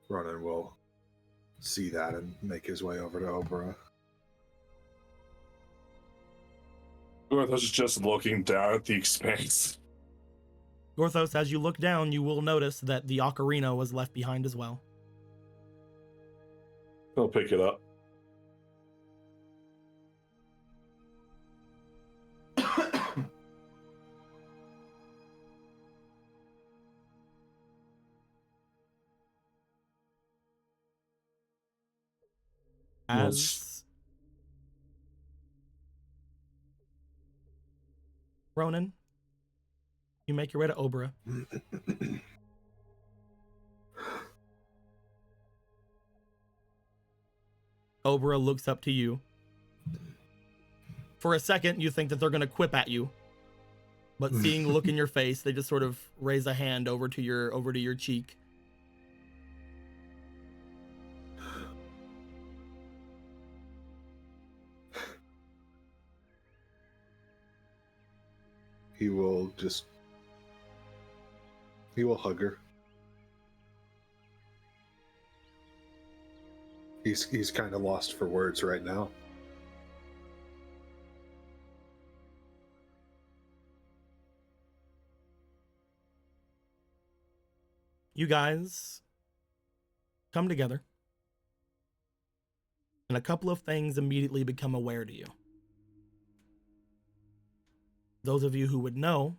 Ronan will see that and make his way over to Obra. Gorthos is just looking down at the expanse. Gorthos, as you look down, you will notice that the ocarina was left behind as well. He'll pick it up. As Ronan, you make your way to Obra. Obra looks up to you. For a second, you think that they're going to quip at you. But seeing the look in your face, they just sort of raise a hand over to your cheek. He will hug her. He's kind of lost for words right now. You guys come together, and a couple of things immediately become aware to you. Those of you who would know,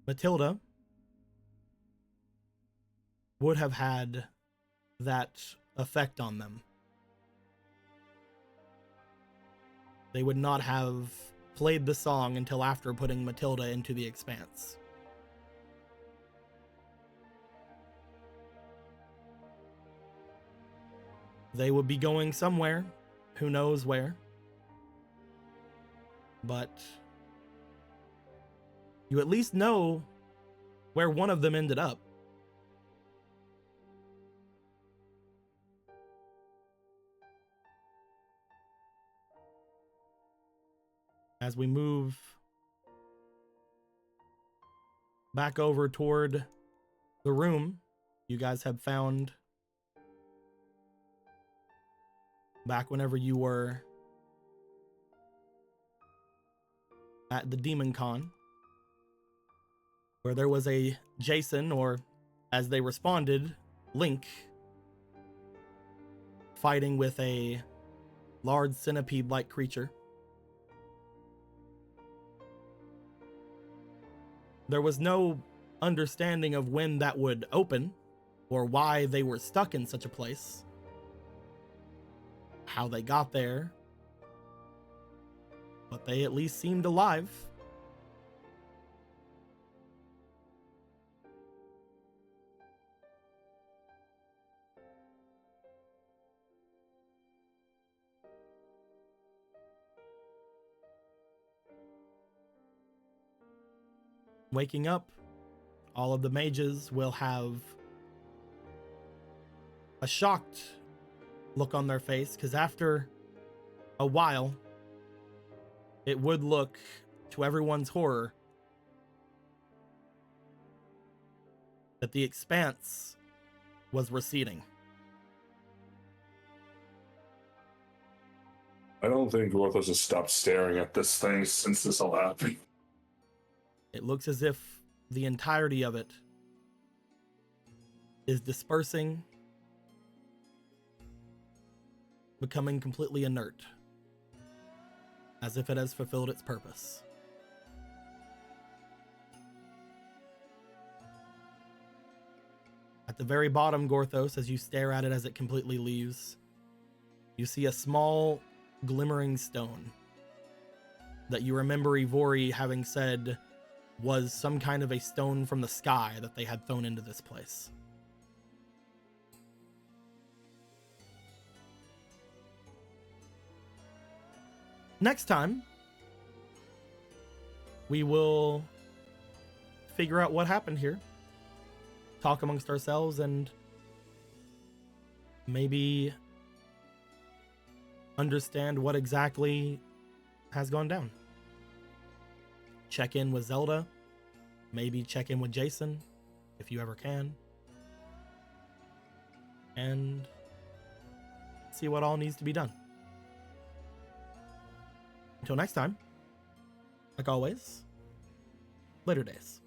Matilda would have had that effect on them. They would not have played the song until after putting Matilda into the expanse. They would be going somewhere, who knows where. But you at least know where one of them ended up. As we move back over toward the room you guys have found back whenever you were at the Demon Con, where there was a Jason, or as they responded, Link, fighting with a large centipede-like creature. There was no understanding of when that would open or why they were stuck in such a place, how they got there, but they at least seemed alive. Waking up, all of the mages will have a shocked look on their face, because after a while, it would look, to everyone's horror, that the expanse was receding. I don't think Gorthos has stopped staring at this thing since this all happened. It looks as if the entirety of it is dispersing, becoming completely inert, as if it has fulfilled its purpose. At the very bottom, Gorthos, as you stare at it as it completely leaves, you see a small glimmering stone that you remember Ivori having said was some kind of a stone from the sky that they had thrown into this place. Next time, we will figure out what happened here, talk amongst ourselves, and maybe understand what exactly has gone down. Check in with Zelda, maybe check in with Jason, if you ever can, and see what all needs to be done. Until next time, like always, later days.